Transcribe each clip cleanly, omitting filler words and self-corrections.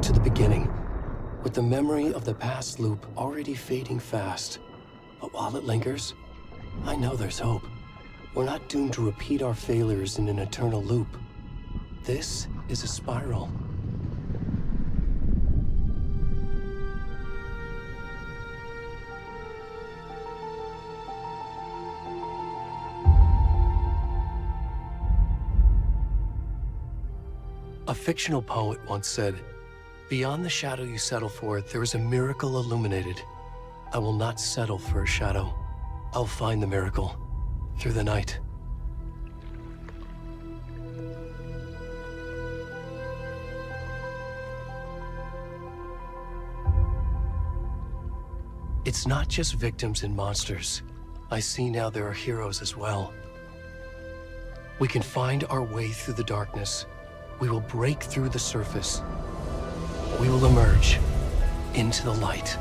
to the beginning, with the memory of the past loop already fading fast. But while it lingers, I know there's hope. We're not doomed to repeat our failures in an eternal loop. This is a spiral. A fictional poet once said, "Beyond the shadow you settle for, there is a miracle illuminated. I will not settle for a shadow. I'll find the miracle through the night." It's not just victims and monsters. I see now there are heroes as well. We can find our way through the darkness. We will break through the surface. We will emerge into the light.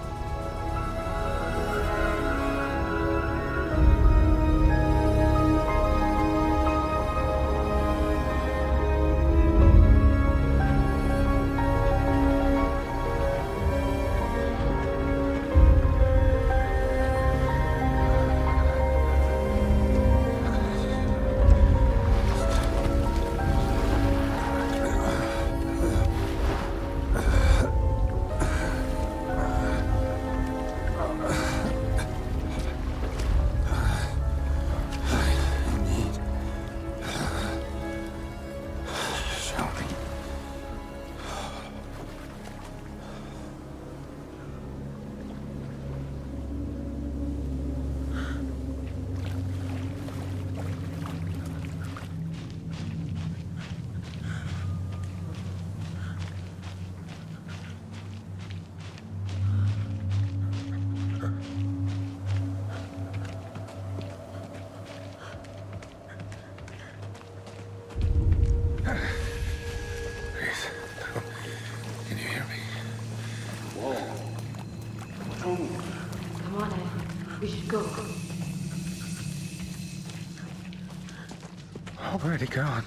Already gone.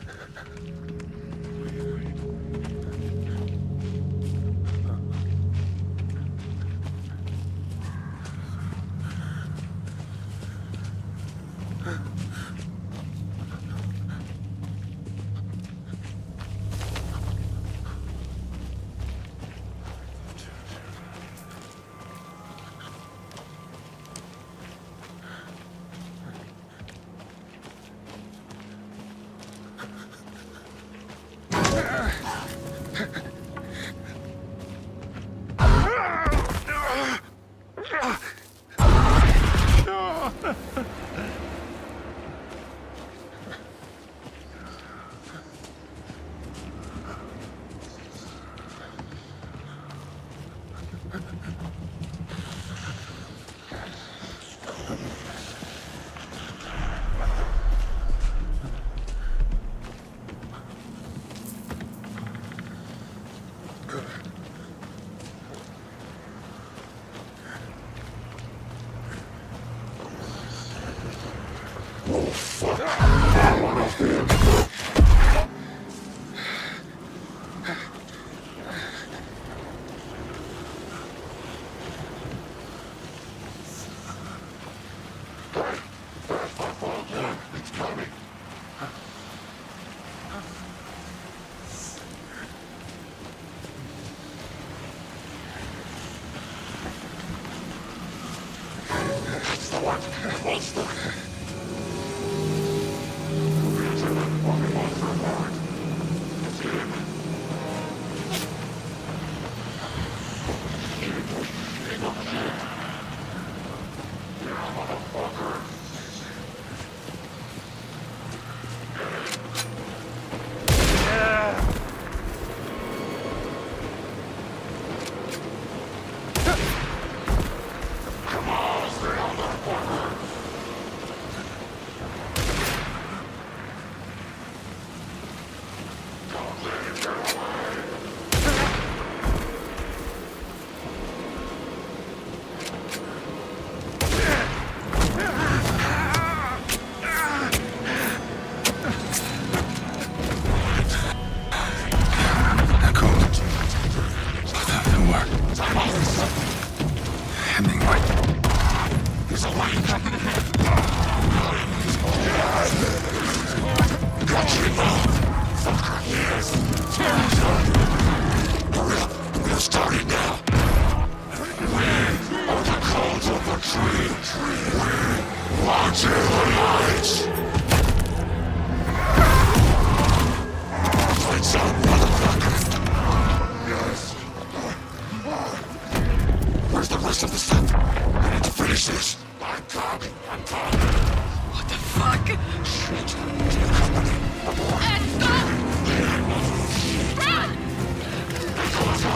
Hemingway. We're starting now. On the cold of the tree, watching the lights. Lights out, motherfucker. Yes. Where's the rest of the stuff? I need to finish this. I'm coming. What the fuck? Shit. To the company. Ed, stop! Run! Go.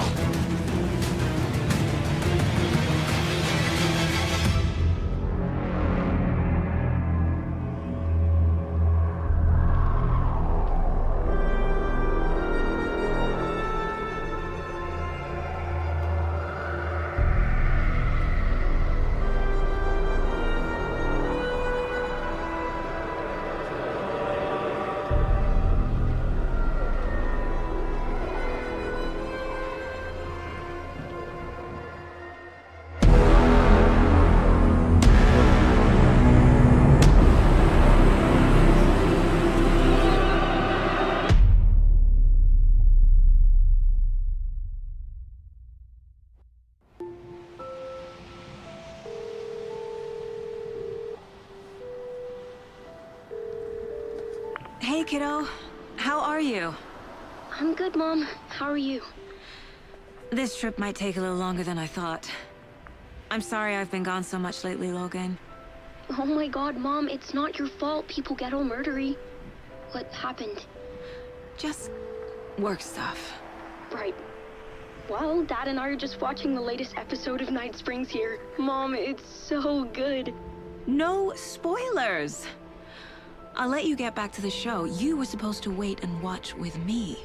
Hey, kiddo. How are you? I'm good, Mom. How are you? This trip might take a little longer than I thought. I'm sorry I've been gone so much lately, Logan. Oh my god, Mom, it's not your fault people get all murdery. What happened? Just work stuff. Right. Well, Dad and I are just watching the latest episode of Night Springs here. Mom, it's so good. No spoilers! I'll let you get back to the show. You were supposed to wait and watch with me.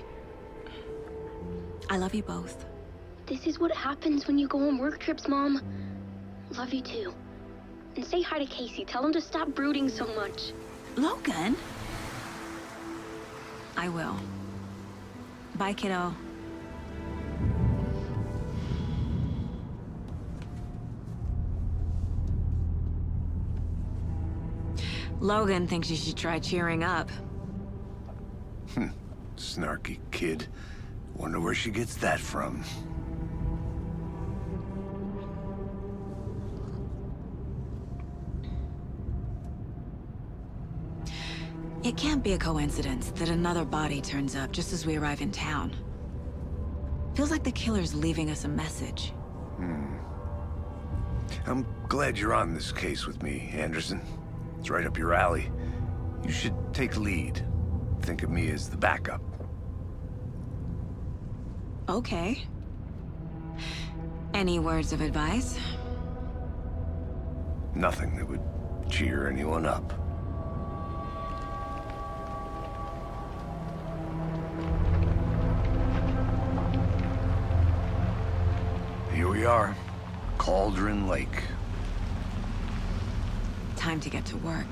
I love you both. This is what happens when you go on work trips, Mom. Love you too. And say hi to Casey. Tell him to stop brooding so much. Logan? I will. Bye, kiddo. Logan thinks you should try cheering up. Snarky kid. Wonder where she gets that from. It can't be a coincidence that another body turns up just as we arrive in town. Feels like the killer's leaving us a message. I'm glad you're on this case with me, Anderson. It's right up your alley. You should take lead. Think of me as the backup. Okay. Any words of advice? Nothing that would cheer anyone up. Here we are. Cauldron Lake. Time to get to work.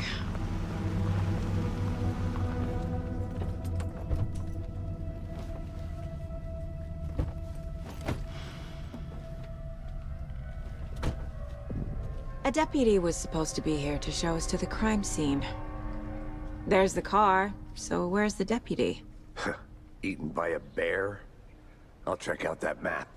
A deputy was supposed to be here to show us to the crime scene. There's the car, so where's the deputy? Eaten by a bear? I'll check out that map.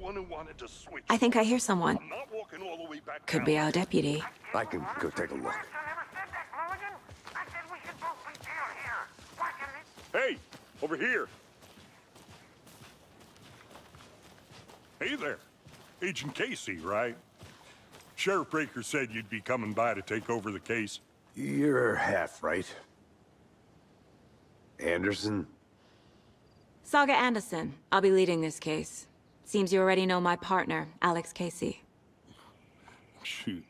Who wanted to switch. I think I hear someone. I'm not walking all the way back Could down. be our deputy. I can go take a look. Hey, over here. Hey there. Agent Casey, right? Sheriff Breaker said you'd be coming by to take over the case. You're half right. Anderson? Saga Anderson. I'll be leading this case. Seems you already know my partner, Alex Casey. Shoot.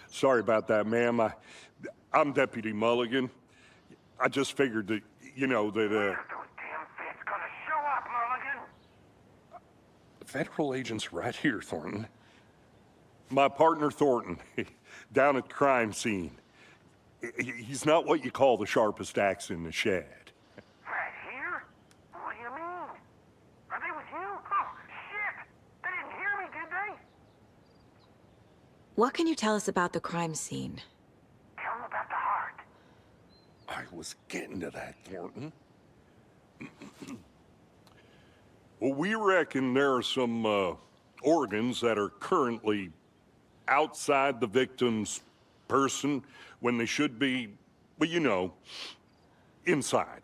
Sorry about that, ma'am. I'm Deputy Mulligan. I just figured that, you know, that, Those damn feds gonna show up, Mulligan. federal agent's right here, Thornton. My partner, Thornton, down at the crime scene. He's not what you call the sharpest axe in the shed. Right here? What do you mean? Are they with you? Oh, shit! They didn't hear me, did they? What can you tell us about the crime scene? Tell them about the heart. I was getting to that, Thornton. Well, we reckon there are some organs that are currently outside the victim's person when they should be, well, you know, inside.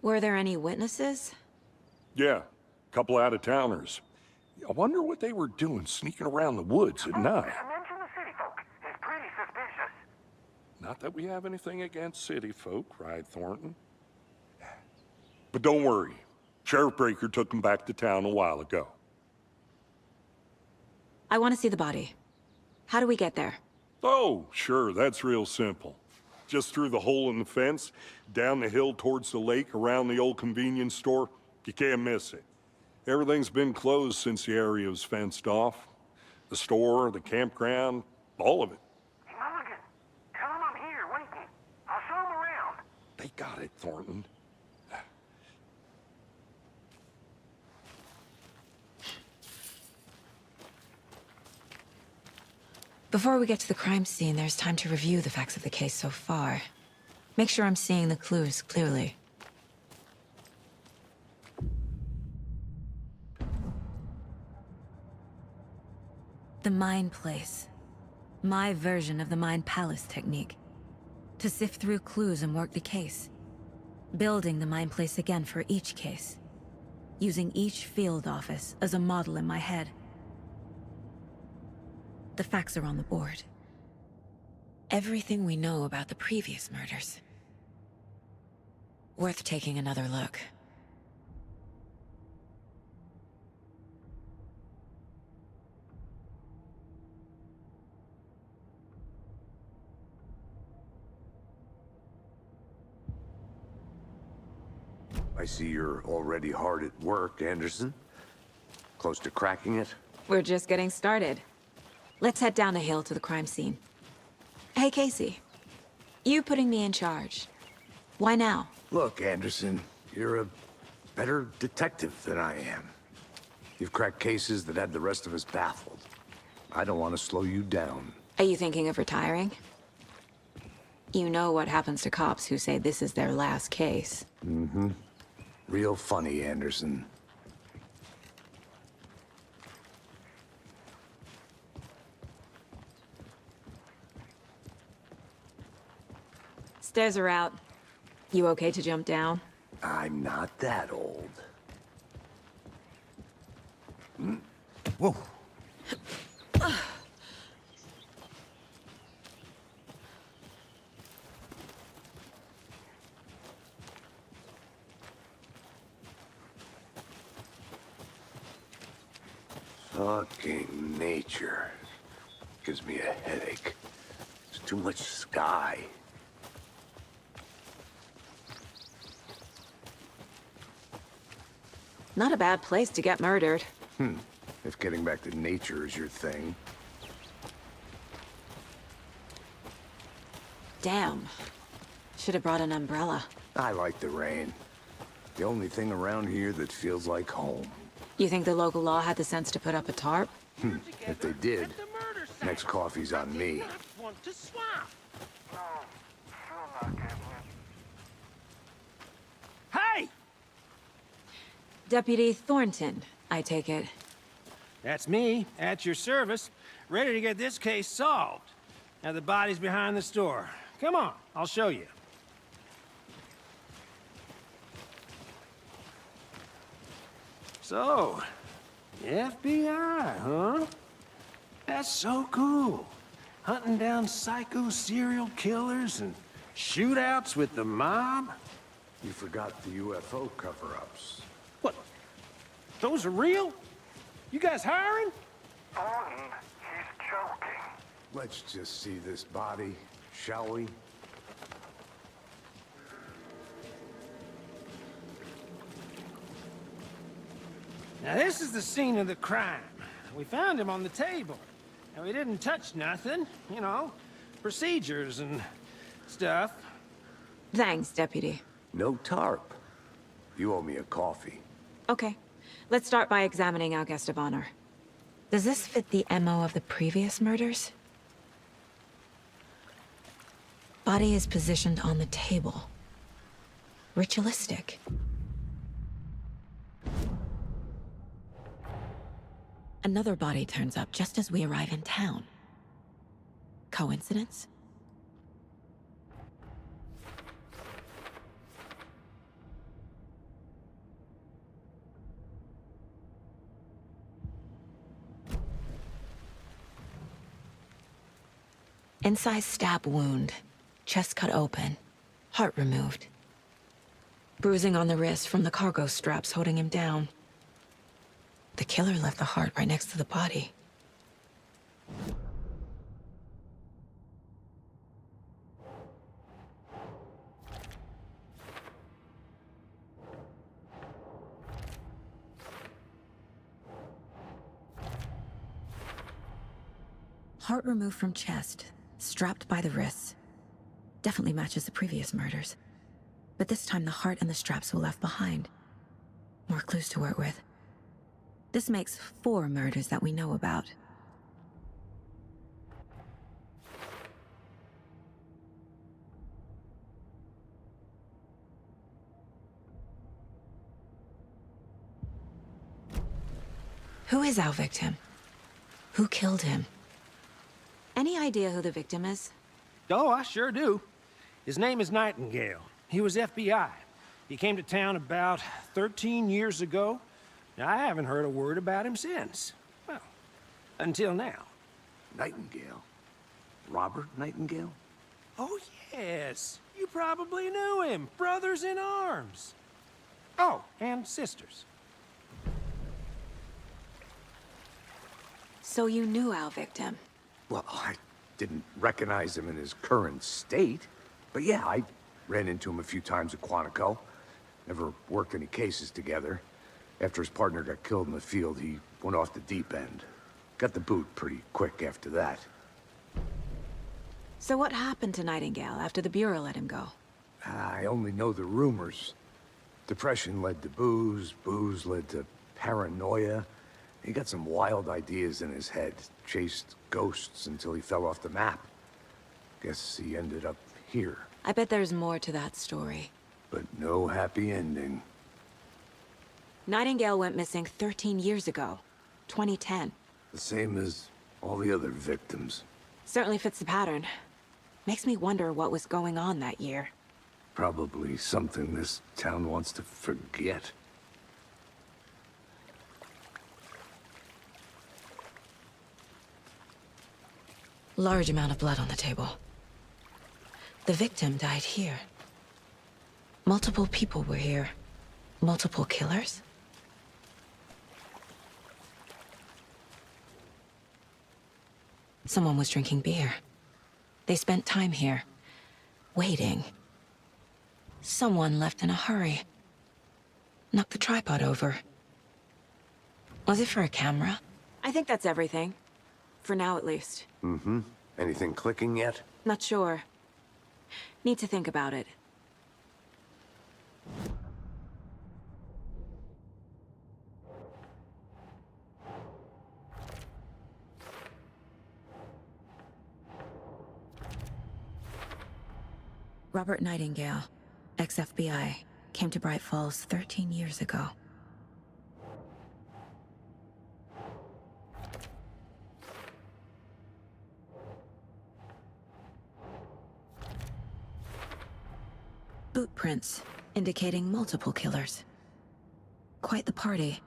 Were there any witnesses? Yeah, a couple out-of-towners. I wonder what they were doing sneaking around the woods at night. Mention the city folk. It's pretty suspicious. Not that we have anything against city folk, cried Thornton. But don't worry. Sheriff Breaker took them back to town a while ago. I want to see the body. How do we get there? Oh, sure, that's real simple. Just through the hole in the fence, down the hill towards the lake, around the old convenience store. You can't miss it. Everything's been closed since the area was fenced off. The store, the campground, all of it. Hey, Mulligan, tell them I'm here waiting. I'll show them around. They got it, Thornton. Before we get to the crime scene, there's time to review the facts of the case so far. Make sure I'm seeing the clues clearly. The Mind Place. My version of the Mind Palace technique. To sift through clues and work the case. Building the Mind Place again for each case. Using each field office as a model in my head. The facts are on the board. Everything we know about the previous murders. Worth taking another look. I see you're already hard at work, Anderson. Close to cracking it? We're just getting started. Let's head down the hill to the crime scene. Hey, Casey. You putting me in charge. Why now? Look, Anderson, you're a better detective than I am. You've cracked cases that had the rest of us baffled. I don't want to slow you down. Are you thinking of retiring? You know what happens to cops who say this is their last case. Mm-hmm. Real funny, Anderson. Stairs are out. You okay to jump down? I'm not that old. Whoa. Fucking nature. Gives me a headache. There's too much sky. Not a bad place to get murdered. If getting back to nature is your thing. Damn. Should have brought an umbrella. I like the rain. The only thing around here that feels like home. You think the local law had the sense to put up a tarp? If they did, next coffee's on me. Hey! Deputy Thornton, I take it. That's me, at your service, ready to get this case solved. Now the body's behind the store. Come on, I'll show you. So, the FBI, huh? That's so cool. Hunting down psycho serial killers and shootouts with the mob. You forgot the UFO cover-ups. What? Those are real? You guys hiring? Thornton, he's joking. Let's just see this body, shall we? Now this is the scene of the crime. We found him on the table. And we didn't touch nothing, you know, procedures and stuff. Thanks, Deputy. No tarp. You owe me a coffee. Okay, let's start by examining our guest of honor. Does this fit the MO of the previous murders? Body is positioned on the table. Ritualistic. Another body turns up just as we arrive in town. Coincidence? Incised stab wound. Chest cut open. Heart removed. Bruising on the wrist from the cargo straps holding him down. The killer left the heart right next to the body. Heart removed from chest, strapped by the wrists. Definitely matches the previous murders. But this time the heart and the straps were left behind. More clues to work with. This makes 4 murders that we know about. Who is our victim? Who killed him? Any idea who the victim is? Oh, I sure do. His name is Nightingale. He was FBI. He came to town about 13 years ago. I haven't heard a word about him since. Well, until now. Nightingale? Robert Nightingale? Oh, yes. You probably knew him. Brothers in arms. Oh, and sisters. So you knew our victim? Well, I didn't recognize him in his current state. But yeah, I ran into him a few times at Quantico. Never worked any cases together. After his partner got killed in the field, he went off the deep end. Got the boot pretty quick after that. So what happened to Nightingale after the Bureau let him go? I only know the rumors. Depression led to booze, booze led to paranoia. He got some wild ideas in his head, chased ghosts until he fell off the map. Guess he ended up here. I bet there's more to that story. But no happy ending. Nightingale went missing 13 years ago, 2010. The same as all the other victims. Certainly fits the pattern. Makes me wonder what was going on that year. Probably something this town wants to forget. Large amount of blood on the table. The victim died here. Multiple people were here. Multiple killers? Someone was drinking beer. They spent time here, waiting. Someone left in a hurry. Knocked the tripod over. Was it for a camera? I think that's everything. For now, at least. Mm-hmm. Anything clicking yet? Not sure. Need to think about it. Robert Nightingale, ex-FBI, came to Bright Falls 13 years ago. Boot prints, indicating multiple killers. Quite the party.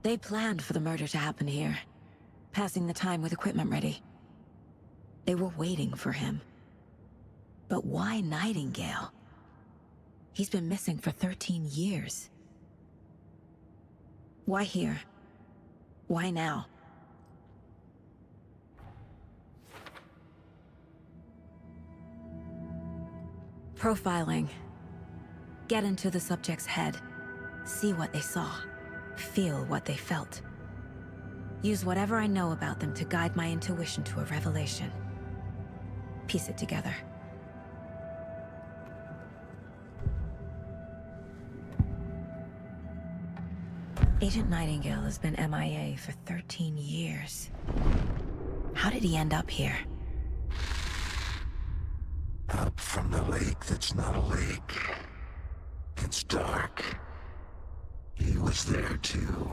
They planned for the murder to happen here, passing the time with equipment ready. They were waiting for him. But why Nightingale? He's been missing for 13 years. Why here? Why now? Profiling. Get into the subject's head. See what they saw. Feel what they felt. Use whatever I know about them to guide my intuition to a revelation. Piece it together. Agent Nightingale has been MIA for 13 years. How did he end up here? Up from the lake that's not a lake. It's dark. He was there too.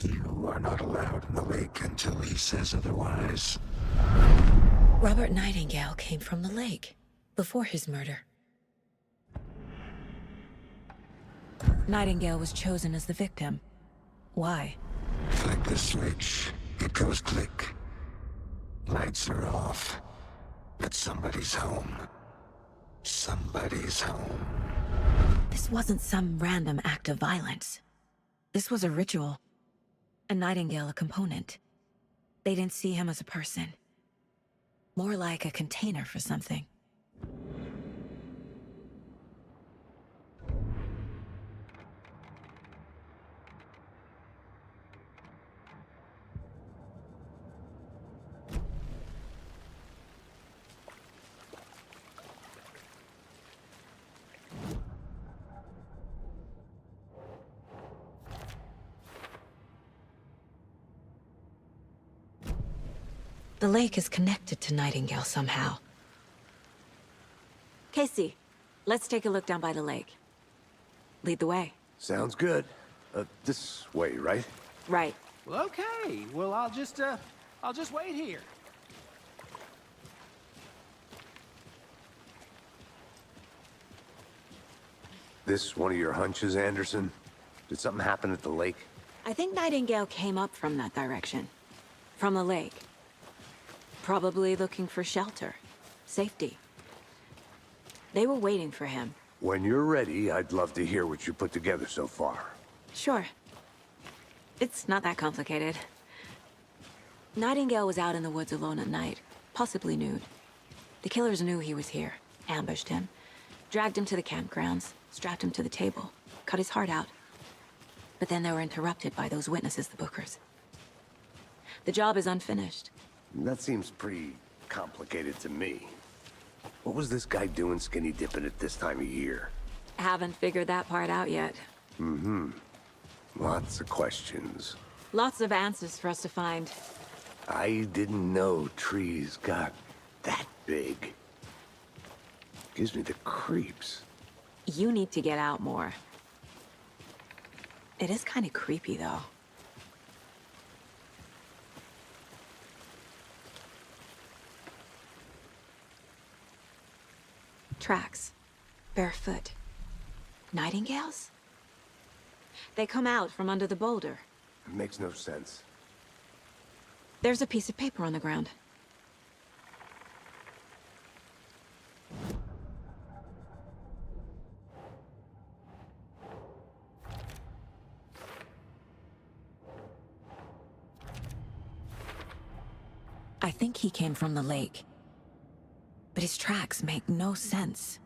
You are not allowed in the lake until he says otherwise. Robert Nightingale came from the lake, before his murder. Nightingale was chosen as the victim. Why? Flick the switch, it goes click. Lights are off. But somebody's home. Somebody's home. This wasn't some random act of violence. This was a ritual. A Nightingale a component. They didn't see him as a person. More like a container for something. The lake is connected to Nightingale somehow. Casey, let's take a look down by the lake. Lead the way. Sounds good. This way, right? Right. Well, okay. Well, I'll just wait here. This one of your hunches, Anderson? Did something happen at the lake? I think Nightingale came up from that direction. From the lake. Probably looking for shelter. Safety. They were waiting for him. When you're ready, I'd love to hear what you put together so far. Sure. It's not that complicated. Nightingale was out in the woods alone at night, possibly nude. The killers knew he was here, ambushed him, dragged him to the campgrounds, strapped him to the table, cut his heart out. But then they were interrupted by those witnesses, the Bookers. The job is unfinished. That seems pretty complicated to me. What was this guy doing skinny dipping at this time of year? Haven't figured that part out yet. Mm-hmm. Lots of questions. Lots of answers for us to find. I didn't know trees got that big. Gives me the creeps. You need to get out more. It is kind of creepy, though. Tracks. Barefoot. Nightingales? They come out from under the boulder. It makes no sense. There's a piece of paper on the ground. I think he came from the lake. But his tracks make no sense.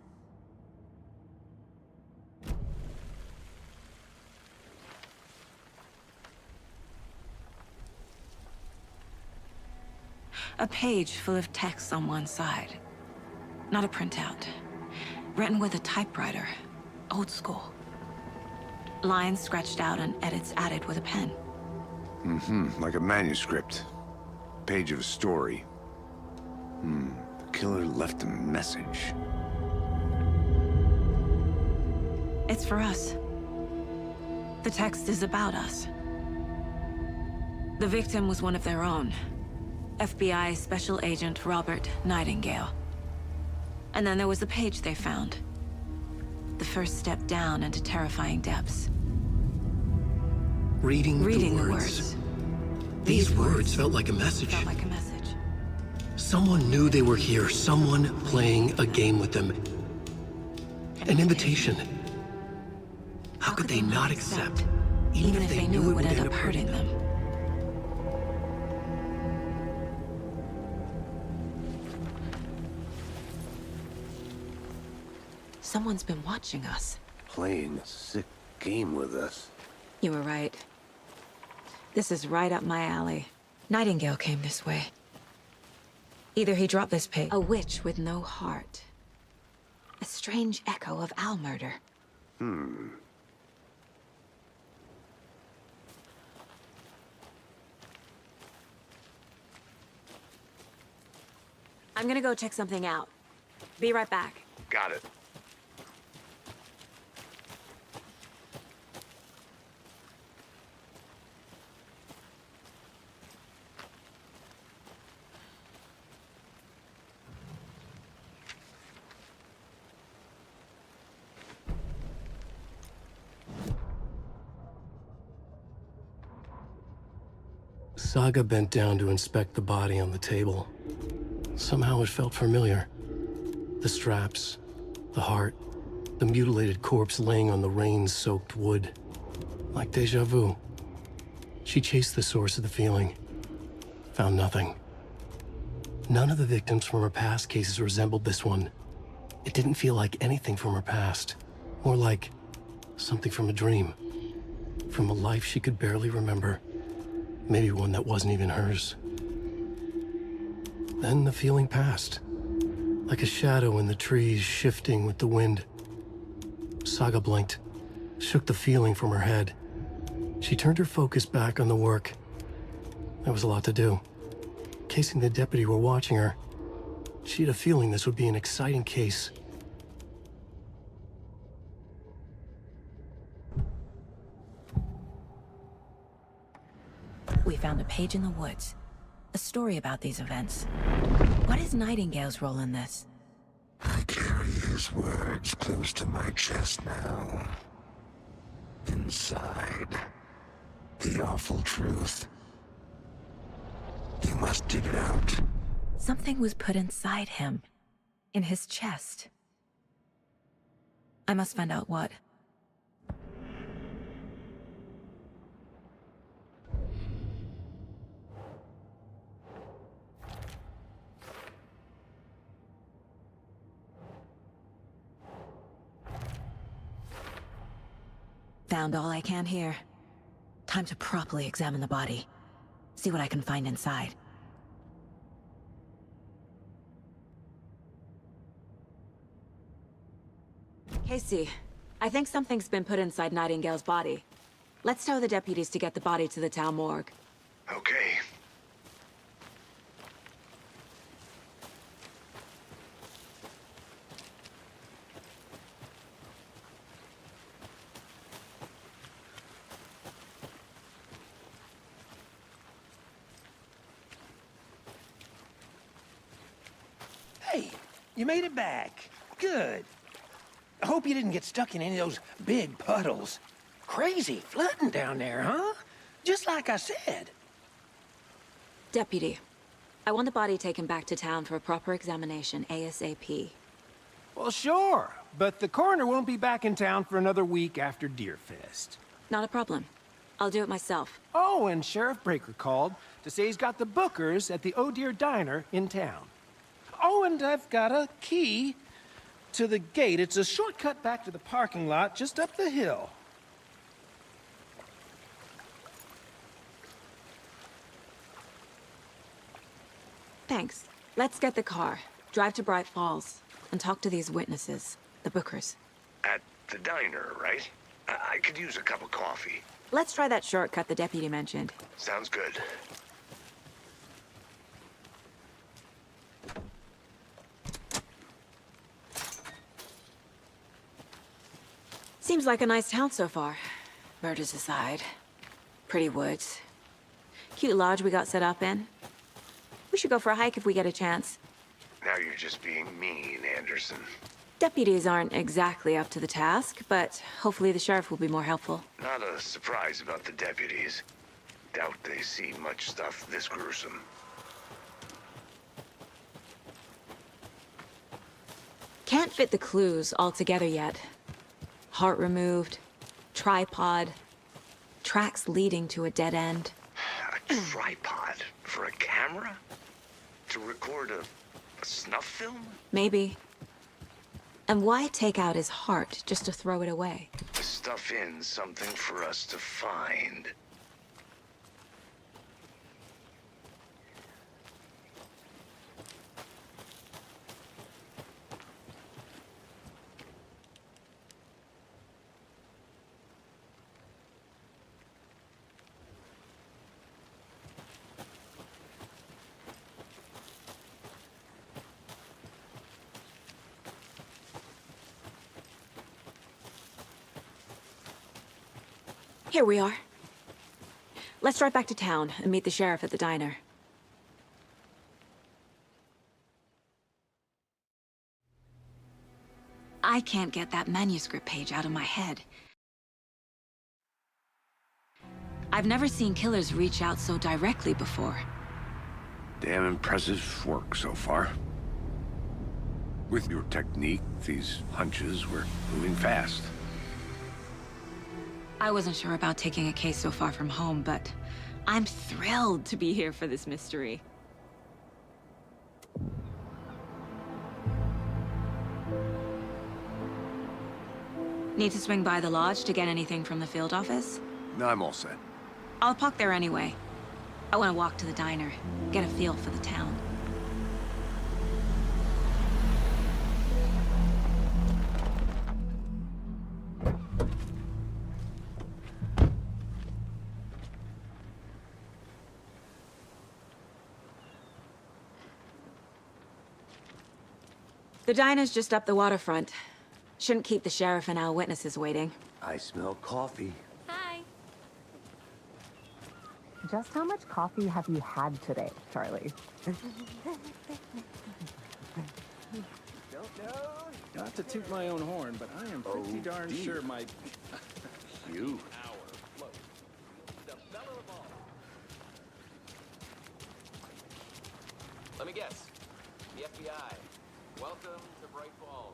A page full of text on one side. Not a printout. Written with a typewriter. Old school. Lines scratched out and edits added with a pen. Mm-hmm, like a manuscript. Page of a story. The killer left a message. It's for us. The text is about us. The victim was one of their own. FBI Special Agent Robert Nightingale. And then there was the page they found. The first step down into terrifying depths. Reading the words. words. These words felt like a message. Felt like a message. Someone knew they were here, someone playing a game with them. An invitation. How could they not accept, even if they knew it would end up hurting them? Someone's been watching us. Playing a sick game with us. You were right. This is right up my alley. Nightingale came this way. Either he dropped this pig, a witch with no heart. A strange echo of owl murder. Hmm. I'm gonna go check something out. Be right back. Got it. Saga bent down to inspect the body on the table. Somehow it felt familiar. The straps, the heart, the mutilated corpse laying on the rain-soaked wood. Like deja vu. She chased the source of the feeling. Found nothing. None of the victims from her past cases resembled this one. It didn't feel like anything from her past. More like something from a dream. From a life she could barely remember. Maybe one that wasn't even hers. Then the feeling passed. Like a shadow in the trees shifting with the wind. Saga blinked, shook the feeling from her head. She turned her focus back on the work. There was a lot to do. In case the deputy were watching her, she had a feeling this would be an exciting case. We found a page in the woods. A story about these events. What is Nightingale's role in this? I carry his words close to my chest now. Inside, the awful truth. You must dig it out. Something was put inside him. In his chest. I must find out what. Found all I can here. Time to properly examine the body. See what I can find inside. Casey, I think something's been put inside Nightingale's body. Let's tell the deputies to get the body to the town morgue. Okay. Hey, you made it back. Good. I hope you didn't get stuck in any of those big puddles. Crazy flooding down there, huh? Just like I said. Deputy, I want the body taken back to town for a proper examination ASAP. Well, sure, but the coroner won't be back in town for another week after Deerfest. Not a problem. I'll do it myself. Oh, and Sheriff Breaker called to say he's got the bookers at the Oh Dear Diner in town. Oh, and I've got a key to the gate. It's a shortcut back to the parking lot just up the hill. Thanks. Let's get the car, drive to Bright Falls, and talk to these witnesses, the bookers. At the diner, right? I could use a cup of coffee. Let's try that shortcut the deputy mentioned. Sounds good. Seems like a nice town so far. Murders aside. Pretty woods. Cute lodge we got set up in. We should go for a hike if we get a chance. Now you're just being mean, Anderson. Deputies aren't exactly up to the task, but hopefully the sheriff will be more helpful. Not a surprise about the deputies. Doubt they see much stuff this gruesome. Can't fit the clues all together yet. Heart removed, tripod, tracks leading to a dead end. A tripod for a camera? To record a snuff film? Maybe. And why take out his heart just to throw it away? Stuff in something for us to find. Here we are. Let's drive back to town and meet the sheriff at the diner. I can't get that manuscript page out of my head. I've never seen killers reach out so directly before. Damn impressive work so far. With your technique, these hunches were moving fast. I wasn't sure about taking a case so far from home, but I'm thrilled to be here for this mystery. Need to swing by the lodge to get anything from the field office? No, I'm all set. I'll park there anyway. I want to walk to the diner, get a feel for the town. The diner's just up the waterfront. Shouldn't keep the sheriff and our witnesses waiting. I smell coffee. Hi. Just how much coffee have you had today, Charlie? Don't know. Not to toot my own horn, but I am pretty darn sure my... You. Let me guess. The FBI. Welcome to Bright Falls.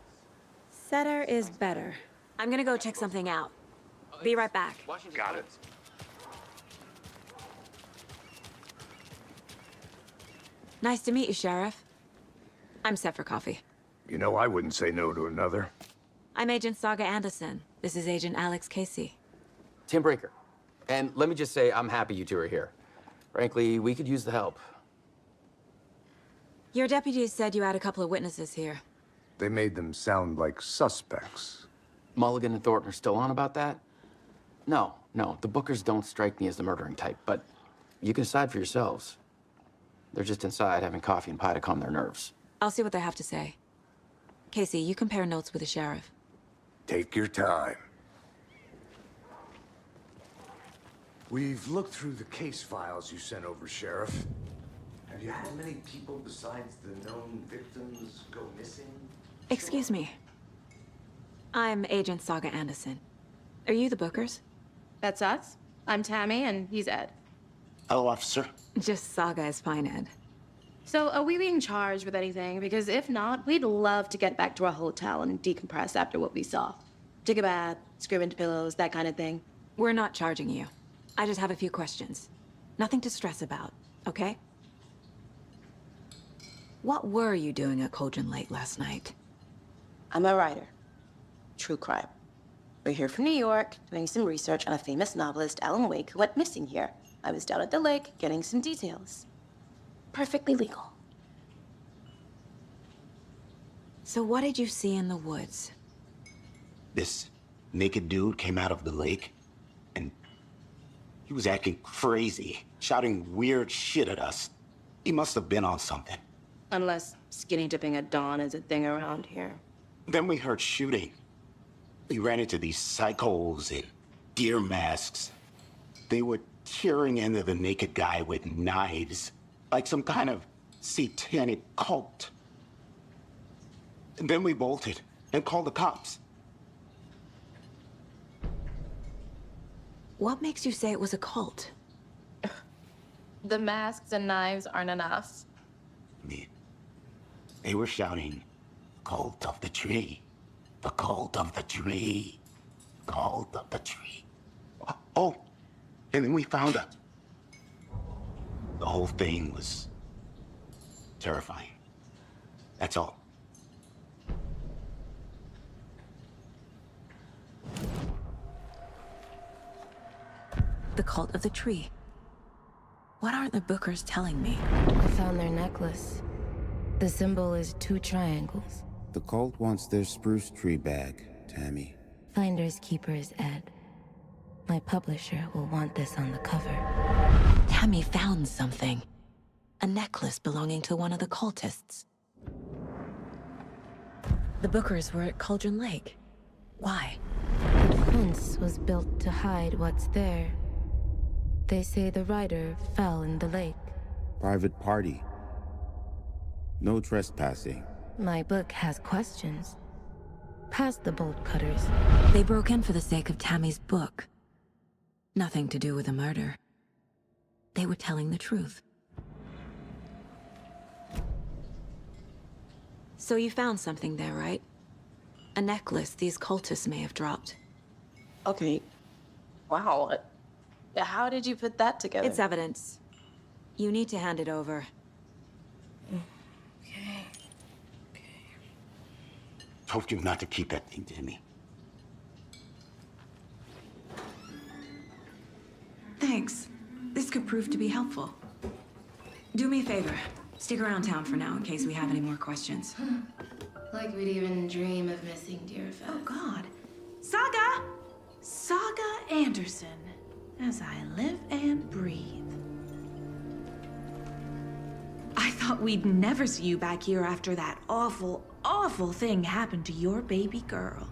Setter is better. I'm gonna go check something out. Be right back. Got it. Nice to meet you, Sheriff. I'm set for coffee. You know, I wouldn't say no to another. I'm Agent Saga Anderson. This is Agent Alex Casey. Tim Brinker. And let me just say, I'm happy you two are here. Frankly, we could use the help. Your deputies said you had a couple of witnesses here. They made them sound like suspects. Mulligan and Thornton are still on about that? No, the Bookers don't strike me as the murdering type, but you can decide for yourselves. They're just inside having coffee and pie to calm their nerves. I'll see what they have to say. Casey, you compare notes with the sheriff. Take your time. We've looked through the case files you sent over, Sheriff. Have you had many people besides the known victims go missing? Excuse me. I'm Agent Saga Anderson. Are you the Bookers? That's us. I'm Tammy, and he's Ed. Hello, officer. Just Saga is fine, Ed. So, are we being charged with anything? Because if not, we'd love to get back to our hotel and decompress after what we saw. Take a bath, scream into pillows, that kind of thing. We're not charging you. I just have a few questions. Nothing to stress about, okay? What were you doing at Cauldron Lake last night? I'm a writer. True crime. We're here from New York, doing some research on a famous novelist, Alan Uwaick, who went missing here. I was down at the lake, getting some details. Perfectly legal. So what did you see in the woods? This naked dude came out of the lake, and he was acting crazy, shouting weird shit at us. He must have been on something. Unless skinny dipping at dawn is a thing around here. Then we heard shooting. We ran into these psychos in deer masks. They were tearing into the naked guy with knives, like some kind of satanic cult. And then we bolted and called the cops. What makes you say it was a cult? The masks and knives aren't enough. I mean, they were shouting, "Cult of the tree, the cult of the tree, cult of the tree." Oh, and then we found out. The whole thing was terrifying. That's all. The cult of the tree. What aren't the bookers telling me? I found their necklace. The symbol is 2 triangles. The cult wants their spruce tree back, Tammy. Finders keepers, Ed. My publisher will want this on the cover. Tammy found something. A necklace belonging to one of the cultists. The bookers were at Cauldron Lake. Why? The fence was built to hide what's there. They say the rider fell in the lake. Private party. No trespassing. My book has questions. Past the bolt cutters. They broke in for the sake of Tammy's book. Nothing to do with the murder. They were telling the truth. So you found something there, right? A necklace these cultists may have dropped. Okay. Wow. How did you put that together? It's evidence. You need to hand it over. Okay. Told you not to keep that thing, Tammy. Thanks. This could prove to be helpful. Do me a favor. Stick around town for now in case we have any more questions. Like we'd even dream of missing Deerfest. Oh, God. Saga! Saga Anderson. As I live and breathe. I thought we'd never see you back here after that awful, awful thing happened to your baby girl.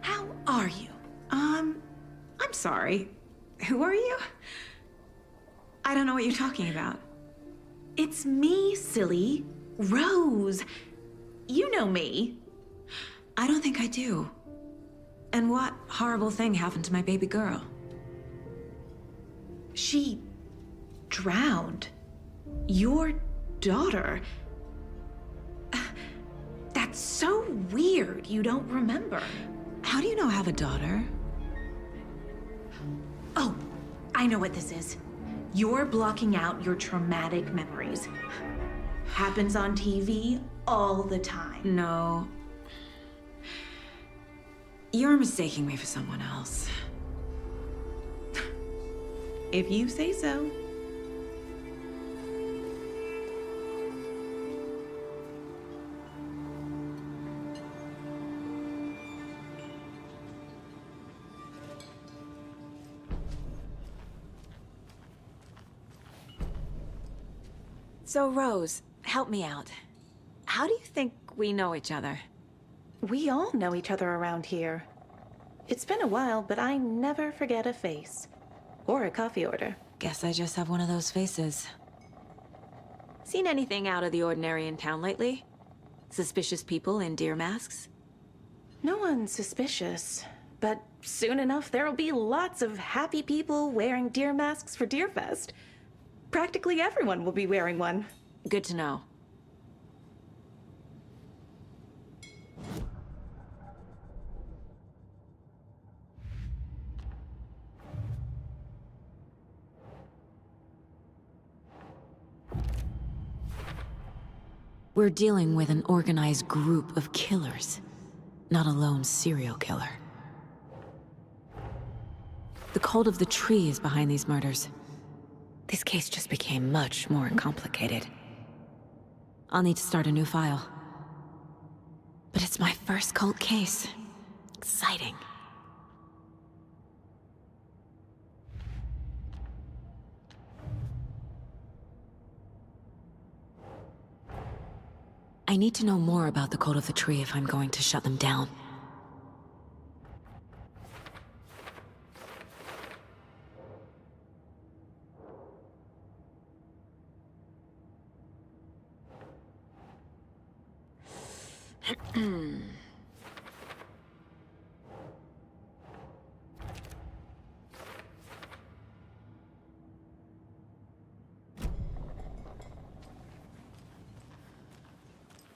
How are you? I'm sorry. Who are you? I don't know what you're talking about. It's me, silly. Rose. You know me. I don't think I do. And what horrible thing happened to my baby girl? She drowned. Your daughter. That's so weird you don't remember. How do you know I have a daughter? Oh, I know what this is. You're blocking out your traumatic memories. Happens on TV all the time. No. You're mistaking me for someone else. If you say so. So, Rose, help me out. How do you think we know each other? We all know each other around here. It's been a while, but I never forget a face. Or a coffee order. Guess I just have one of those faces. Seen anything out of the ordinary in town lately? Suspicious people in deer masks? No one's suspicious. But soon enough, there'll be lots of happy people wearing deer masks for Deerfest. Practically everyone will be wearing one. Good to know. We're dealing with an organized group of killers, not a lone serial killer. The cult of the tree is behind these murders. This case just became much more complicated. I'll need to start a new file. But it's my first cult case. Exciting. I need to know more about the cult of the tree if I'm going to shut them down.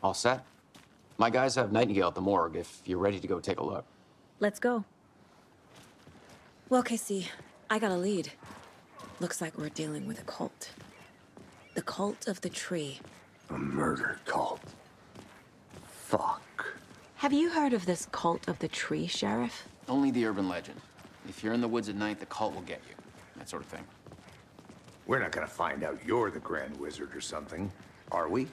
All set? My guys have Nайтингейл at the morgue if you're ready to go take a look. Let's go. Well, Casey, I got a lead. Looks like we're dealing with a cult. The cult of the tree. A murder cult. Fuck. Have you heard of this cult of the tree, Sheriff? Only the urban legend. If you're in the woods at night, the cult will get you. That sort of thing. We're not gonna find out you're the Grand Wizard or something, are we?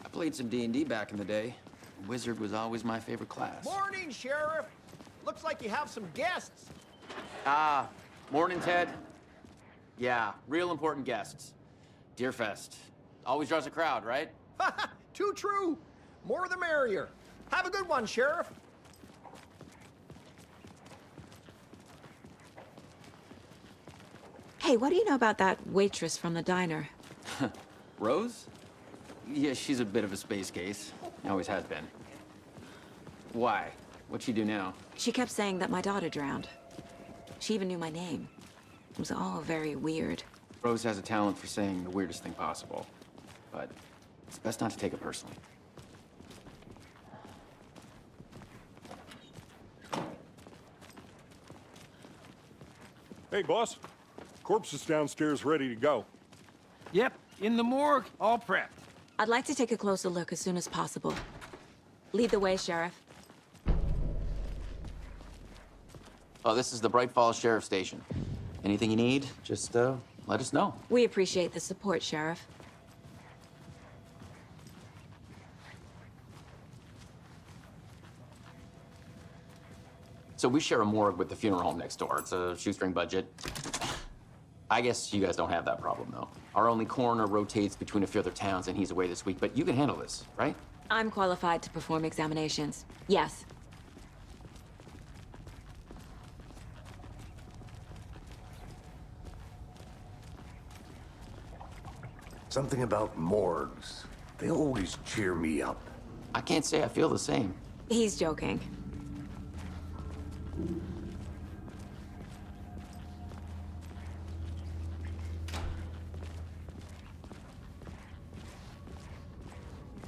I played some D&D back in the day. Wizard was always my favorite class. Morning, Sheriff. Looks like you have some guests. Ah, morning, Ted. Yeah, real important guests. Deerfest. Always draws a crowd, right? Too true. More the merrier. Have a good one, Sheriff. Hey, what do you know about that waitress from the diner? Rose? Yeah, she's a bit of a space case. Always has been. Why? What'd she do now? She kept saying that my daughter drowned. She even knew my name. It was all very weird. Rose has a talent for saying the weirdest thing possible. But it's best not to take it personally. Hey, boss. Corpse is downstairs ready to go. Yep, in the morgue, all prepped. I'd like to take a closer look as soon as possible. Lead the way, Sheriff. Oh, this is the Bright Falls Sheriff Station. Anything you need, just let us know. We appreciate the support, Sheriff. So we share a morgue with the funeral home next door. It's a shoestring budget. I guess you guys don't have that problem, though. Our only coroner rotates between a few other towns, and he's away this week, but you can handle this, right? I'm qualified to perform examinations. Yes. Something about morgues. They always cheer me up. I can't say I feel the same. He's joking.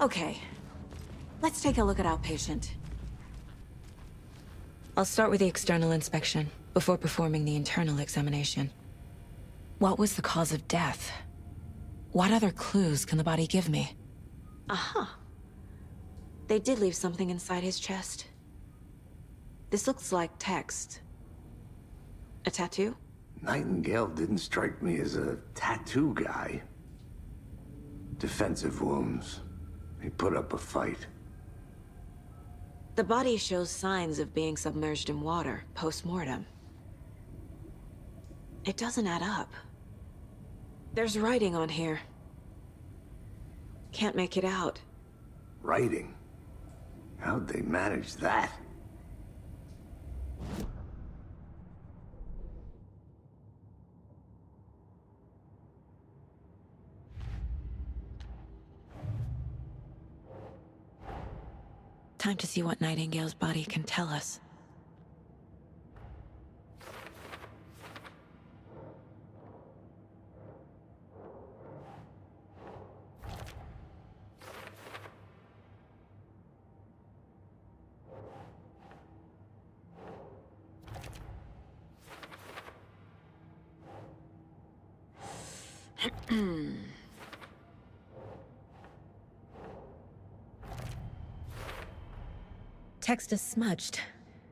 Okay, let's take a look at our patient. I'll start with the external inspection before performing the internal examination. What was the cause of death? What other clues can the body give me? Aha. They did leave something inside his chest. This looks like text. A tattoo? Nightingale didn't strike me as a tattoo guy. Defensive wounds. He put up a fight. The body shows signs of being submerged in water post-mortem. It doesn't add up. There's writing on here. Can't make it out. Writing? How'd they manage that? Time to see what Nightingale's body can tell us. Text is smudged.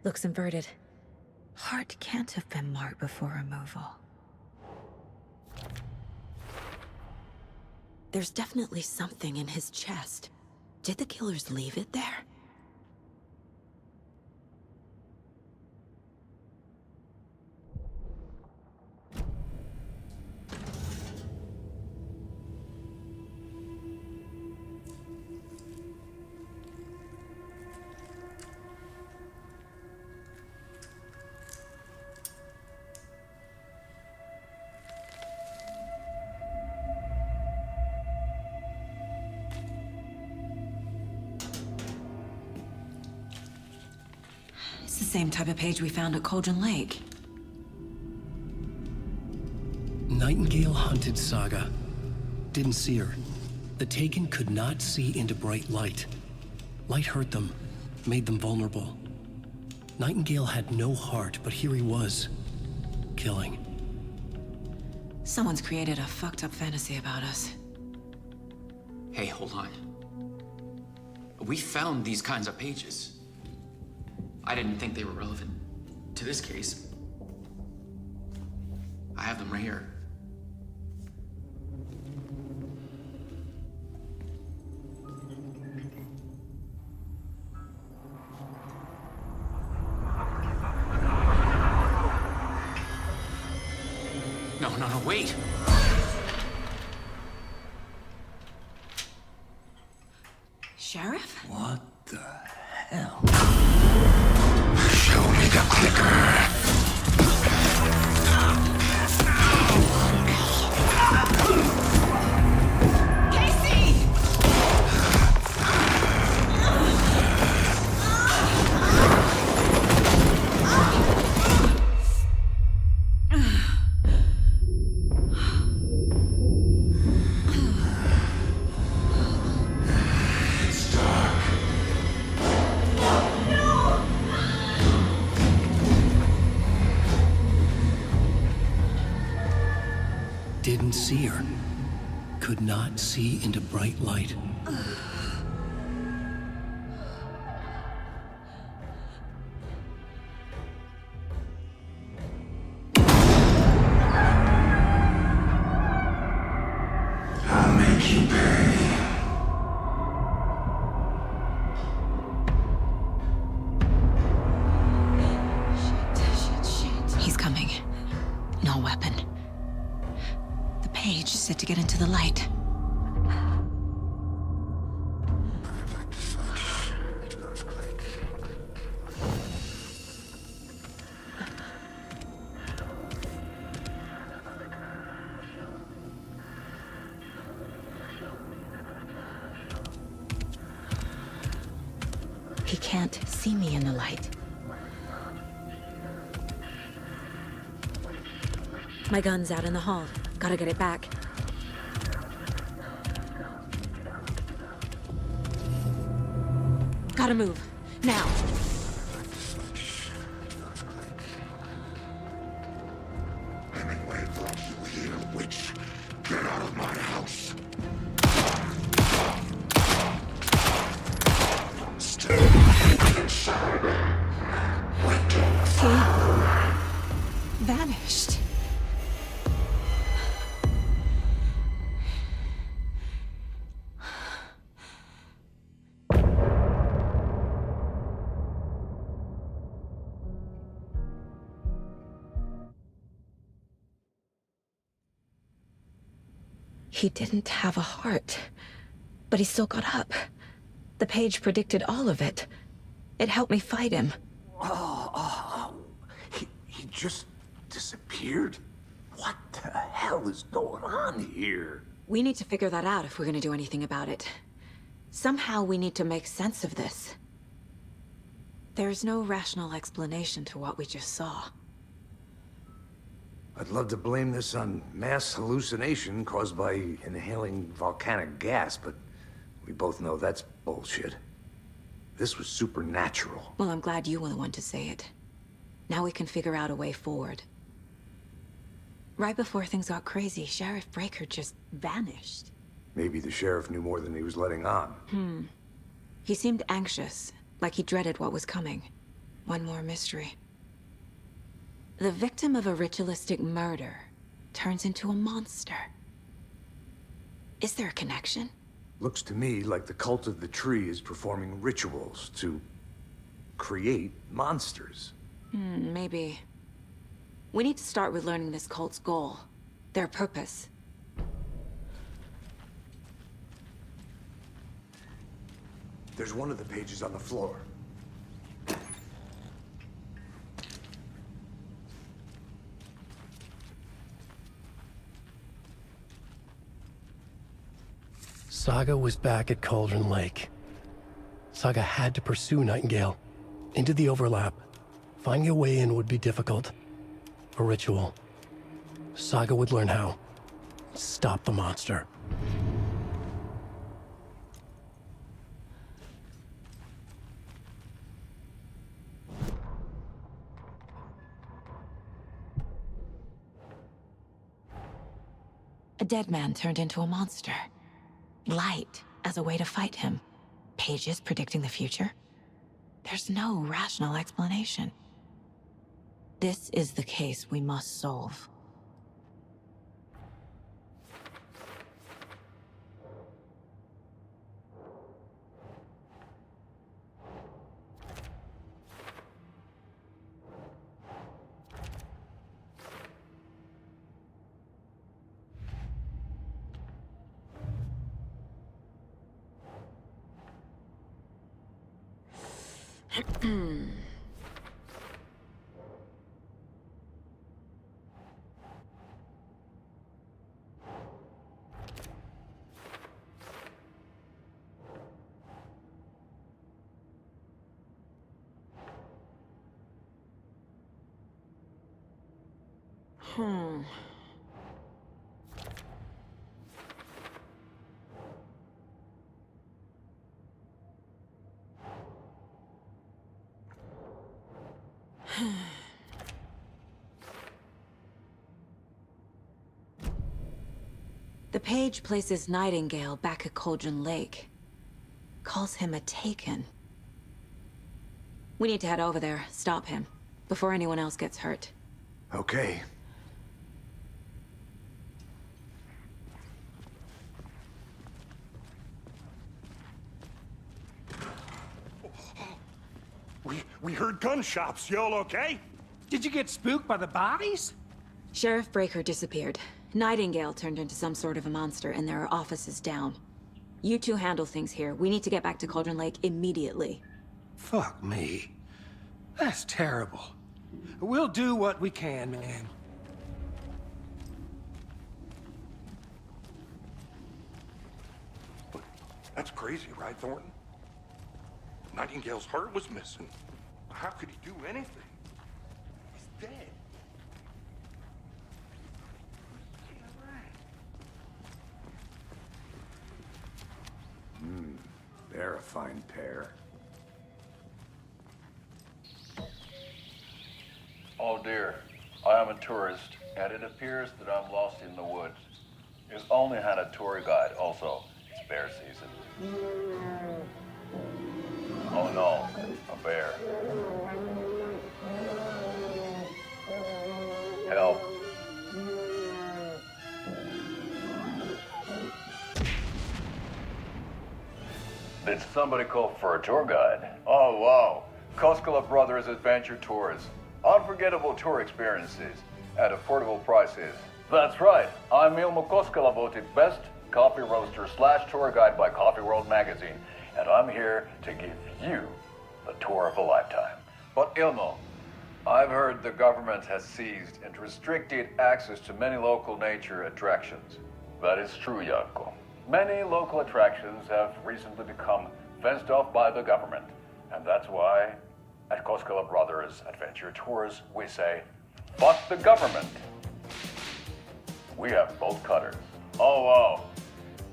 Looks inverted. Heart can't have been marked before removal. There's definitely something in his chest. Did the killers leave it there? It's the same type of page we found at Cauldron Lake. Nightingale hunted Saga. Didn't see her. The Taken could not see into bright light. Light hurt them, made them vulnerable. Nightingale had no heart, but here he was, killing. Someone's created a fucked up fantasy about us. Hey, hold on. We found these kinds of pages. I didn't think they were relevant to this case. I have them right here. No, wait! Sheriff? What the hell? Show me the clicker. Didn't see her. Could not see into bright light. I'll make you pay. Shit. He's coming. No weapon. The page is set to get into the light. He can't see me in the light. My gun's out in the hall. Gotta get it back. Gotta move. Now. Hemingway brought you here, witch. Get out of my house. Stay inside. He vanished. He didn't have a heart, but he still got up. The page predicted all of it. It helped me fight him. He just disappeared? What the hell is going on here? We need to figure that out if we're gonna do anything about it. Somehow we need to make sense of this. There's no rational explanation to what we just saw. I'd love to blame this on mass hallucination caused by inhaling volcanic gas, but we both know that's bullshit. This was supernatural. Well, I'm glad you were the one to say it. Now we can figure out a way forward. Right before things got crazy, Sheriff Breaker just vanished. Maybe the sheriff knew more than he was letting on. He seemed anxious, like he dreaded what was coming. One more mystery. The victim of a ritualistic murder turns into a monster. Is there a connection? Looks to me like the cult of the tree is performing rituals to create monsters. Maybe. We need to start with learning this cult's goal, their purpose. There's one of the pages on the floor. Saga was back at Cauldron Lake. Saga had to pursue Nightingale into the overlap. Finding a way in would be difficult. A ritual. Saga would learn how. Stop the monster. A dead man turned into a monster. Light as a way to fight him. Pages predicting the future. There's no rational explanation. This is the case we must solve. The page places Nightingale back at Cauldron Lake. Calls him a Taken. We need to head over there, stop him, before anyone else gets hurt. Okay. We heard gunshots. Y'all okay? Did you get spooked by the bodies? Sheriff Breaker disappeared. Nightingale turned into some sort of a monster, and there are offices down. You two handle things here. We need to get back to Cauldron Lake immediately. Fuck me. That's terrible. We'll do what we can, man. That's crazy, right, Thornton? Nightingale's heart was missing. How could he do anything? He's dead. They're a fine pair. Oh dear, I am a tourist, and it appears that I'm lost in the woods. You've only had a tour guide, also. It's bear season. Oh no, a bear. Help. Did somebody call for a tour guide? Oh wow, Koskela Brothers Adventure Tours. Unforgettable tour experiences at affordable prices. That's right, I'm Ilmo Koskela, voted best coffee roaster / tour guide by Coffee World magazine, and I'm here to give you the tour of a lifetime. But Ilmo, I've heard the government has seized and restricted access to many local nature attractions. That is true, Janko. Many local attractions have recently become fenced off by the government, and that's why at Koskela Brothers Adventure Tours we say, fuck the government. We have bolt cutters. Oh wow,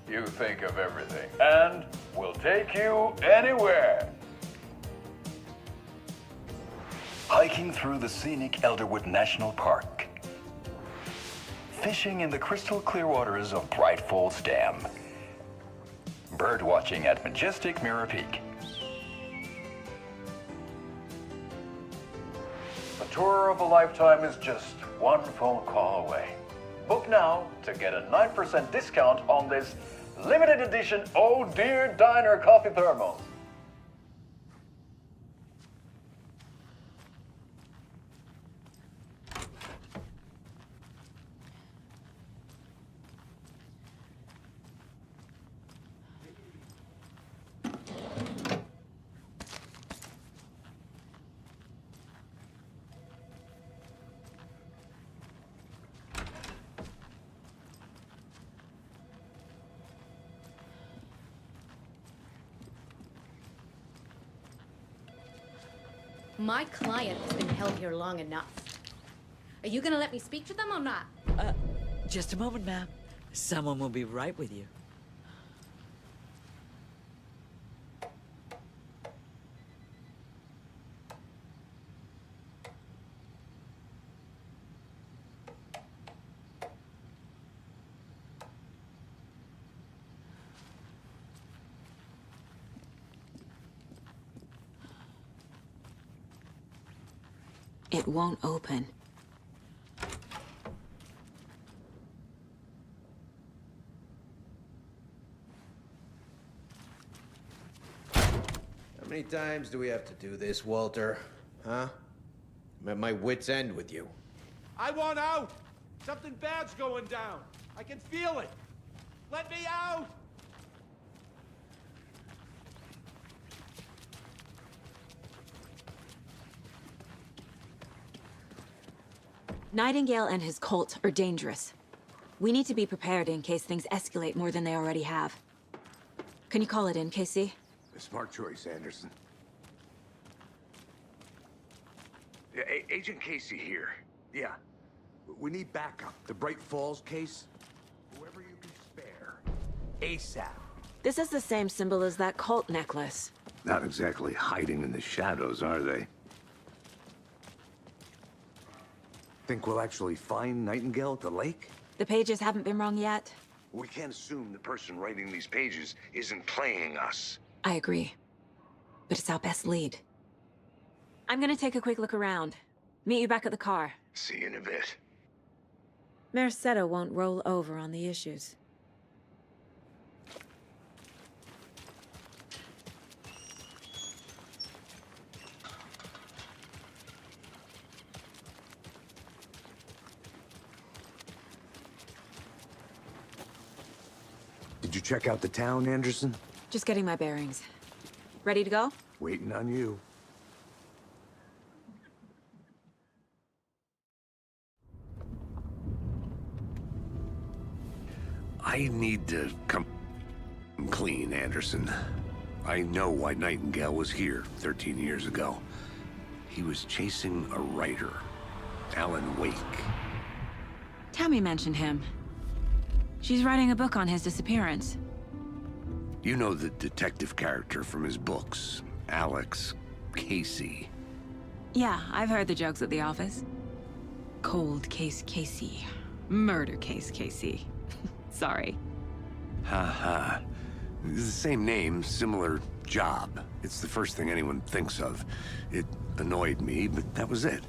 you think of everything, and we'll take you anywhere. Hiking through the scenic Elderwood National Park. Fishing in the crystal clear waters of Bright Falls Dam. Bird watching at majestic Mirror Peak. A tour of a lifetime is just one phone call away. Book now to get a 9% discount on this limited edition Oh Dear Diner coffee thermos. My client has been held here long enough. Are you gonna let me speak to them or not? Just a moment, ma'am. Someone will be right with you. It won't open. How many times do we have to do this, Walter? Huh? I'm at my wit's end with you. I want out! Something bad's going down. I can feel it. Let me out! Nightingale and his cult are dangerous. We need to be prepared in case things escalate more than they already have. Can you call it in, Casey? A smart choice, Anderson. Yeah, Agent Casey here. Yeah. We need backup. The Bright Falls case? Whoever you can spare. ASAP. This is the same symbol as that cult necklace. Not exactly hiding in the shadows, are they? Think we'll actually find Nightingale at the lake? The pages haven't been wrong yet. We can't assume the person writing these pages isn't playing us. I agree. But it's our best lead. I'm gonna take a quick look around. Meet you back at the car. See you in a bit. Mercedo won't roll over on the issues. Did you check out the town, Anderson? Just getting my bearings. Ready to go? Waiting on you. I need to come clean, Anderson. I know why Nightingale was here 13 years ago. He was chasing a writer, Alan Wake. Tammy mentioned him. She's writing a book on his disappearance. You know the detective character from his books, Alex Casey. Yeah, I've heard the jokes at the office. Cold case Casey. Murder case Casey. Sorry. Ha. It's the same name, similar job. It's the first thing anyone thinks of. It annoyed me, but that was it.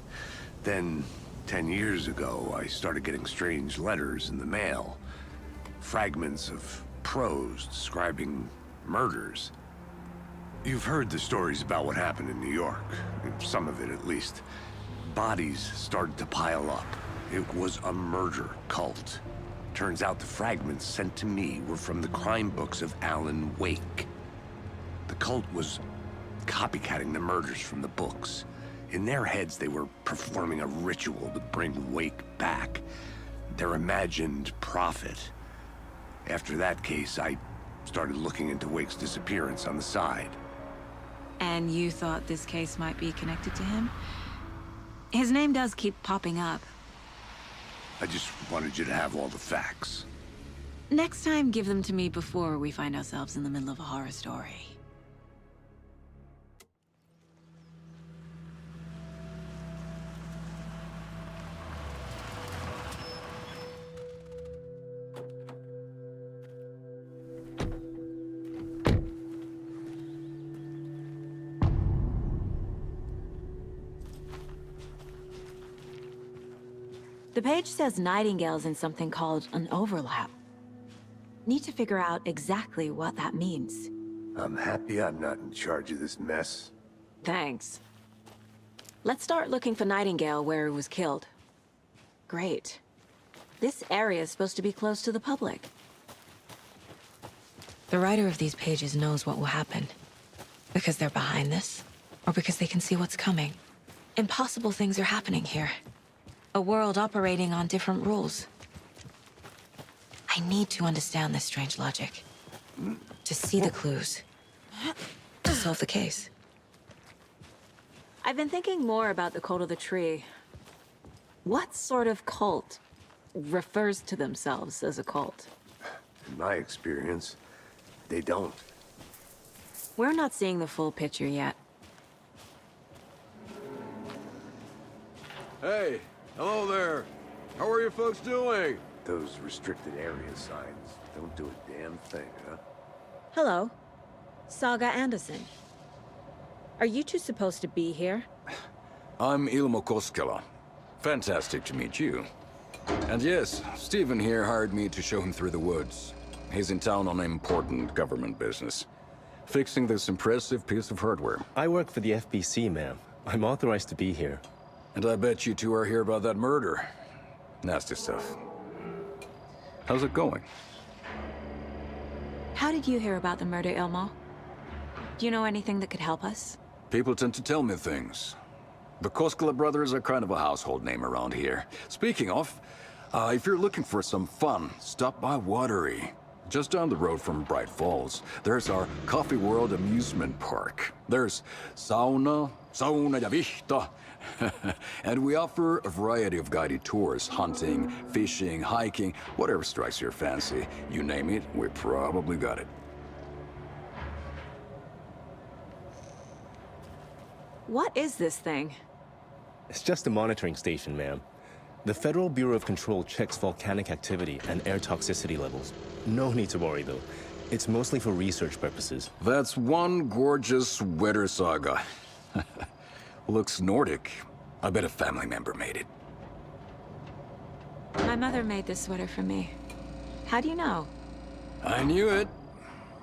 Then, 10 years ago, I started getting strange letters in the mail. Fragments of prose describing murders. You've heard the stories about what happened in New York. Some of it, at least. Bodies started to pile up. It was a murder cult. Turns out the fragments sent to me were from the crime books of Alan Wake. The cult was copycatting the murders from the books. In their heads, they were performing a ritual to bring Wake back. Their imagined prophet. After that case, I started looking into Wake's disappearance on the side. And you thought this case might be connected to him? His name does keep popping up. I just wanted you to have all the facts. Next time, give them to me before we find ourselves in the middle of a horror story. The page says Nightingale's in something called an overlap. Need to figure out exactly what that means. I'm happy I'm not in charge of this mess. Thanks. Let's start looking for Nightingale where he was killed. Great. This area is supposed to be close to the public. The writer of these pages knows what will happen. Because they're behind this, or because they can see what's coming. Impossible things are happening here. A world operating on different rules. I need to understand this strange logic. To see the clues. To solve the case. I've been thinking more about the cult of the tree. What sort of cult refers to themselves as a cult? In my experience, they don't. We're not seeing the full picture yet. Hey! Hello there. How are you folks doing? Those restricted area signs don't do a damn thing, huh? Hello. Saga Anderson. Are you two supposed to be here? I'm Ilmo Koskela. Fantastic to meet you. And yes, Stephen here hired me to show him through the woods. He's in town on important government business. Fixing this impressive piece of hardware. I work for the FBC, ma'am. I'm authorized to be here. And I bet you two are here about that murder. Nasty stuff. How's it going? How did you hear about the murder, Ilmo? Do you know anything that could help us? People tend to tell me things. The Koskela brothers are kind of a household name around here. Speaking of, if you're looking for some fun, stop by Watery. Just down the road from Bright Falls, there's our Coffee World amusement park. There's sauna ja vihta. And we offer a variety of guided tours, hunting, fishing, hiking, whatever strikes your fancy. You name it, we probably got it. What is this thing? It's just a monitoring station, ma'am. The Federal Bureau of Control checks volcanic activity and air toxicity levels. No need to worry, though. It's mostly for research purposes. That's one gorgeous sweater, Saga. Looks Nordic. I bet a family member made it. My mother made this sweater for me. How do you know? I knew it.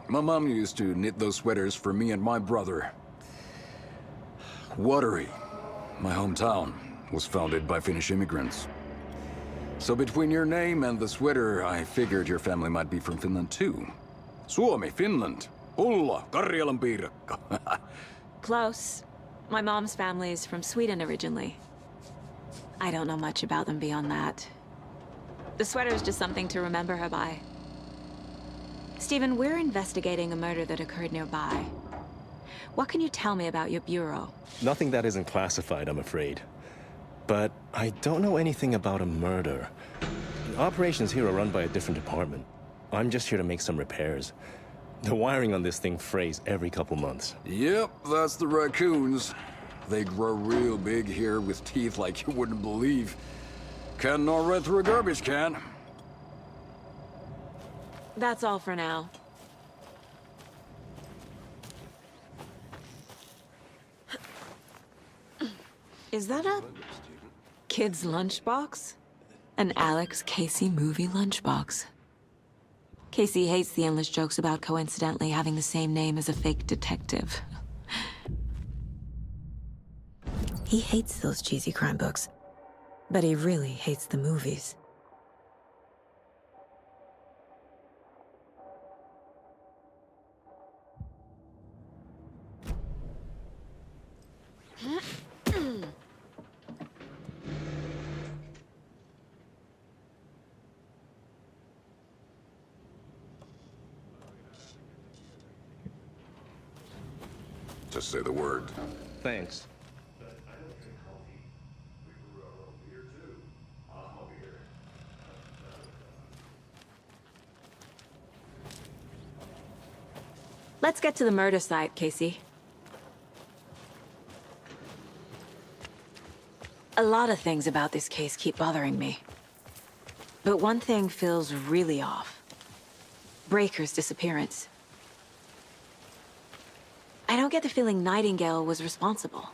My mom used to knit those sweaters for me and my brother. Watery, my hometown, was founded by Finnish immigrants. So between your name and the sweater, I figured your family might be from Finland too. Suomi, Finland. Ulla, Karjalan piirakka. Close. My mom's family is from Sweden originally. I don't know much about them beyond that. The sweater is just something to remember her by. Stephen, we're investigating a murder that occurred nearby. What can you tell me about your bureau? Nothing that isn't classified, I'm afraid. But I don't know anything about a murder. Operations here are run by a different department. I'm just here to make some repairs. The wiring on this thing frays every couple months. Yep, that's the raccoons. They grow real big here with teeth like you wouldn't believe. Can't gnaw right through a garbage can. That's all for now. Is that a kid's lunchbox? An Alex Casey movie lunchbox. Casey hates the endless jokes about coincidentally having the same name as a fake detective. He hates those cheesy crime books, but he really hates the movies. Just say the word. Thanks. Let's get to the murder site, Casey. A lot of things about this case keep bothering me. But one thing feels really off. Breaker's disappearance. I don't get the feeling Nightingale was responsible.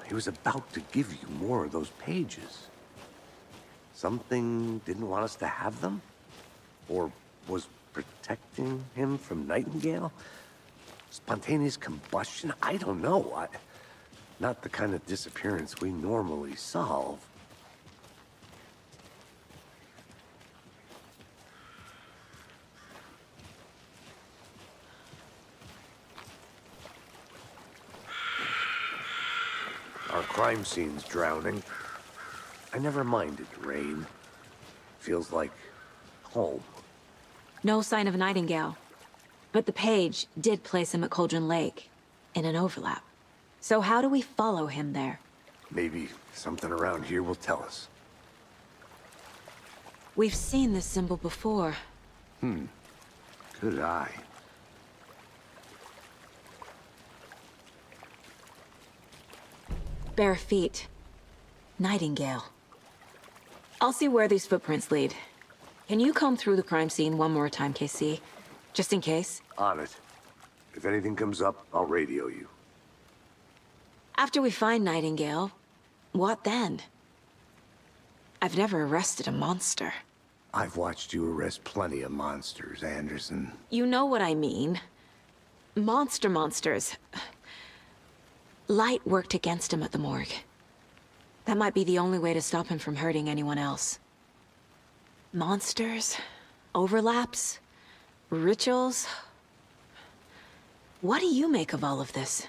He was about to give you more of those pages. Something didn't want us to have them? Or was protecting him from Nightingale? Spontaneous combustion? I don't know. Not the kind of disappearance we normally solve. Our crime scene's drowning. I never minded rain. Feels like home. No sign of Nightingale. But the page did place him at Cauldron Lake, in an overlap. So how do we follow him there? Maybe something around here will tell us. We've seen this symbol before. Good eye. Bare feet. Nightingale. I'll see where these footprints lead. Can you comb through the crime scene one more time, KC? Just in case? On it. If anything comes up, I'll radio you. After we find Nightingale, what then? I've never arrested a monster. I've watched you arrest plenty of monsters, Anderson. You know what I mean. Monsters. Light worked against him at the morgue. That might be the only way to stop him from hurting anyone else. Monsters? Overlaps? Rituals? What do you make of all of this?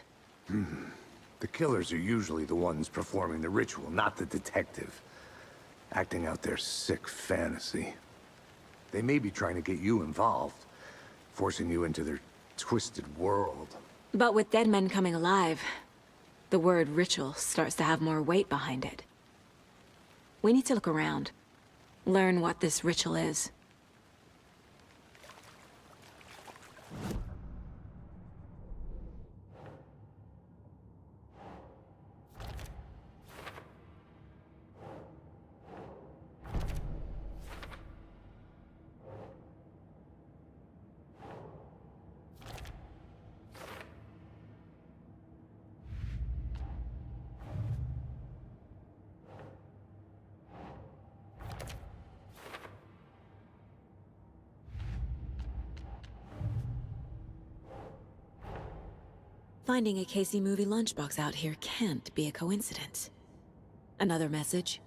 The killers are usually the ones performing the ritual, not the detective. Acting out their sick fantasy. They may be trying to get you involved, forcing you into their twisted world. But with dead men coming alive, the word ritual starts to have more weight behind it. We need to look around. Learn what this ritual is. Finding a Casey movie lunchbox out here can't be a coincidence. Another message?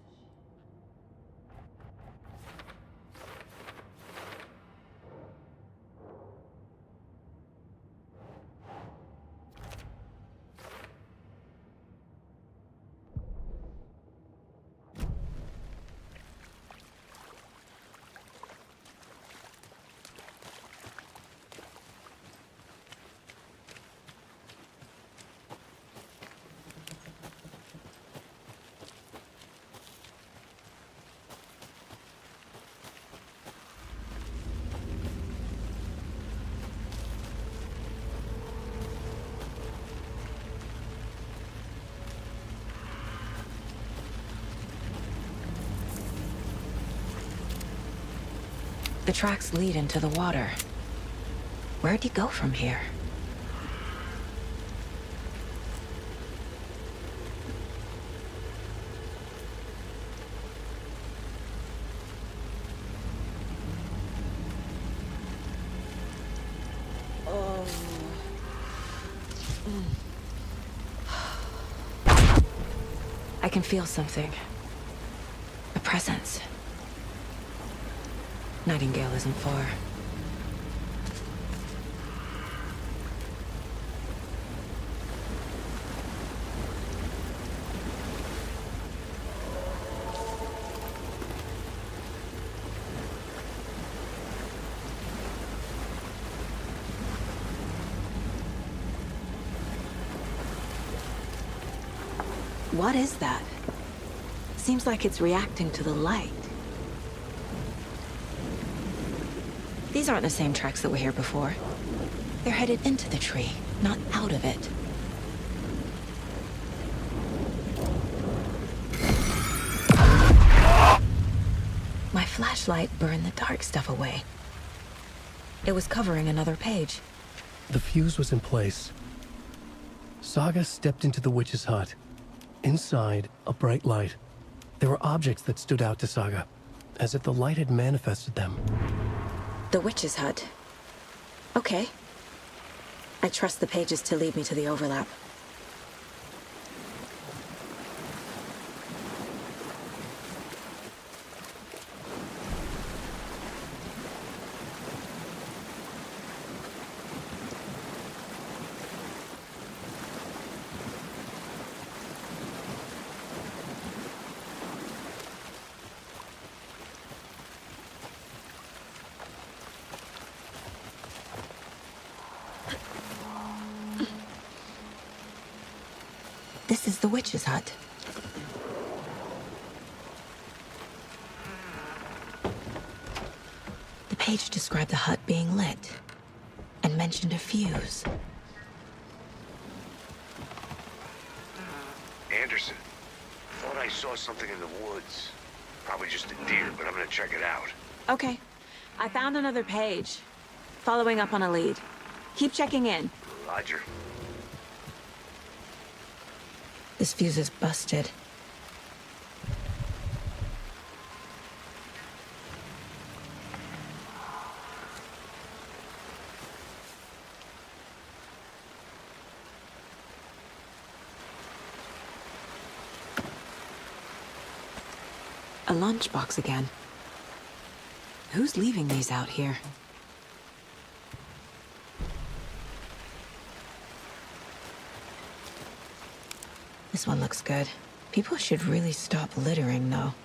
The tracks lead into the water. Where'd you go from here? I can feel something. A presence. Nightingale isn't far. What is that? Seems like it's reacting to the light. These aren't the same tracks that were here before. They're headed into the tree, not out of it. My flashlight burned the dark stuff away. It was covering another page. The fuse was in place. Saga stepped into the witch's hut. Inside, a bright light. There were objects that stood out to Saga, as if the light had manifested them. The witch's hut. Okay. I trust the pages to lead me to the overlap. This is the witch's hut. The page described the hut being lit and mentioned a fuse. Anderson, thought I saw something in the woods. Probably just a deer, but I'm gonna check it out. Okay. I found another page. Following up on a lead. Keep checking in. Roger. This fuse is busted. A lunchbox again. Who's leaving these out here? This one looks good. People should really stop littering, though.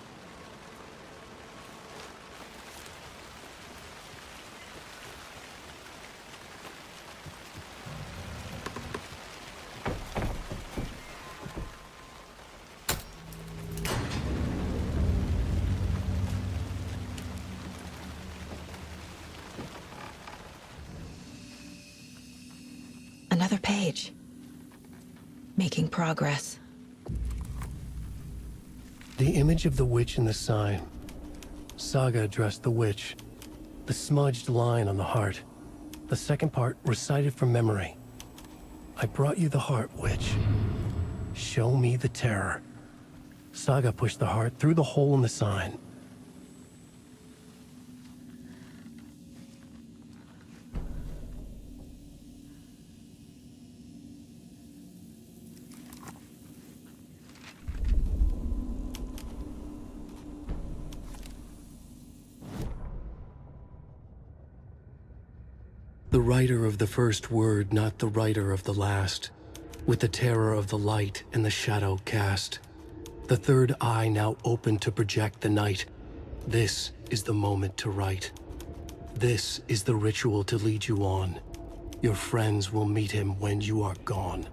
Another page. Making progress. The image of the witch in the sign. Saga addressed the witch. The smudged line on the heart. The second part recited from memory. I brought you the heart, witch. Show me the terror. Saga pushed the heart through the hole in the sign. The writer of the first word, not the writer of the last. With the terror of the light and the shadow cast. The third eye now open to project the night. This is the moment to write. This is the ritual to lead you on. Your friends will meet him when you are gone.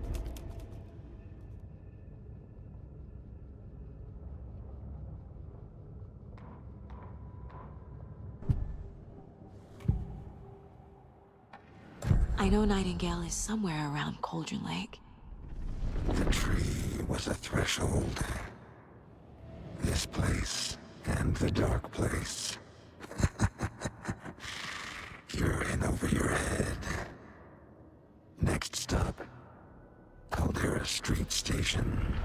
I know Nightingale is somewhere around Cauldron Lake. The tree was a threshold. This place and the dark place. You're in over your head. Next stop, Caldera Street Station.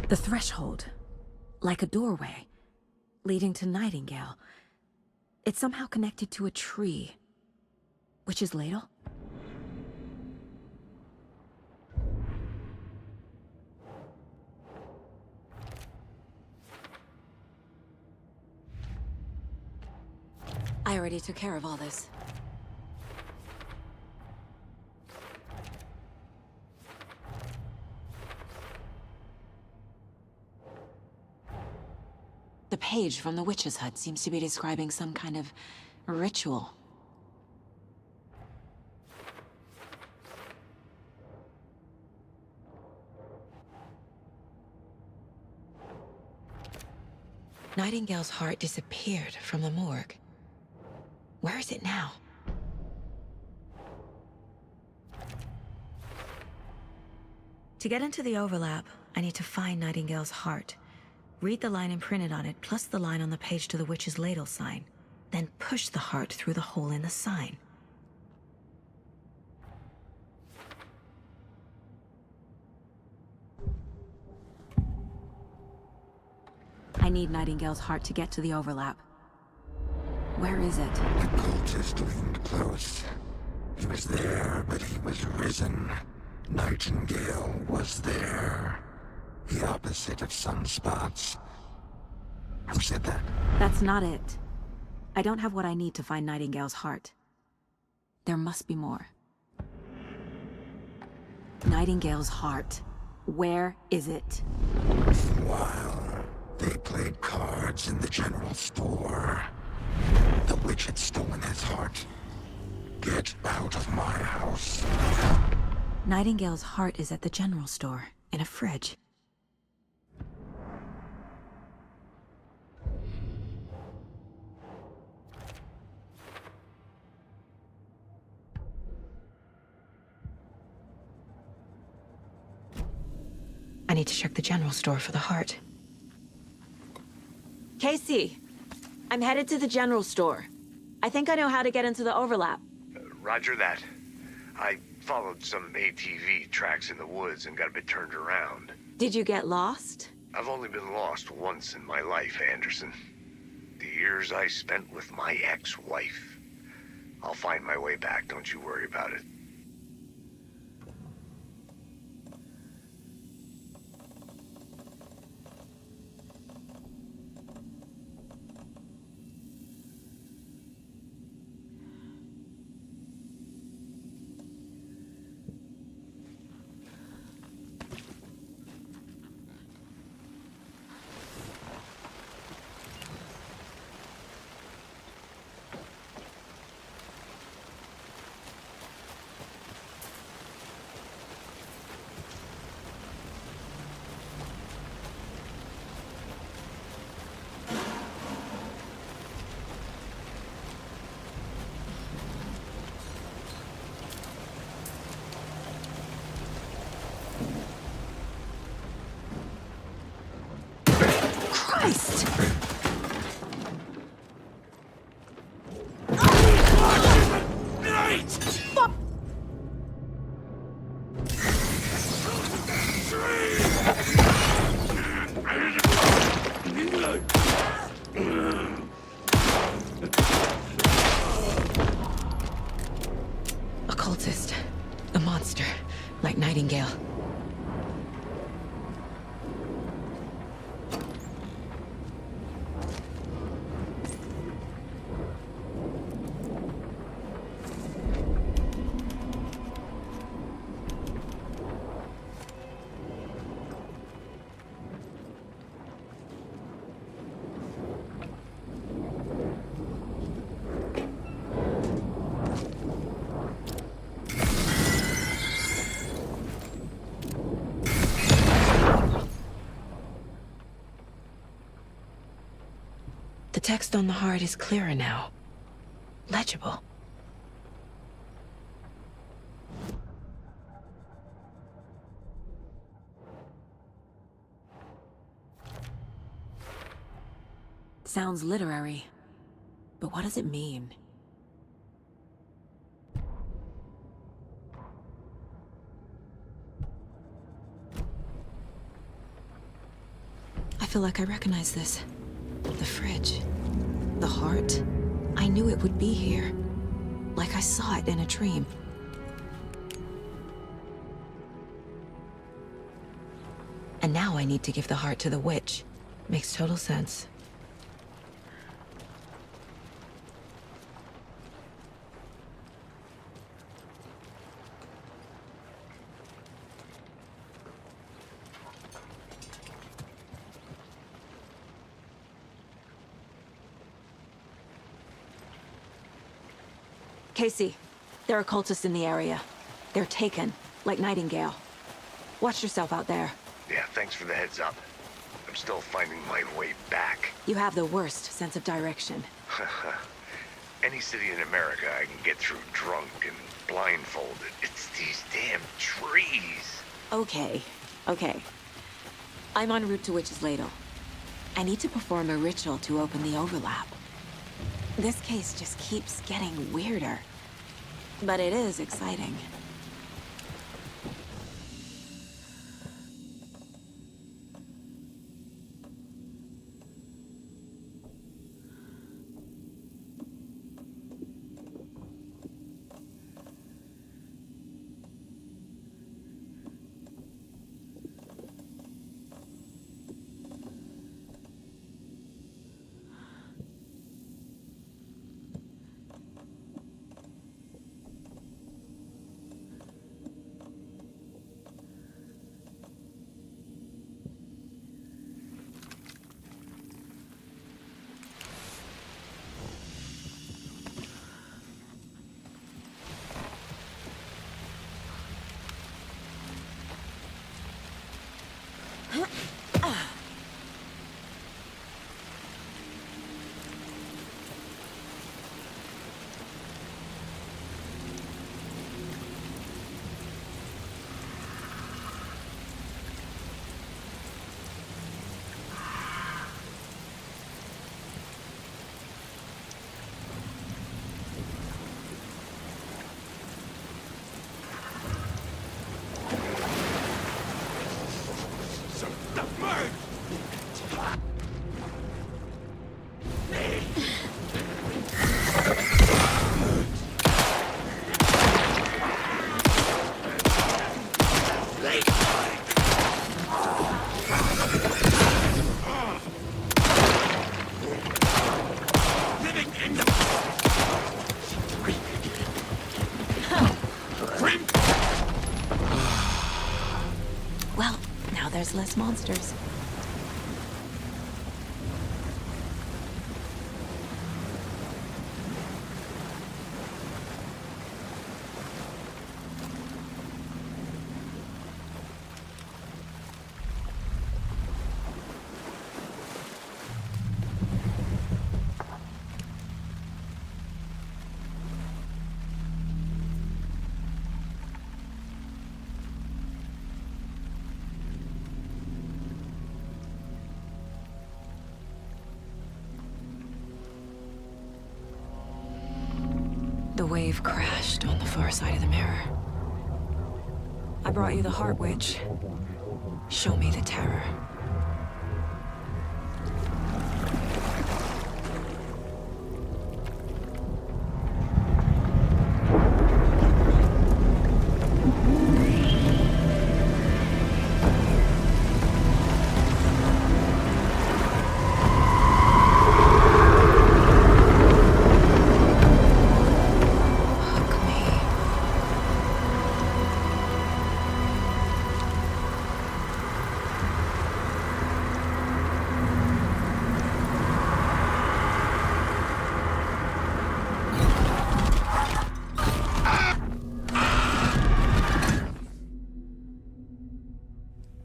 The threshold. Like a doorway. Leading to Nightingale. It's somehow connected to a tree. Witch's ladle? I already took care of all this. The page from the witch's hut seems to be describing some kind of ritual. Nightingale's heart disappeared from the morgue. Where is it now? To get into the overlap, I need to find Nightingale's heart. Read the line imprinted on it, plus the line on the page to the witch's ladle sign. Then push the heart through the hole in the sign. I need Nightingale's heart to get to the overlap. Where is it? The cultist leaned close. He was there, but he was risen. Nightingale was there. The opposite of sunspots. Who said that? That's not it. I don't have what I need to find Nightingale's heart. There must be more. Nightingale's heart. Where is it? Meanwhile, they played cards in the general store. The witch had stolen his heart. Get out of my house. Nightingale's heart is at the general store, in a fridge. I need to check the general store for the heart. Casey, I'm headed to the general store. I think I know how to get into the overlap. Roger that. I followed some ATV tracks in the woods and got a bit turned around. Did you get lost? I've only been lost once in my life, Anderson. The years I spent with my ex-wife. I'll find my way back, don't you worry about it. Christ! A cultist. A monster. Like Nightingale. The text on the heart is clearer now. Legible. Sounds literary, but what does it mean? I feel like I recognize this. The fridge. The heart. I knew it would be here. Like I saw it in a dream. And now I need to give the heart to the witch. Makes total sense. Casey, there are cultists in the area. They're taken, like Nightingale. Watch yourself out there. Yeah, thanks for the heads up. I'm still finding my way back. You have the worst sense of direction. Any city in America I can get through drunk and blindfolded. It's these damn trees. Okay. I'm en route to Witch's Ladle. I need to perform a ritual to open the overlap. This case just keeps getting weirder. But it is exciting. Well, now there's less monsters. The wave crashed on the far side of the mirror. I brought you the Heart Witch. Show me the terror.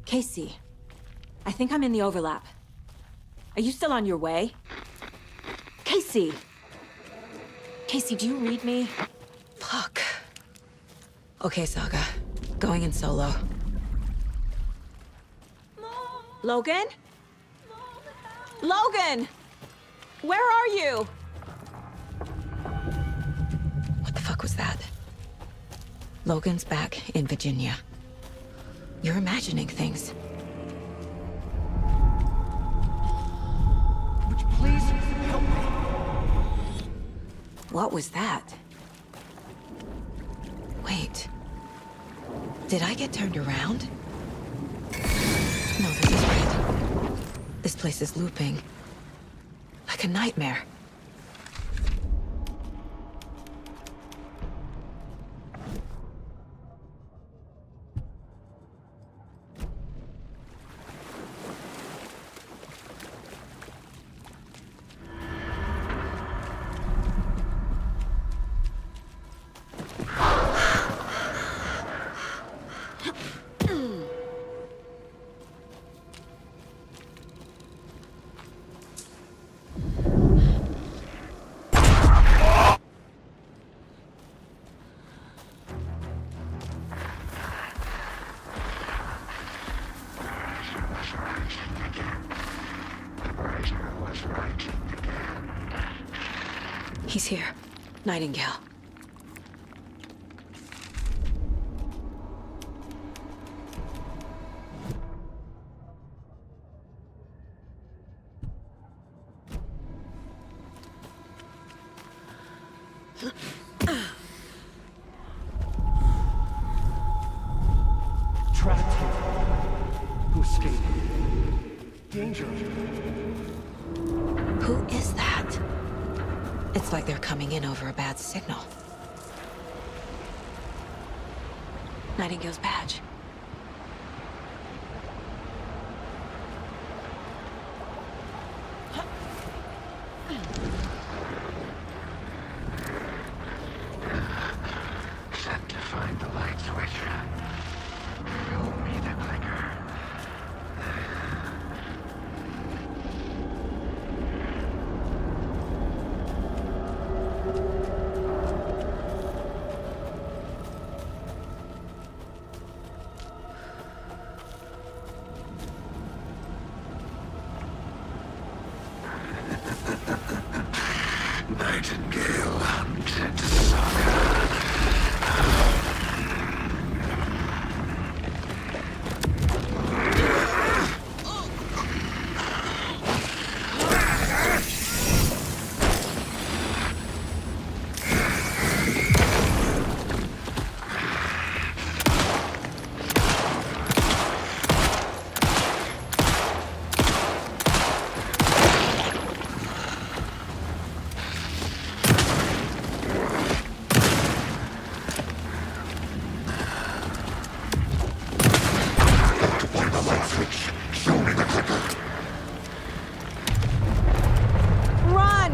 Casey, I think I'm in the overlap. Are you still on your way? Casey! Casey, do you read me? Fuck. Okay, Saga. Going in solo. Logan? Logan! Where are you? What the fuck was that? Logan's back in Virginia. You're imagining things. Would you please help me? What was that? Wait. Did I get turned around? No, this is right. This place is looping. Like a nightmare. He's here. Nightingale. Trapped here. Who escaped? Danger. Who is that? It's like they're coming in over a bad signal. Nightingale's badge. Set to find the light switch. Show me the clicker. Nightingale hunted Saga. Run!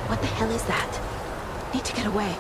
What the hell is that? Need to get away.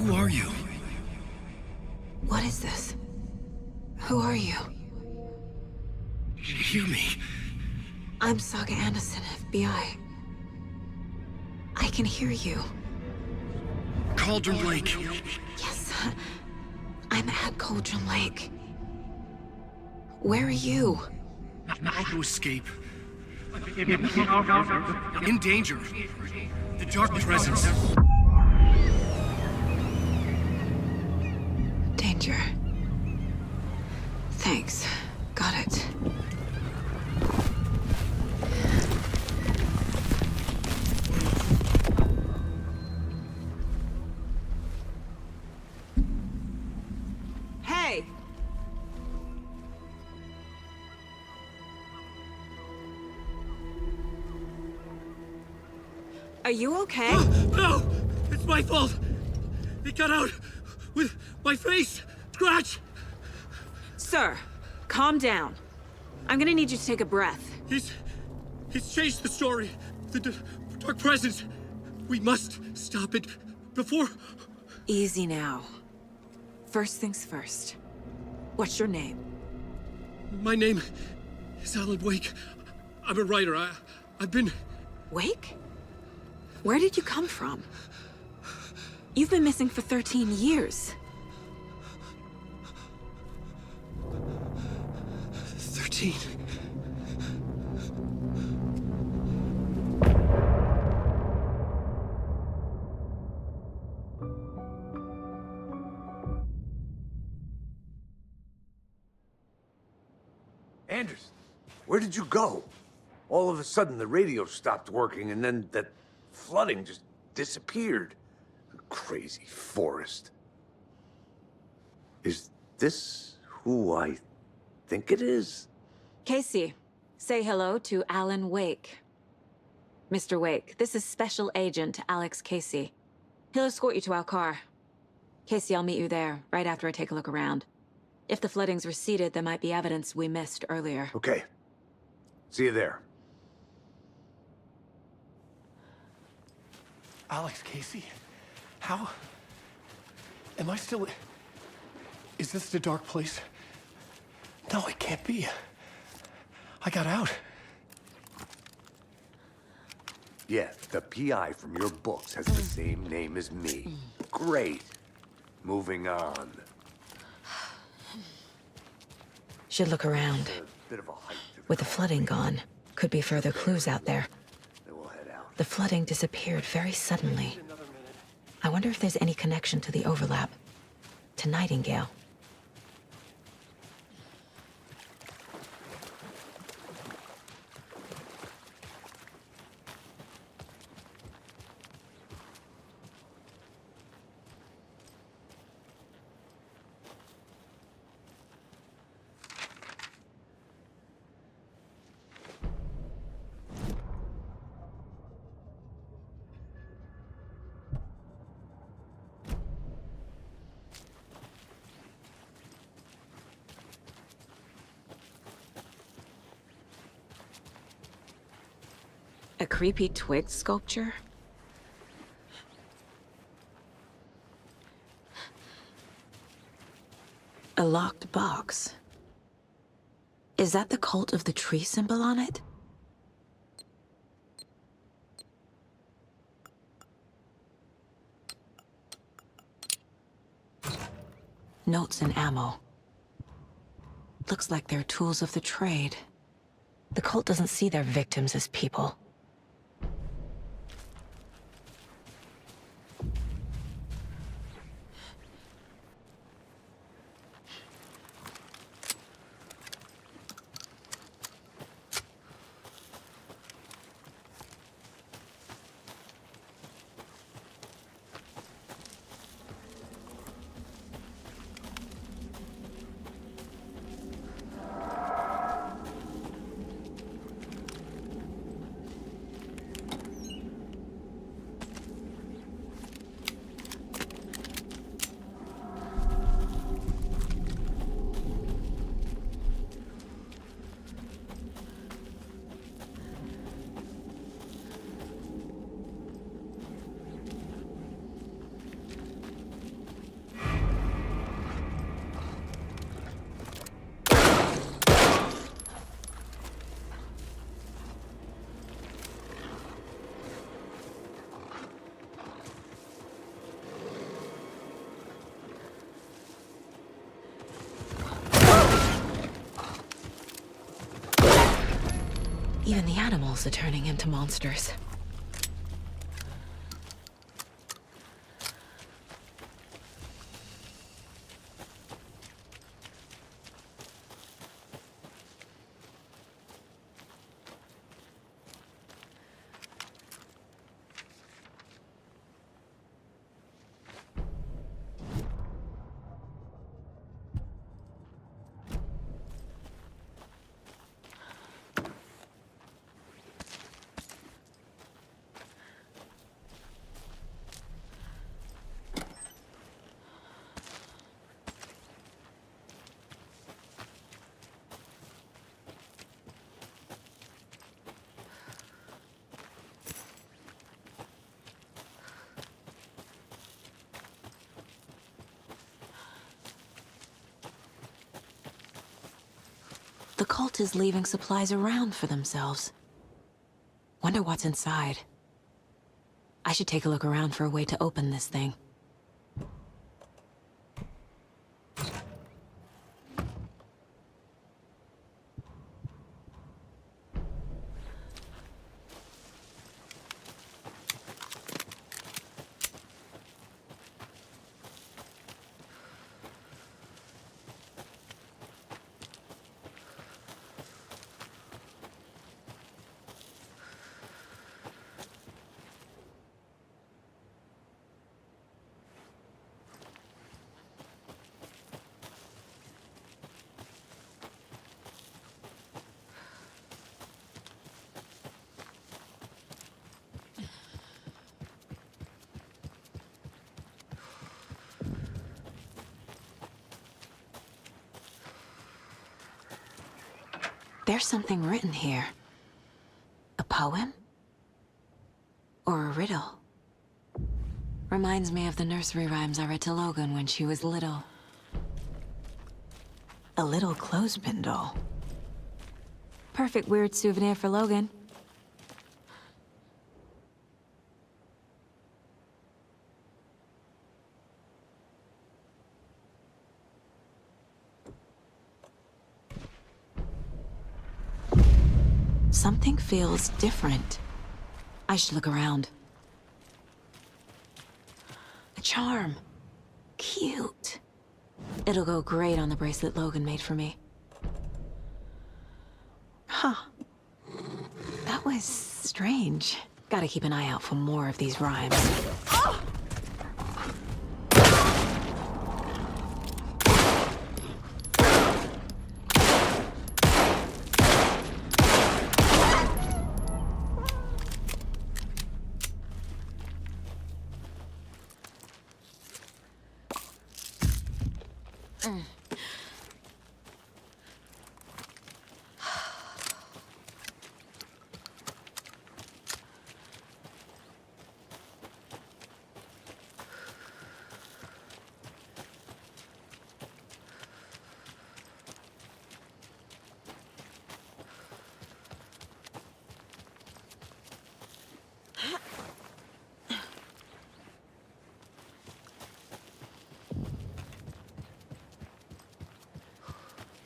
Who are you? What is this? Who are you? Hear me. I'm Saga Андерсон, FBI. I can hear you. Cauldron Lake. Yes, I'm at Cauldron Lake. Where are you? How to escape. In danger. The dark presence. Danger. Thanks. Got it. Hey! Are you okay? No! It's my fault! It got out with my face! Scratch! Sir, calm down. I'm gonna need you to take a breath. He's changed the story. The dark presence. We must stop it before... Easy now. First things first. What's your name? My name is Alan Wake. I'm a writer. I've been... Wake? Where did you come from? You've been missing for 13 years. 13. Anderson, where did you go? All of a sudden, the radio stopped working, and then that flooding just disappeared. Crazy forest. Is this who I think it is? Casey, say hello to Alan Wake. Mr. Wake, this is Special Agent Alex Casey. He'll escort you to our car. Casey, I'll meet you there, right after I take a look around. If the flooding's receded, there might be evidence we missed earlier. Okay. See you there. Alex Casey? How? Am I still... Is this the dark place? No, it can't be. I got out. Yeah, the PI from your books has the same name as me. Great. Moving on. Should look around. Bit of a hike to With the flooding gone, could be further clues out there. The flooding disappeared very suddenly. I wonder if there's any connection to the overlap. To Nightingale. A creepy twig sculpture? A locked box. Is that the cult of the tree symbol on it? Notes and ammo. Looks like they're tools of the trade. The cult doesn't see their victims as people. Even the animals are turning into monsters. The cult is leaving supplies around for themselves. Wonder what's inside. I should take a look around for a way to open this thing. There's something written here. A poem? Or a riddle? Reminds me of the nursery rhymes I read to Logan when she was little. A little clothespin doll. Perfect weird souvenir for Logan. Something feels different. I should look around. A charm. Cute. It'll go great on the bracelet Logan made for me. Huh. That was strange. Gotta keep an eye out for more of these rhymes. Oh!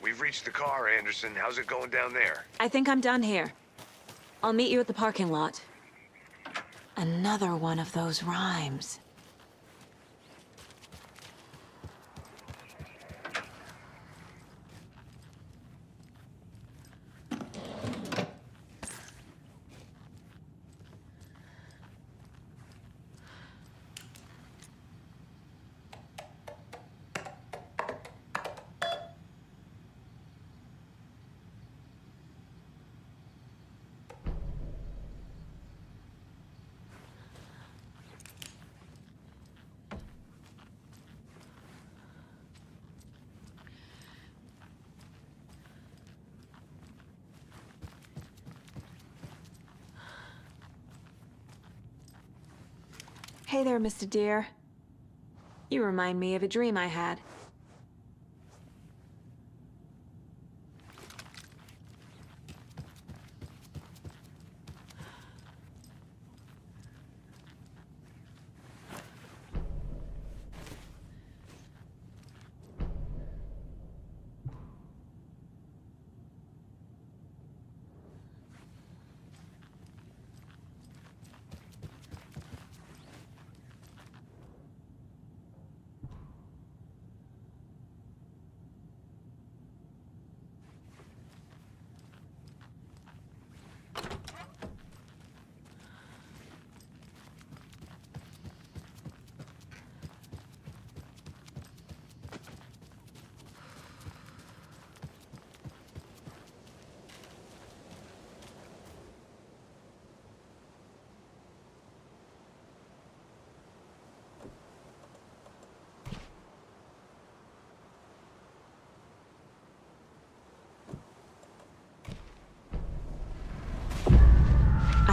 We've reached the car, Anderson. How's it going down there? I think I'm done here. I'll meet you at the parking lot. Another one of those rhymes. Hey there, Mr. Deer. You remind me of a dream I had.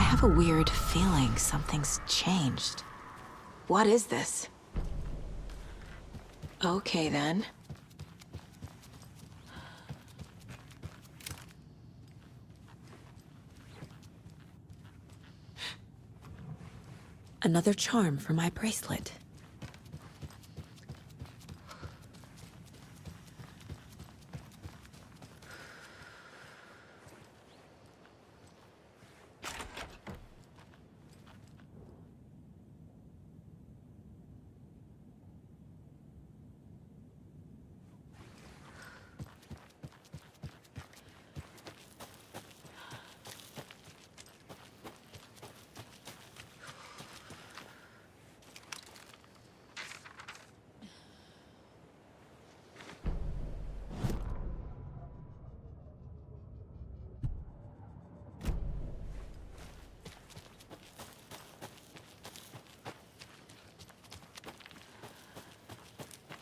have a weird feeling something's changed. What is this? Okay, then. Another charm for my bracelet.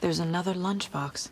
There's another lunchbox.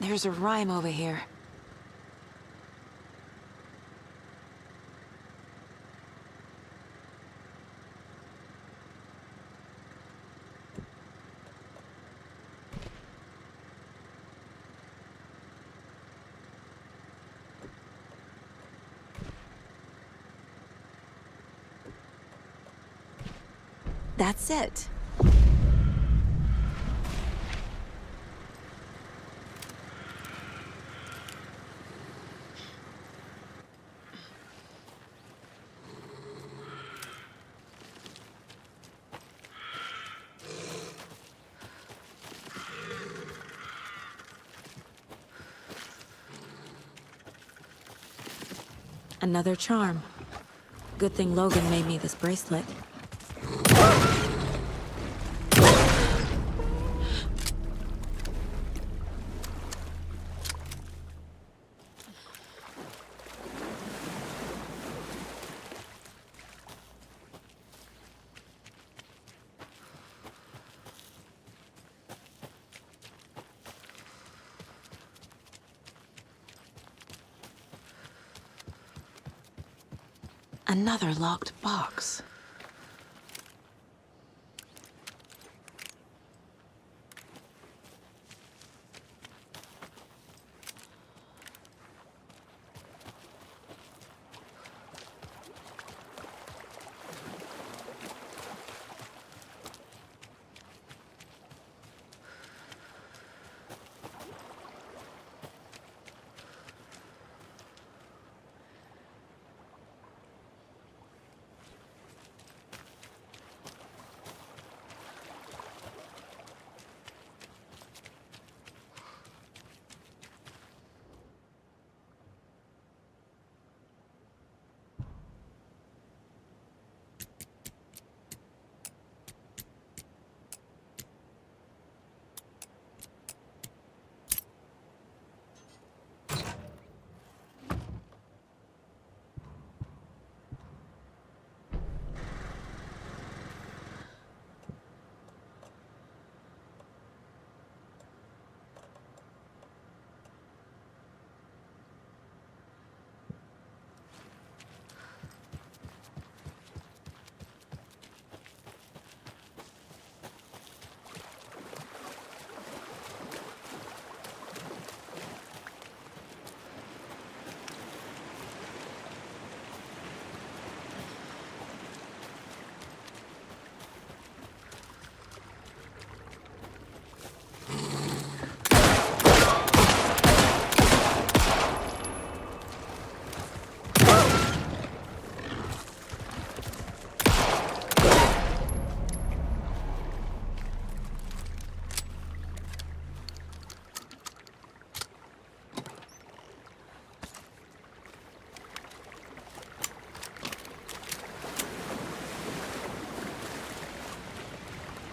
There's a rhyme over here. That's it. Another charm. Good thing Logan made me this bracelet. Another locked box.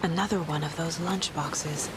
Another one of those lunch boxes.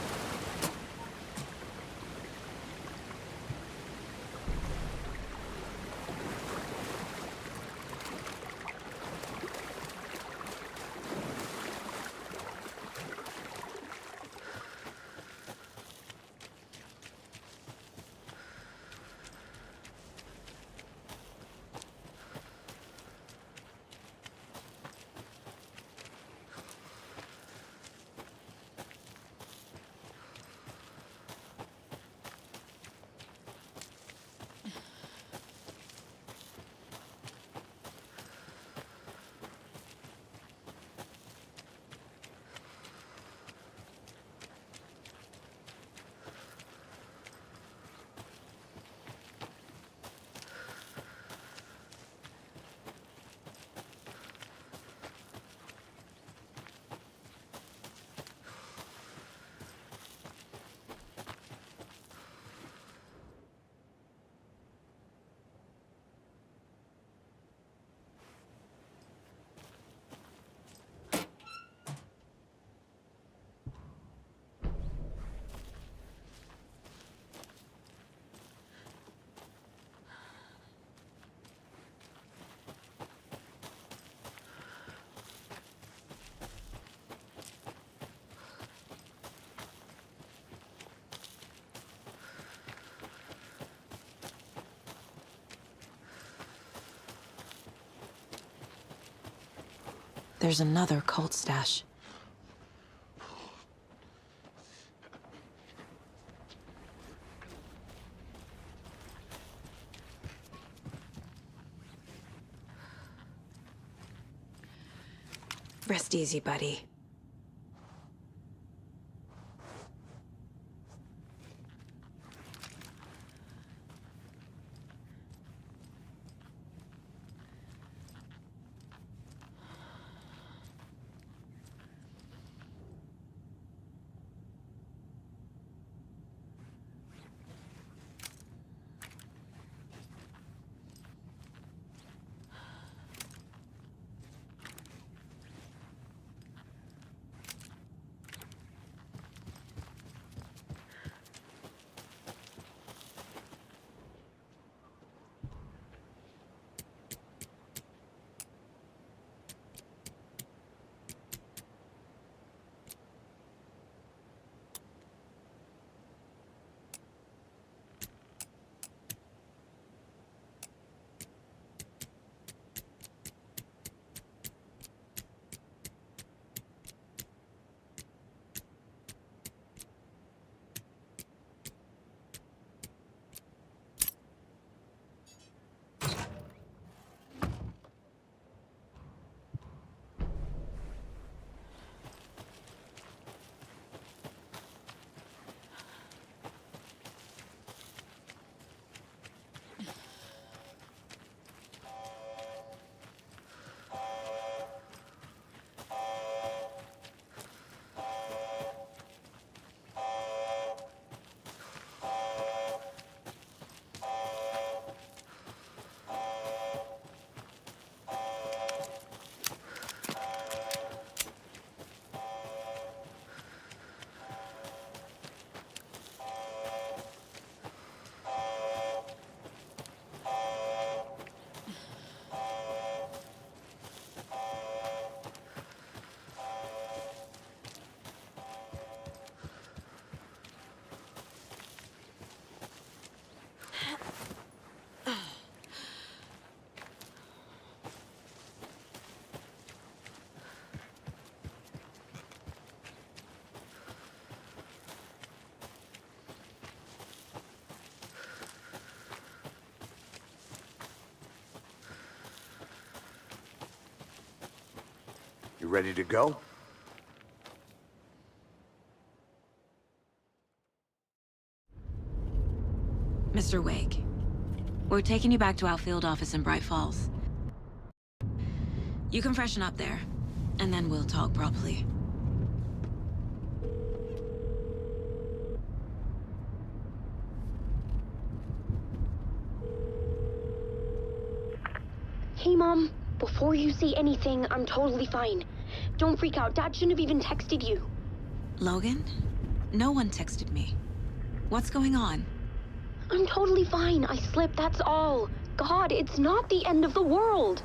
There's another cult stash. Rest easy, buddy. You ready to go? Mr. Wake, we're taking you back to our field office in Bright Falls. You can freshen up there, and then we'll talk properly. Hey, Mom. Before you say anything, I'm totally fine. Don't freak out. Dad shouldn't have even texted you. Logan? No one texted me. What's going on? I'm totally fine. I slipped, that's all. God, it's not the end of the world.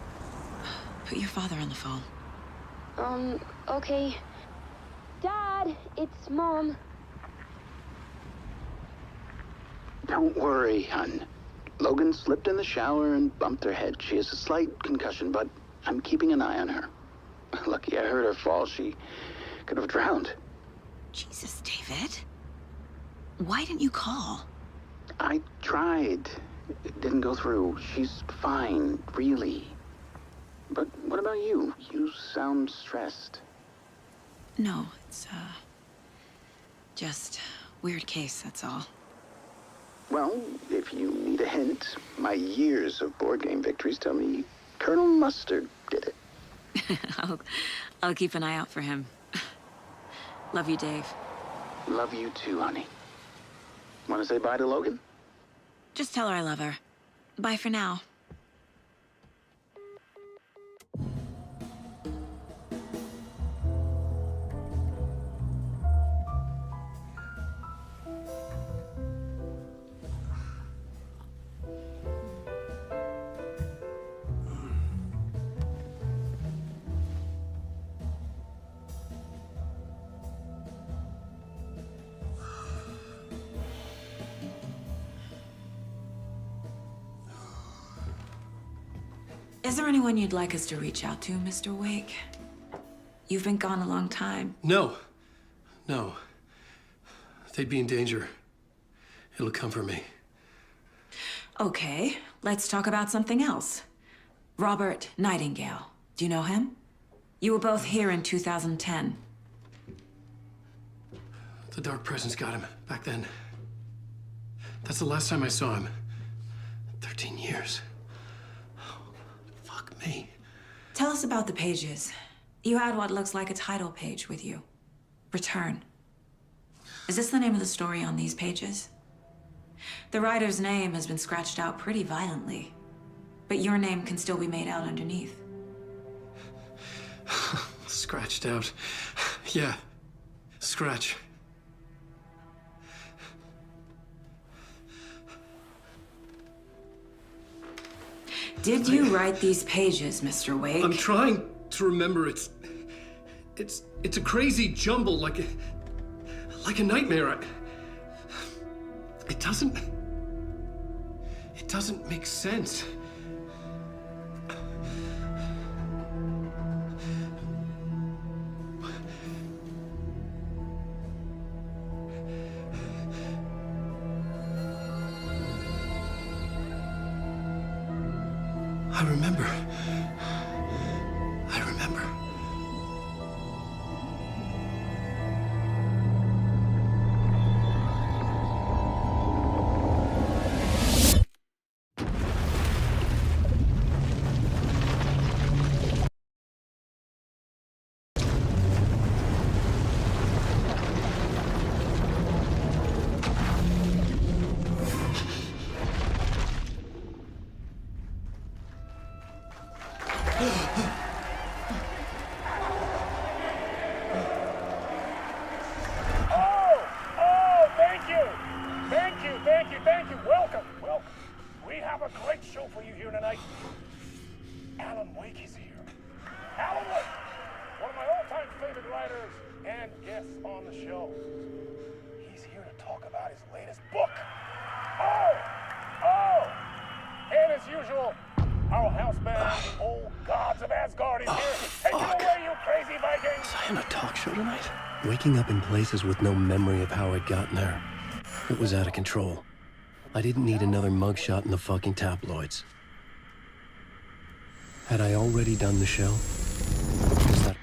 Put your father on the phone. Okay. Dad, it's Mom. Don't worry, hon. Logan slipped in the shower and bumped her head. She has a slight concussion, but I'm keeping an eye on her. Lucky I heard her fall. She could have drowned. Jesus, David. Why didn't you call? I tried. It didn't go through. She's fine, really. But what about you? You sound stressed. No, it's, just weird case, that's all. Well, if you need a hint, my years of board game victories tell me Colonel Mustard did it. I'll keep an eye out for him. Love you, Dave. Love you too, honey. Want to say bye to Logan? Just tell her I love her. Bye for now. Is there anyone you'd like us to reach out to, Mr. Wake? You've been gone a long time. No. No. They'd be in danger. It'll come for me. Okay, let's talk about something else. Robert Nightingale. Do you know him? You were both here in 2010. The Dark Presence got him back then. That's the last time I saw him. 13 years. Fuck me. Tell us about the pages. You had what looks like a title page with you. Return. Is this the name of the story on these pages? The writer's name has been scratched out pretty violently, but your name can still be made out underneath. Scratched out. Yeah. Scratch. Did you write these pages, Mr. Wake? I'm trying to remember. It's a crazy jumble, like a nightmare. It doesn't make sense. I remember. Alan Wake is here. Alan Wake, one of my all-time favorite writers and guests on the show. He's here to talk about his latest book. And as usual, our house band, the old gods of Asgard, is here. Take it away, you crazy Vikings! Was I on a talk show tonight? Waking up in places with no memory of how I'd gotten there. It was out of control. I didn't need another mugshot in the fucking tabloids. Had I already done the show? Was that...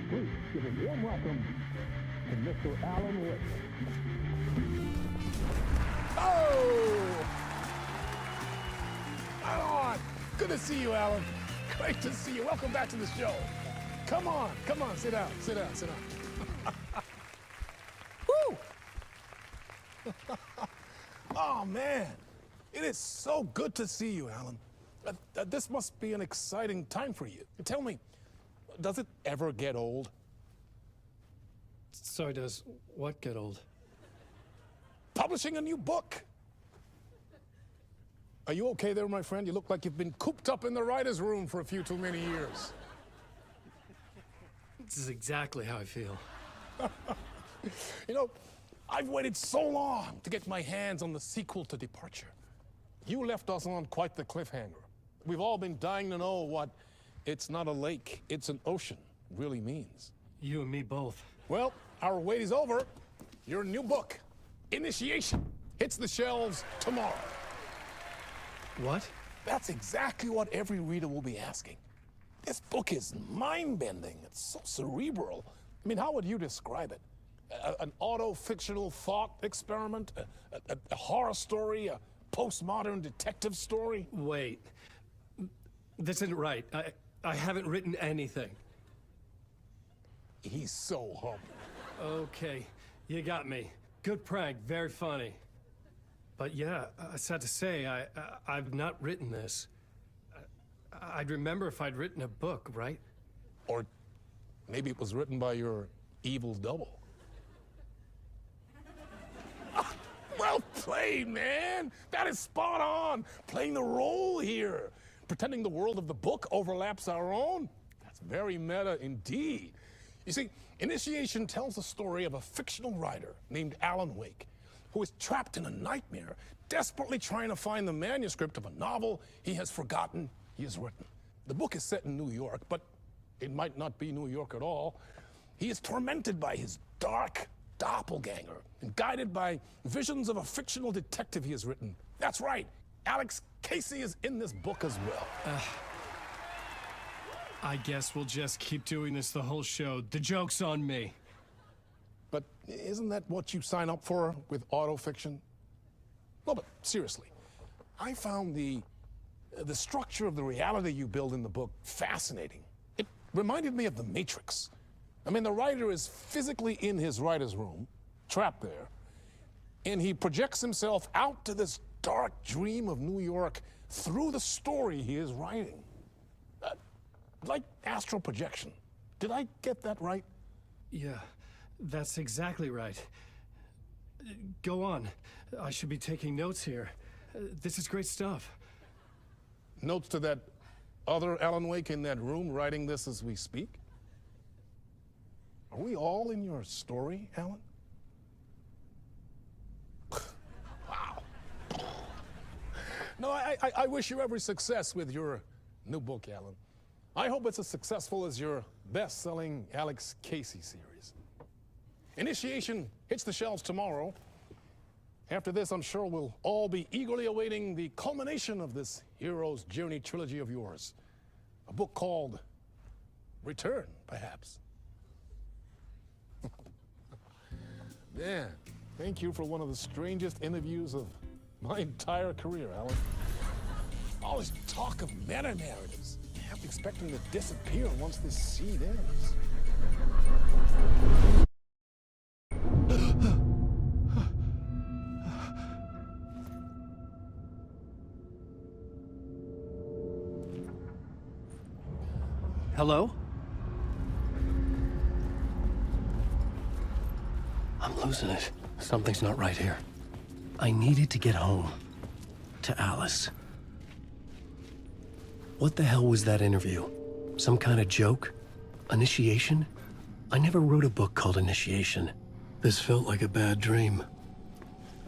Please give a warm welcome to Mr. Alan Wake. Alan! Good to see you, Alan. Great to see you. Welcome back to the show. Come on, sit down. Woo! Oh, man. It is so good to see you, Alan. This must be an exciting time for you. Tell me, does it ever get old? So does what get old? Publishing a new book. Are you okay there, my friend? You look like you've been cooped up in the writer's room for a few too many years. This is exactly how I feel. You know, I've waited so long to get my hands on the sequel to Departure. You left us on quite the cliffhanger. We've all been dying to know what "it's not a lake, it's an ocean" really means. You and me both. Well, our wait is over. Your new book, Initiation, hits the shelves tomorrow. What? That's exactly what every reader will be asking. This book is mind-bending. It's so cerebral. I mean, how would you describe it? An auto-fictional thought experiment? A horror story? A postmodern detective story? Wait. This isn't right. I haven't written anything. He's so humble. Okay, you got me. Good prank, very funny. But yeah, sad to say, I've not written this. I'd remember if I'd written a book, right? Or maybe it was written by your evil double. Well played, man! That is spot on! Playing the role here. Pretending the world of the book overlaps our own. That's very meta indeed. You see, Initiation tells the story of a fictional writer named Alan Uwaick, who is trapped in a nightmare, desperately trying to find the manuscript of a novel he has forgotten he has written. The book is set in New York, but it might not be New York at all. He is tormented by his dark doppelganger and guided by visions of a fictional detective he has written. That's right, Alex Casey is in this book as well. I guess we'll just keep doing this the whole show. The joke's on me. But isn't that what you sign up for with autofiction? No, but seriously, I found the structure of the reality you build in the book fascinating. It reminded me of The Matrix. I mean, the writer is physically in his writer's room, trapped there, and he projects himself out to this dark dream of New York through the story he is writing. Like astral projection. Did I get that right? Yeah, that's exactly right. Go on. I should be taking notes here. This is great stuff. Notes to that other Alan Uwaick in that room writing this as we speak? Are we all in your story, Alan? Wow. No, I wish you every success with your new book, Alan. I hope it's as successful as your best-selling Alex Casey series. Initiation hits the shelves tomorrow. After this, I'm sure we'll all be eagerly awaiting the culmination of this hero's journey trilogy of yours. A book called Return, perhaps. Man, thank you for one of the strangest interviews of my entire career, Alan. All this talk of meta-narratives. I'm expecting to disappear once this seed ends. Hello? I'm losing it. Something's not right here. I needed to get home. To Alice. What the hell was that interview? Some kind of joke? Initiation? I never wrote a book called Initiation. This felt like a bad dream.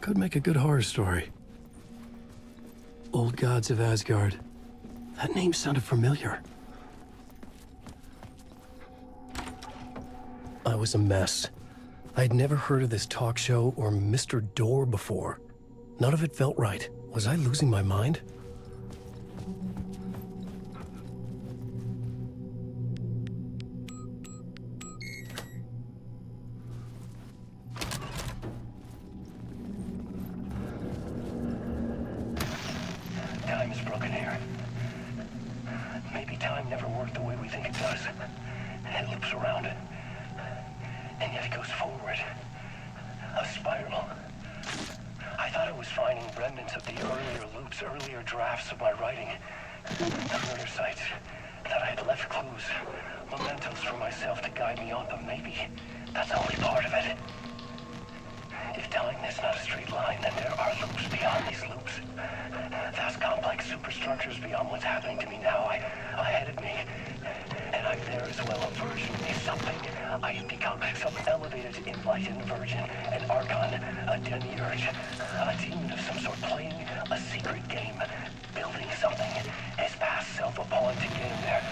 Could make a good horror story. Old Gods of Asgard. That name sounded familiar. I was a mess. I'd never heard of this talk show or Mr. Door before. None of it felt right. Was I losing my mind? Time is broken here. Maybe time never worked the way we think it does. It loops around it. And yet it goes forward. A spiral. I I thought I was finding remnants of the earlier loops, earlier drafts of my writing. The murder sites. That I had left clues, mementos for myself to guide me on, but maybe that's only part of it. If time is not a straight line, then there are loops beyond these loops. Vast complex superstructures beyond what's happening to me now, ahead of me. And I'm there as well, a version of something. I have become some elevated, enlightened virgin, an archon, a demiurge, a demon of some sort, playing a secret game, building something, his past self a pawn to get him there.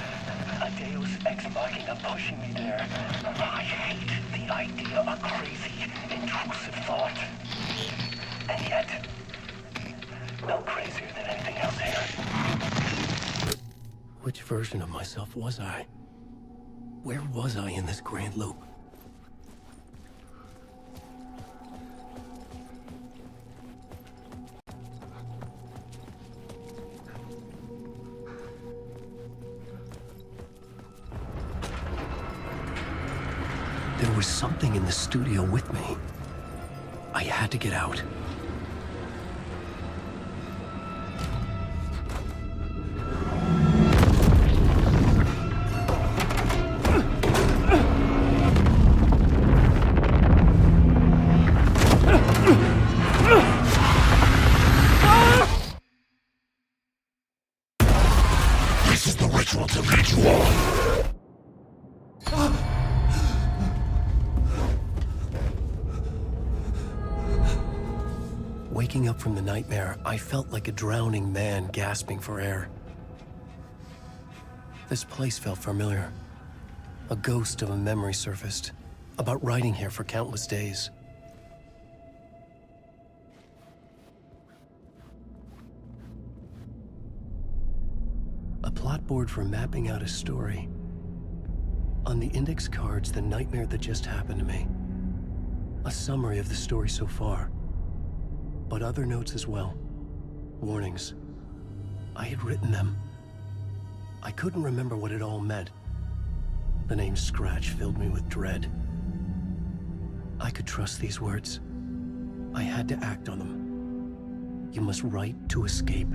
A deus ex machina pushing me there. I hate the idea of crazy, intrusive thought. And yet, no crazier than anything else here. Which version of myself was I? Where was I in this grand loop? There was something in the studio with me. I had to get out. This is the ritual to lead you on. Waking up from the nightmare, I felt like a drowning man gasping for air. This place felt familiar. A ghost of a memory surfaced, about writing here for countless days. A plot board for mapping out a story. On the index cards, the nightmare that just happened to me. A summary of the story so far. But other notes as well. Warnings. I had written them. I couldn't remember what it all meant. The name Scratch filled me with dread. I could trust these words. I had to act on them. You must write to escape.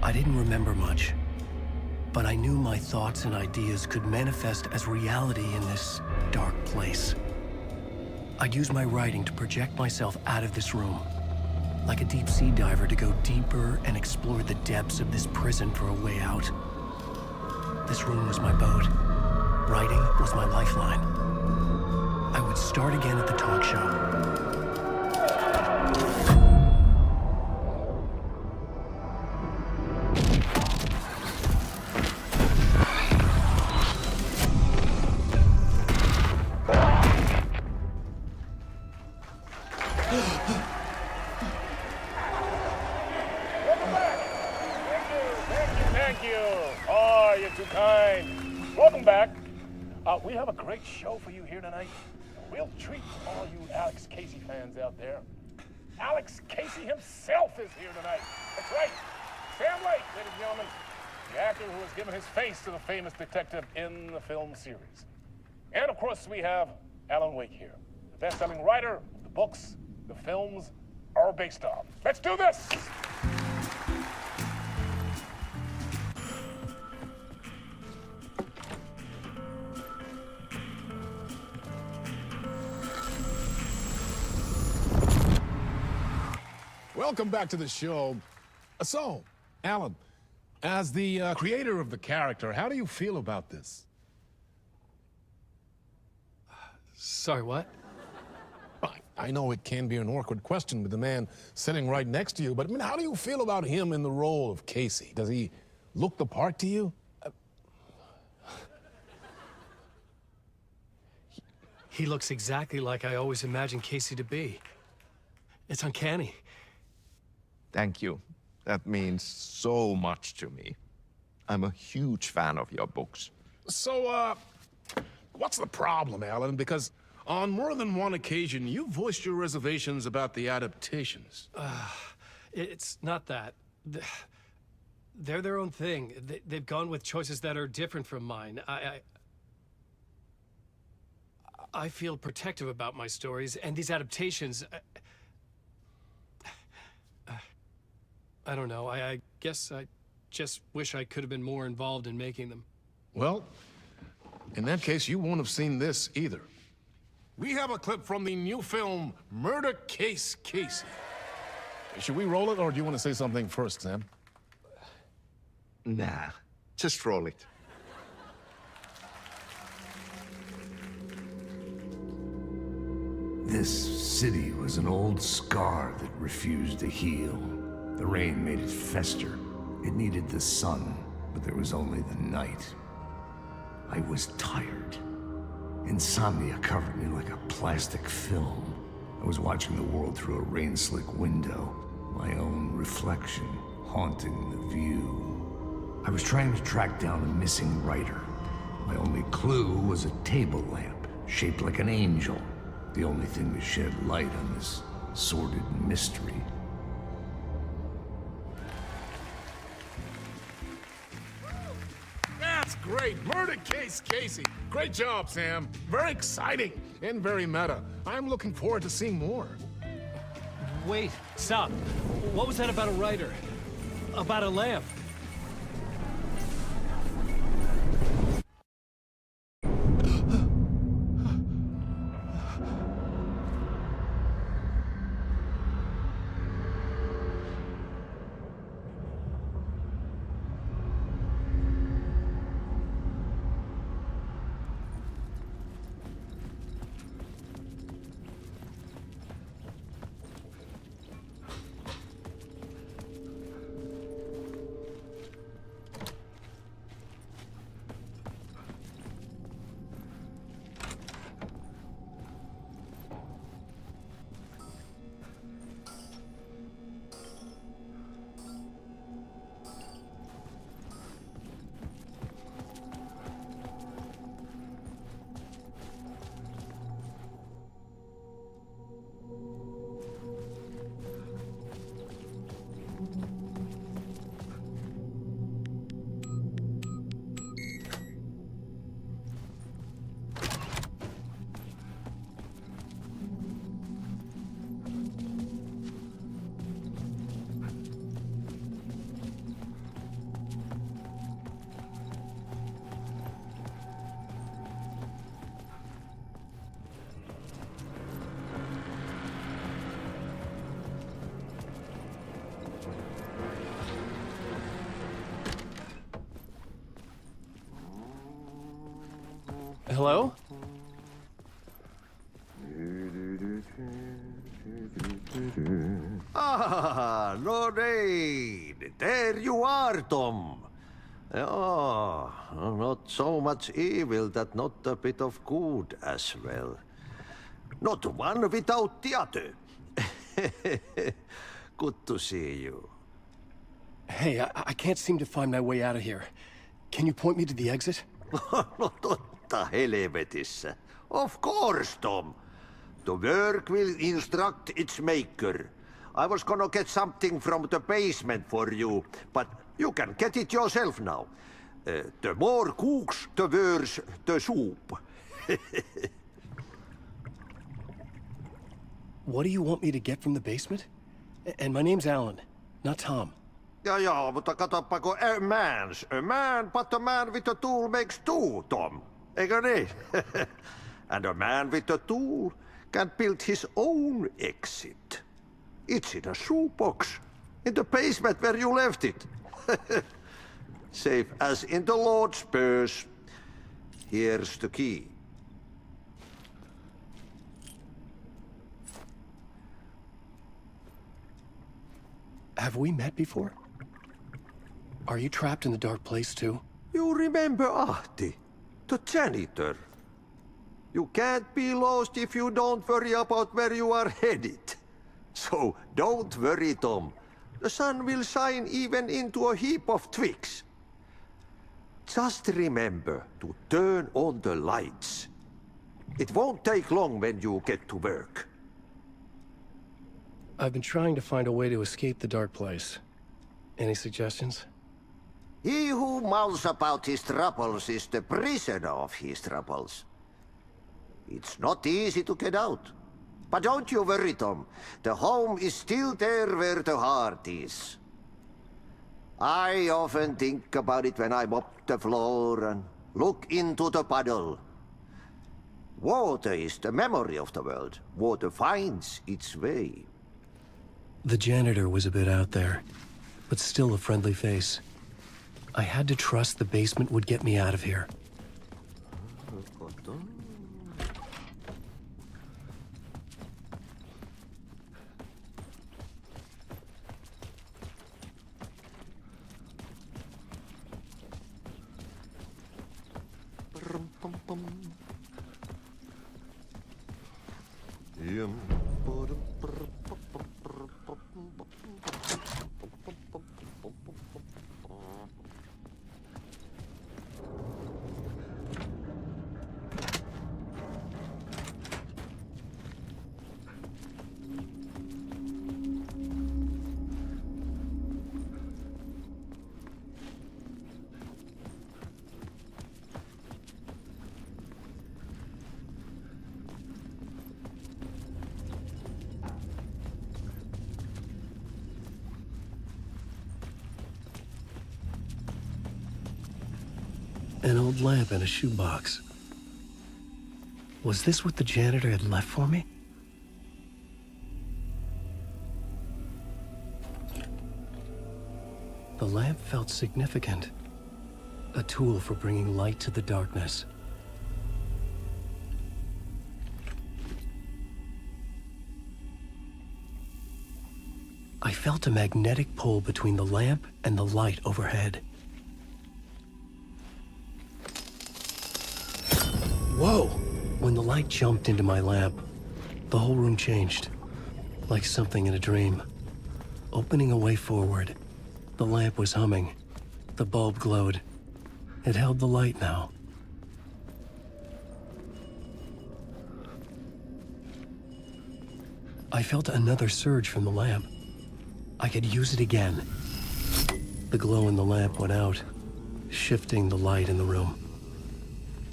I didn't remember much, but I knew my thoughts and ideas could manifest as reality in this dark place. I'd use my writing to project myself out of this room, like a deep sea diver to go deeper and explore the depths of this prison for a way out. This room was my boat. Writing was my lifeline. I would start again at the talk show. We have a great show for you here tonight. A real treat for all you Alex Casey fans out there. Alex Casey himself is here tonight. That's right. Sam Lake, ladies and gentlemen. The actor who has given his face to the famous detective in the film series. And of course, we have Alan Wake here. The best-selling writer the books, the films are based on. Let's do this! Welcome back to the show. So, Alan, as the creator of the character, how do you feel about this? Sorry, what? I know it can be an awkward question with the man sitting right next to you, but I mean, how do you feel about him in the role of Casey? Does he look the part to you? He looks exactly like I always imagined Casey to be. It's uncanny. Thank you. That means so much to me. I'm a huge fan of your books. So, what's the problem, Alan? Because on more than one occasion, you voiced your reservations about the adaptations. It's not that. They're their own thing. They've gone with choices that are different from mine. I feel protective about my stories, and these adaptations... I don't know. I guess I just wish I could have been more involved in making them. Well, in that case, you won't have seen this either. We have a clip from the new film, Murder Case Casey. Should we roll it, or do you want to say something first, Sam? Nah, just roll it. This city was an old scar that refused to heal. The rain made it fester. It needed the sun, but there was only the night. I was tired. Insomnia covered me like a plastic film. I was watching the world through a rain-slick window, my own reflection haunting the view. I was trying to track down a missing writer. My only clue was a table lamp, shaped like an angel. The only thing to shed light on this sordid mystery. That's great! Murder Case Casey! Great job, Sam. Very exciting and very meta. I'm looking forward to seeing more. Wait, stop. What was that about a writer? About a lamp? Hello? Ah, Lorraine! There you are, Tom. Oh, not so much evil that not a bit of good as well. Not one without the other. Good to see you. Hey, I can't seem to find my way out of here. Can you point me to the exit? No totta helvetissä. Of course, Tom. The work will instruct its maker. I was gonna get something from the basement for you, but you can get it yourself now. The more cooks, the worse the soup. What do you want me to get from the basement? And my name's Alan, not Tom. Ja, mutta katoppa, kun a man, but a man with a tool makes two, Tom. Eikö niin? And a man with a tool can build his own exit. It's in a shoebox, in the basement where you left it. Safe as in the Lord's purse. Here's the key. Have we met before? Are you trapped in the dark place too? You remember Ahti, the janitor. You can't be lost if you don't worry about where you are headed. So don't worry, Tom. the sun will shine even into a heap of twigs. Just remember to turn on the lights. It won't take long when you get to work. I've been trying to find a way to escape the dark place. Any suggestions? He who mouths about his troubles is the prisoner of his troubles. It's not easy to get out. But don't you worry, Tom. The home is still there where the heart is. I often think about it when I mop the floor and look into the puddle. Water is the memory of the world. Water finds its way. The janitor was a bit out there, but still a friendly face. I had to trust the basement would get me out of here. An old lamp in a shoebox. Was this what the janitor had left for me? The lamp felt significant. A tool for bringing light to the darkness. I felt a magnetic pull between the lamp and the light overhead. Whoa! When the light jumped into my lamp, the whole room changed, like something in a dream. Opening a way forward, the lamp was humming. The bulb glowed. It held the light now. I felt another surge from the lamp. I could use it again. The glow in the lamp went out, shifting the light in the room.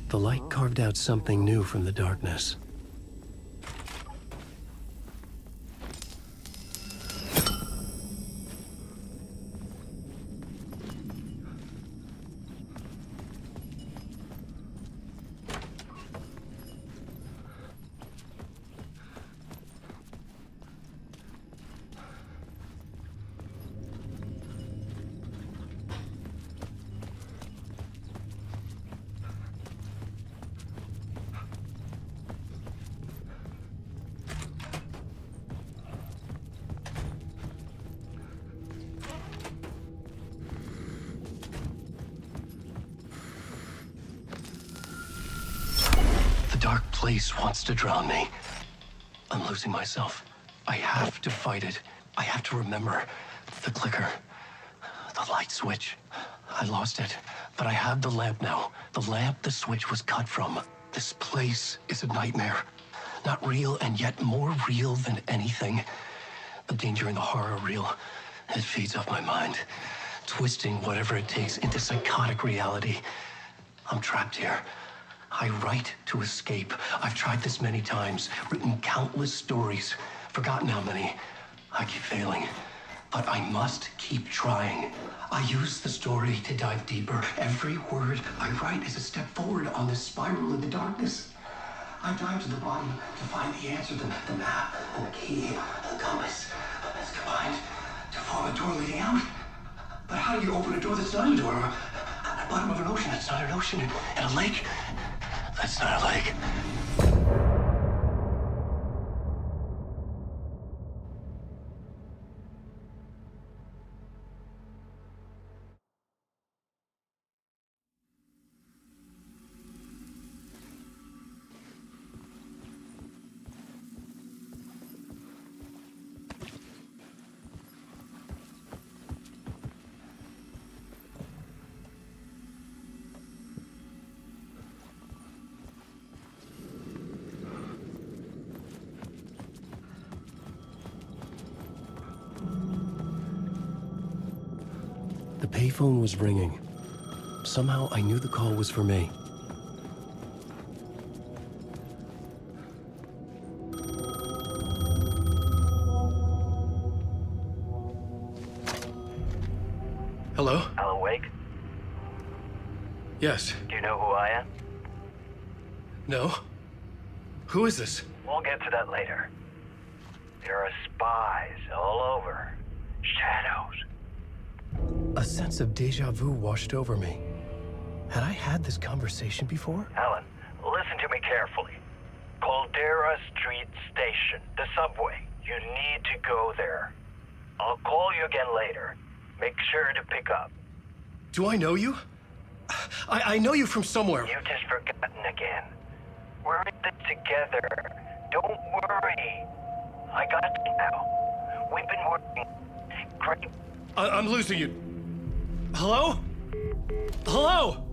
The light carved out something new from the darkness. Dark place wants to drown me. I'm losing myself. I have to fight it. I have to remember. The clicker. The light switch. I lost it. But I have the lamp now. The lamp the switch was cut from. This place is a nightmare. Not real and yet more real than anything. The danger and the horror are real. It feeds off my mind. Twisting whatever it takes into psychotic reality. I'm trapped here. I write to escape. I've tried this many times, written countless stories, forgotten how many. I keep failing, but I must keep trying. I use the story to dive deeper. Every word I write is a step forward on this spiral in the darkness. I dive to the bottom to find the answer, the map, and the key, and the compass. It's combined to form a door leading out. But how do you open a door that's not a door? At the bottom of an ocean, that's not an ocean. And a lake, that's not a lake. payphone was ringing. Somehow I knew the call was for me. Hello? Alan Wake? Yes. Do you know who I am? No? Who is this? We'll get to that later. There are spies all over. Shadows. A sense of deja vu washed over me. Had I had this conversation before? Alan, listen to me carefully. Caldera Street Station, the subway. You need to go there. I'll call you again later. Make sure to pick up. Do I know you? I know you from somewhere. You've just forgotten again. We're in this together. Don't worry. I got you now. We've been working great. I'm losing you. Hello? Hello?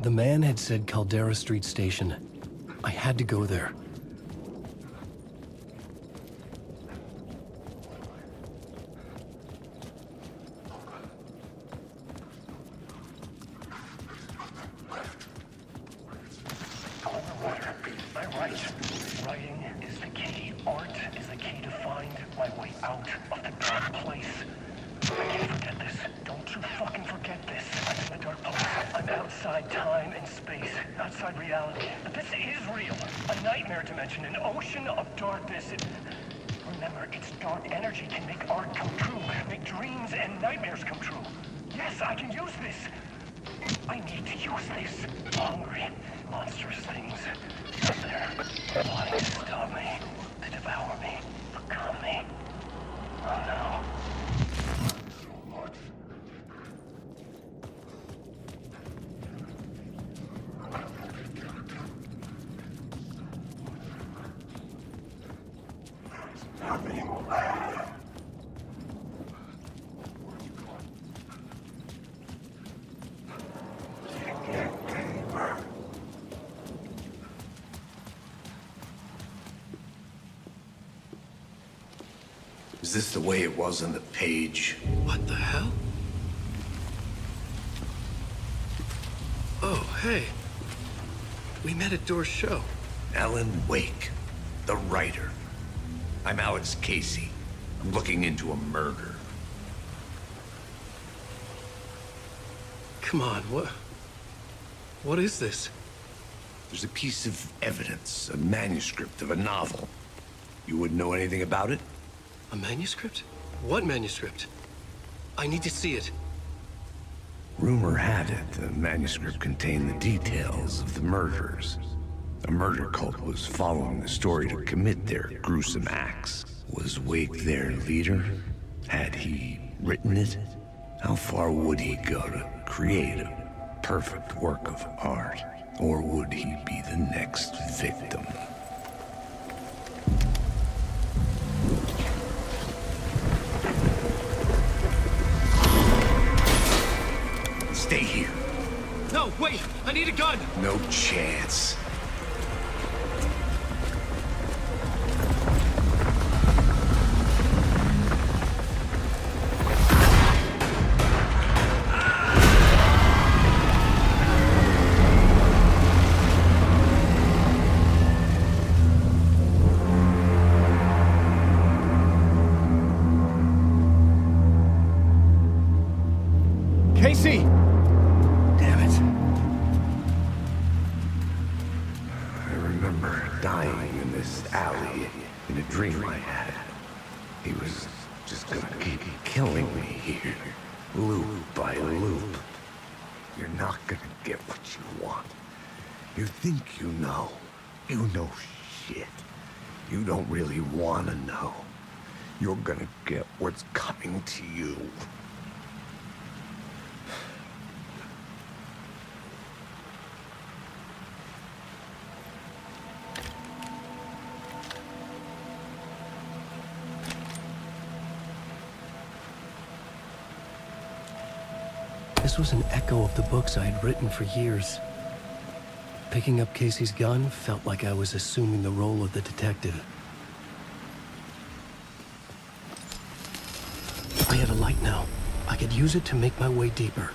The man had said Caldera Street Station. I had to go there. I'm right. Writing is the key. Art is the key to find my way out of the dark place. I can't forget this. Don't you fucking forget this. I'm in the dark place. I'm outside time and space. Outside reality. But this is real. A nightmare dimension. An ocean of darkness. Remember, its dark energy can make art come true. Make dreams and nightmares come true. Yes, I can use this. I need to use this. Hungry, monstrous things. They're plotting to stop me. To devour me. Become me. Oh no. Is this the way it was on the page? What the hell? Oh, hey. We met at Door's show. Alan Wake, the writer. I'm Alex Casey. I'm looking into a murder. Come on, what is this? There's a piece of evidence, a manuscript of a novel. You wouldn't know anything about it? A manuscript? What manuscript? I need to see it. Rumor had it the manuscript contained the details of the murders. A murder cult was following the story to commit their gruesome acts. Was Wake their leader? Had he written it? How far would he go to create a perfect work of art? Or would he be the next victim? Stay here. No, wait! I need a gun! No chance. Casey! Damn it. I remember dying in this alley in a dream I had. He was just gonna keep killing me here, loop by loop. You're not gonna get what you want. You think you know. You know shit. You don't really want to know. You're gonna get what's coming to you. This was an echo of the books I had written for years. Picking up Casey's gun felt like I was assuming the role of the detective. I had a light now. I could use it to make my way deeper.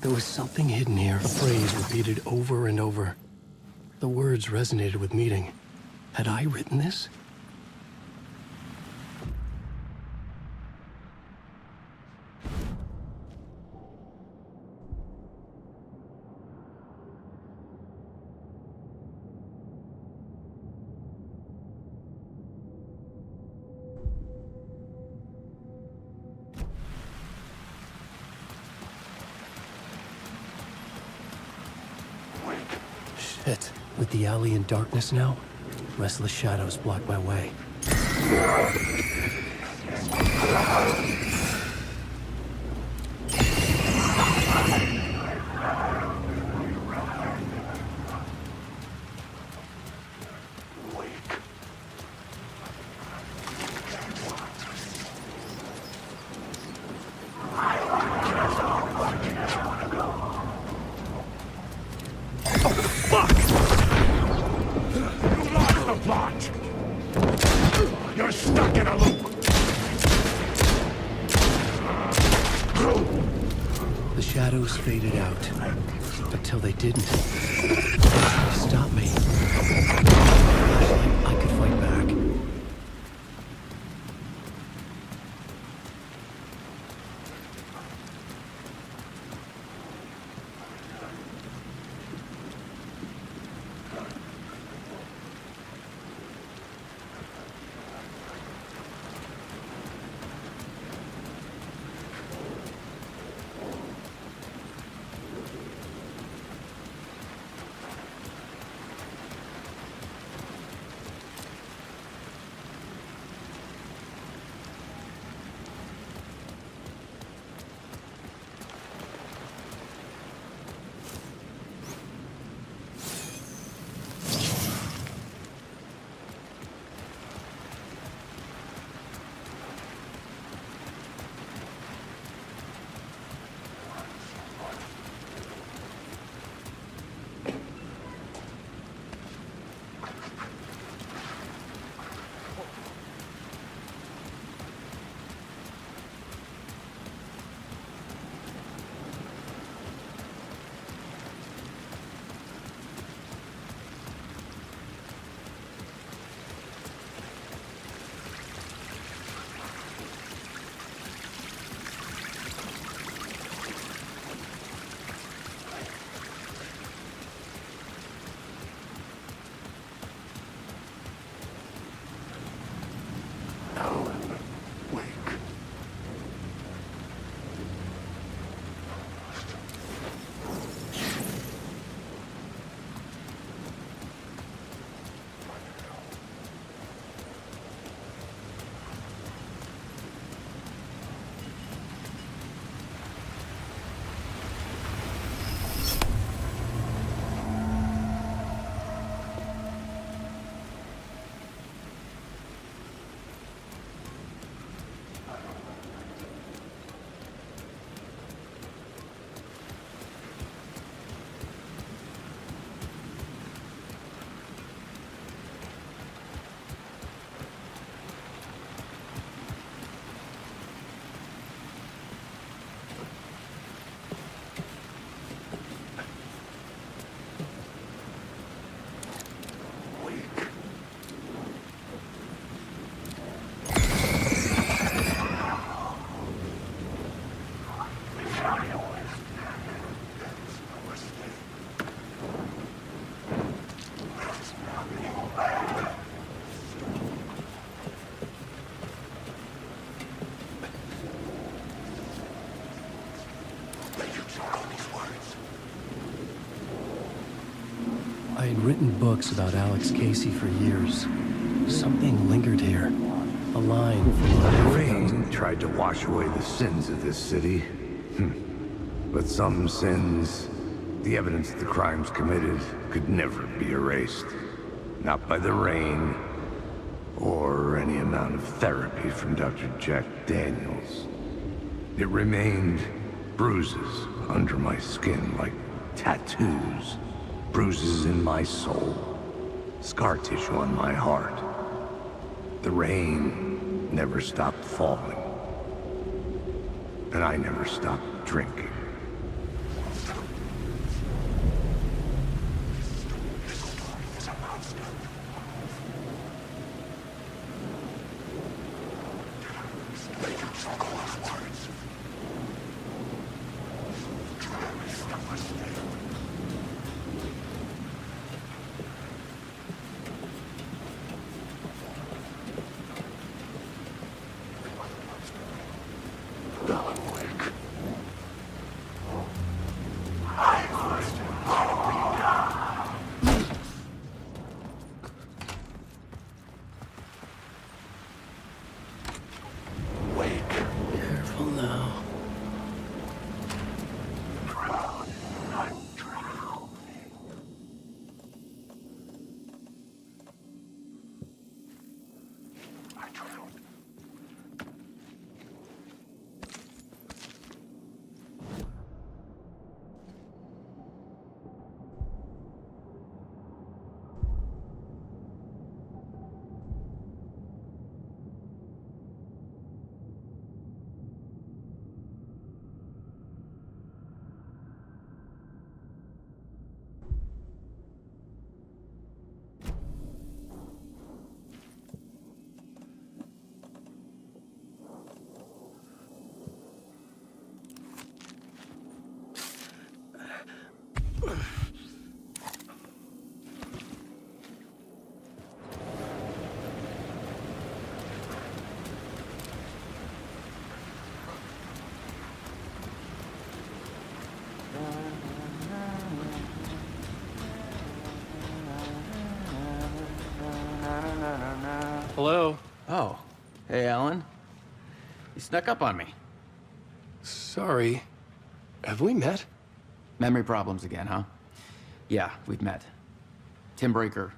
There was something hidden here, a phrase repeated over and over. The words resonated with meaning. Had I written this? Shit. With the alley in darkness now, restless shadows block my way. Faded out until they didn't. Stop me. I could fight back. written books about Alex Casey for years. Something lingered here. A line from The rain tried to wash away the sins of this city. But some sins, the evidence of the crimes committed, could never be erased. Not by the rain, or any amount of therapy from Dr. Jack Daniels. It remained bruises under my skin, like tattoos. Bruises in my soul. Scar tissue on my heart. The rain never stopped falling. And I never stopped drinking. Hello? Oh. Hey, Alan. You snuck up on me. Sorry. Have we met? Memory problems again, huh? Yeah, we've met. Tim Breaker.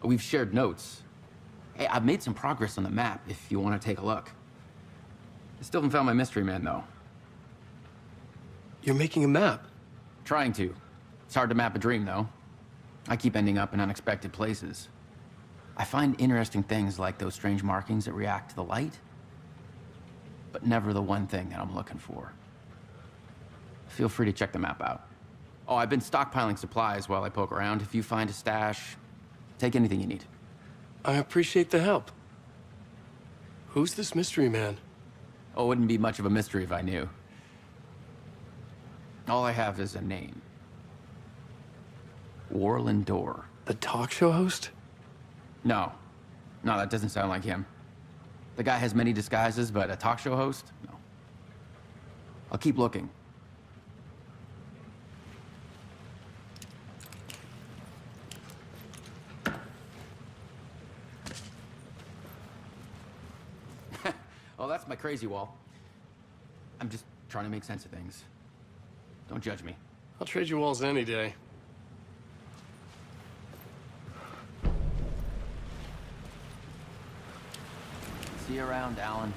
We've shared notes. Hey, I've made some progress on the map if you want to take a look. I still haven't found my mystery man, though. You're making a map? Trying to. It's hard to map a dream, though. I keep ending up in unexpected places. I find interesting things like those strange markings that react to the light, but never the one thing that I'm looking for. Feel free to check the map out. Oh, I've been stockpiling supplies while I poke around. If you find a stash, take anything you need. I appreciate the help. Who's this mystery man? Oh, it wouldn't be much of a mystery if I knew. All I have is a name. Warland Door. The talk show host? No. No, that doesn't sound like him. The guy has many disguises, but a talk show host? No. I'll keep looking. Oh, that's my crazy wall. I'm just trying to make sense of things. Don't judge me. I'll trade you walls any day. See you around, Alan.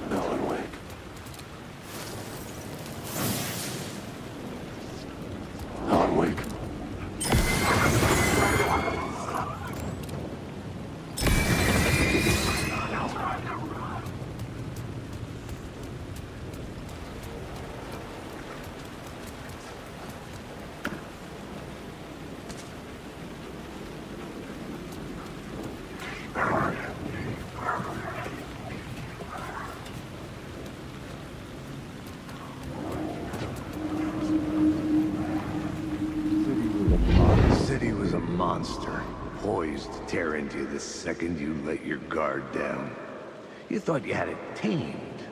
Alan Wake. Alan Wake. into you the second you let your guard down. You thought you had it tamed,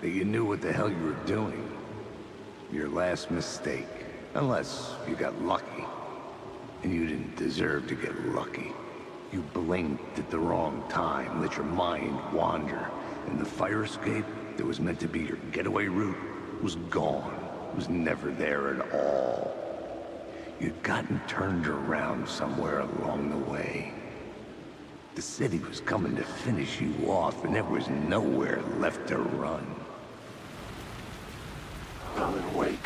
that you knew what the hell you were doing. Your last mistake, unless you got lucky. And you didn't deserve to get lucky. You blinked at the wrong time, let your mind wander, and the fire escape that was meant to be your getaway route was gone. It was never there at all. You'd gotten turned around somewhere along the way. The city was coming to finish you off, and there was nowhere left to run. Alan Uwaic.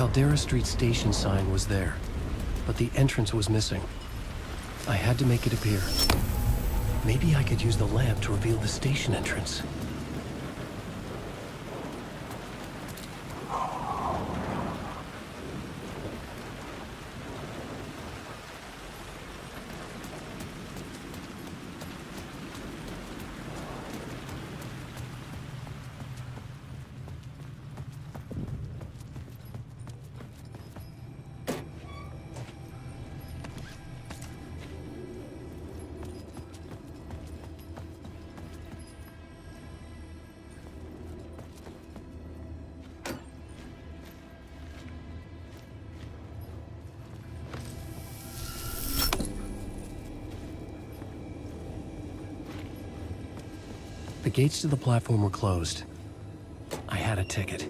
Caldera Street station sign was there, but the entrance was missing. I had to make it appear. Maybe I could use the lamp to reveal the station entrance. The gates to the platform were closed. I had a ticket.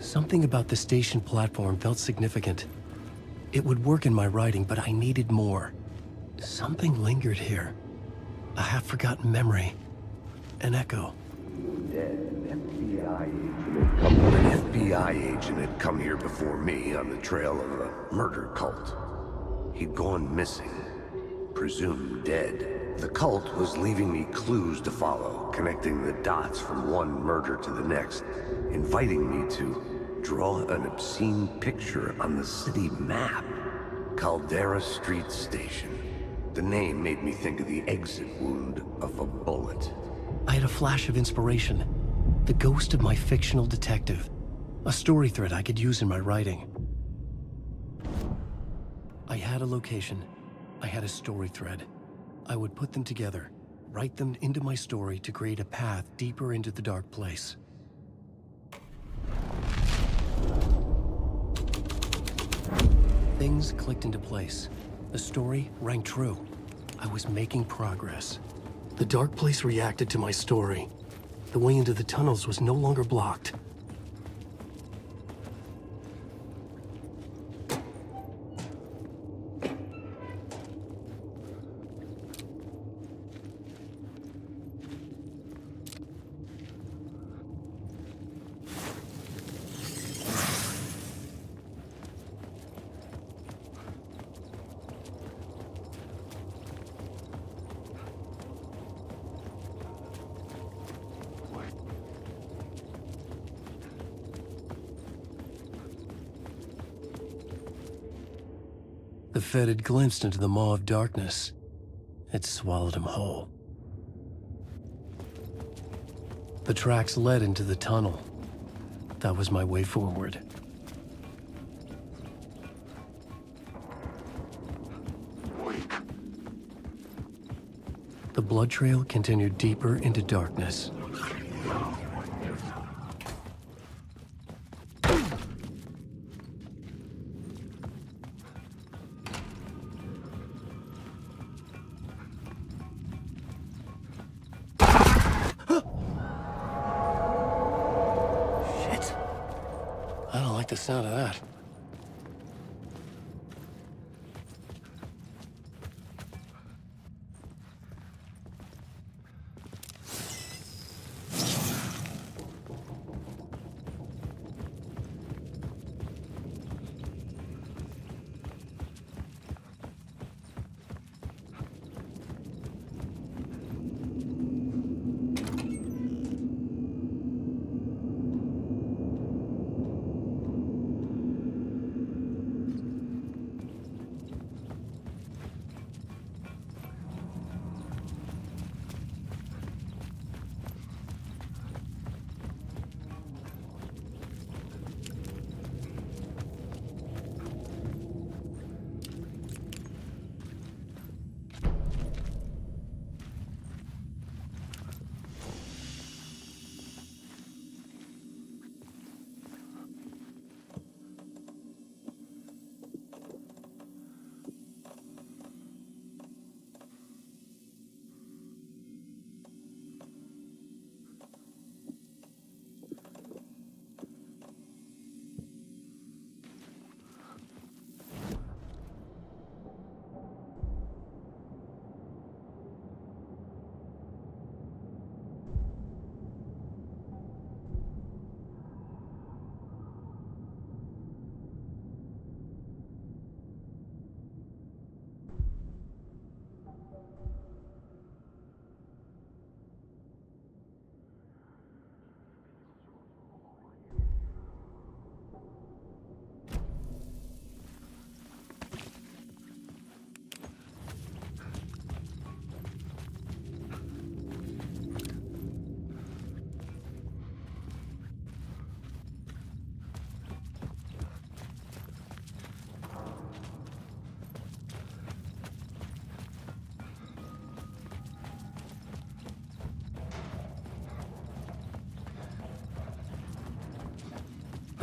Something about the station platform felt significant. It would work in my writing, but I needed more. Something lingered here. A half-forgotten memory. An echo. An FBI agent had come here before me on the trail of a murder cult. He'd gone missing, presumed dead. The cult was leaving me clues to follow, connecting the dots from one murder to the next, inviting me to draw an obscene picture on the city map. Caldera Street Station. The name made me think of the exit wound of a bullet. I had a flash of inspiration. The ghost of my fictional detective. A story thread I could use in my writing. I had a location. I had a story thread. I would put them together, write them into my story to create a path deeper into the dark place. Things clicked into place. The story rang true. I was making progress. The dark place reacted to my story. The way into the tunnels was no longer blocked. The Fed had glimpsed into the maw of darkness. It swallowed him whole. The tracks led into the tunnel. That was my way forward. The blood trail continued deeper into darkness. The sound of that.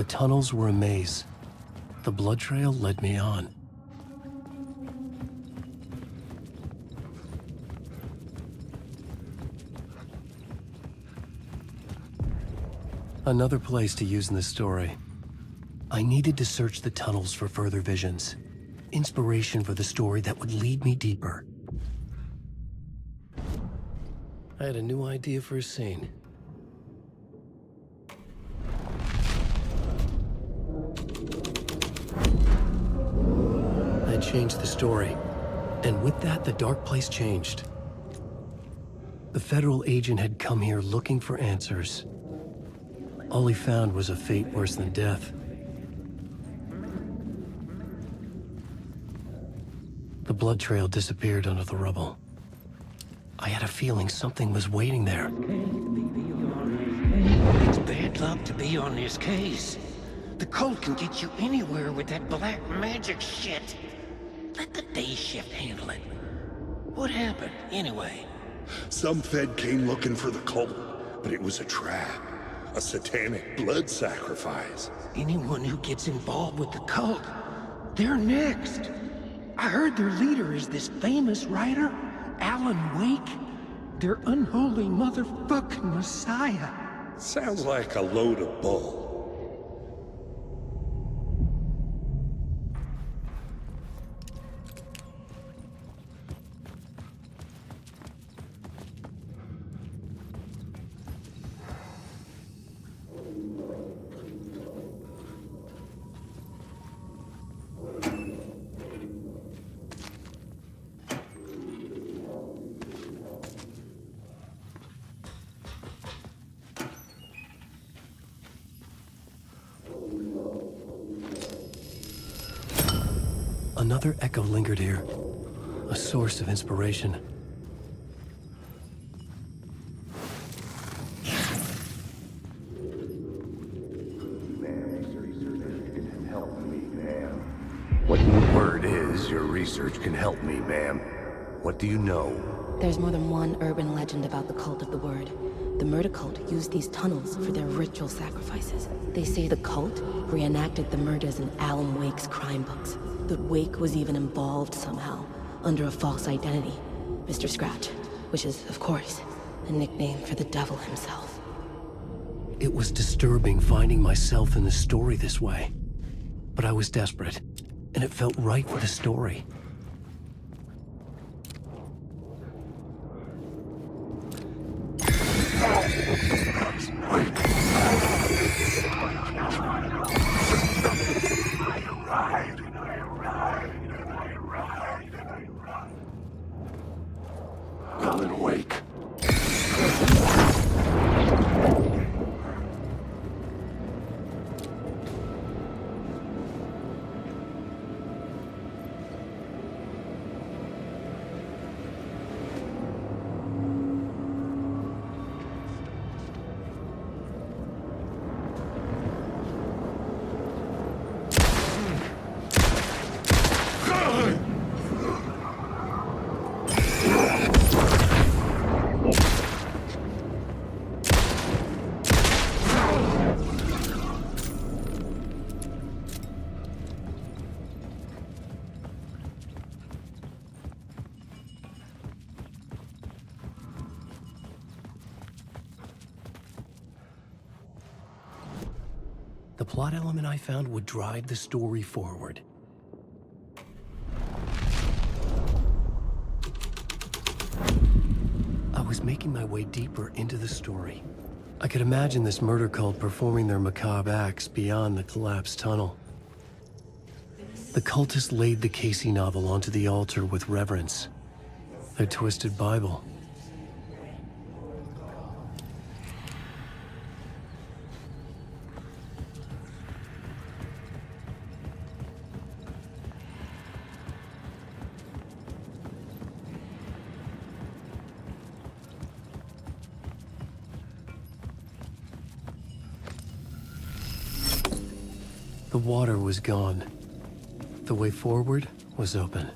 The tunnels were a maze. The blood trail led me on. Another place to use in the story. I needed to search the tunnels for further visions. Inspiration for the story that would lead me deeper. I had a new idea for a scene. I had changed the story, and with that, the dark place changed. The federal agent had come here looking for answers. All he found was a fate worse than death. The blood trail disappeared under the rubble. I had a feeling something was waiting there. It's bad luck to be on this case. The cult can get you anywhere with that black magic shit. Let the day shift handle it. What happened, anyway? Some Fed came looking for the cult, but it was a trap. A satanic blood sacrifice. Anyone who gets involved with the cult, they're next. I heard their leader is this famous writer, Alan Uwaic. Their unholy motherfucking messiah. Sounds like a load of bull. Another echo lingered here, a source of inspiration. What the word is, your research can help me, ma'am. What do you know? There's more than one urban legend about the Cult of the Word. The murder cult used these tunnels for their ritual sacrifices. They say the cult reenacted the murders in Alan Wake's crime books. That Wake was even involved somehow, under a false identity. Mr. Scratch, which is, of course, a nickname for the devil himself. It was disturbing finding myself in the story this way. But I was desperate, and it felt right for the story. Alan Uwaic. The plot element I found would drive the story forward. I was making my way deeper into the story. I could imagine this murder cult performing their macabre acts beyond the collapsed tunnel. The cultists laid the Casey novel onto the altar with reverence. Their twisted Bible. The water was gone. The way forward was open.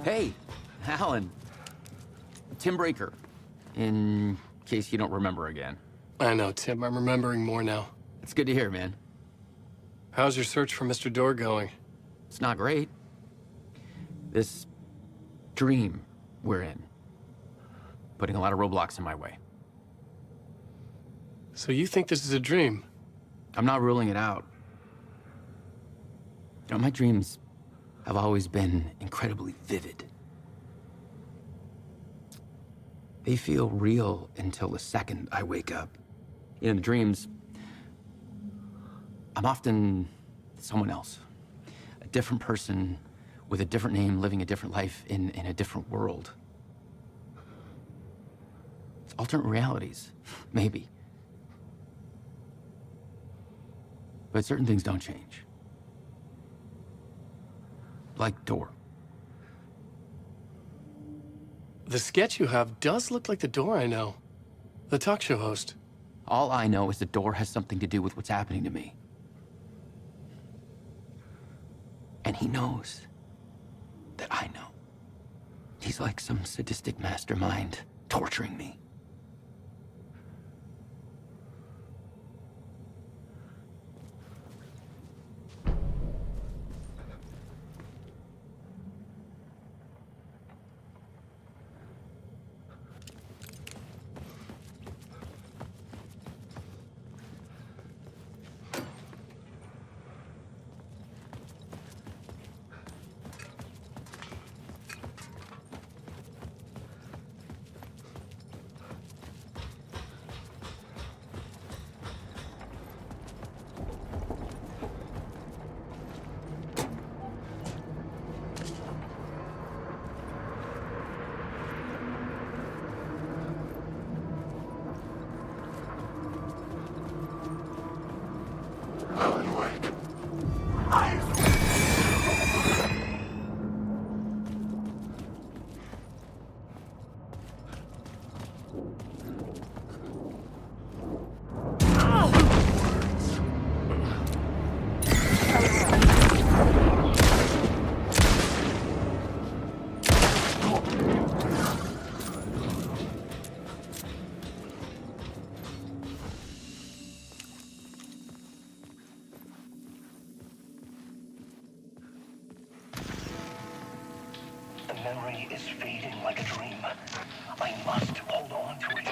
Hey, Alan. Tim Breaker, in case you don't remember again. I know, Tim. I'm remembering more now. It's good to hear, man. How's your search for Mr. Door going? It's not great. This dream we're in, putting a lot of roadblocks in my way. So you think this is a dream? I'm not ruling it out. You know, my dreams have always been incredibly vivid. They feel real until the second I wake up. In the dreams, I'm often someone else. A different person with a different name, living a different life in a different world. It's alternate realities, maybe. But certain things don't change. Like Door. The sketch you have does look like the Door I know. The talk show host. All I know is the Door has something to do with what's happening to me. And he knows that I know. He's like some sadistic mastermind torturing me. Memory is fading like a dream. I must hold on to it.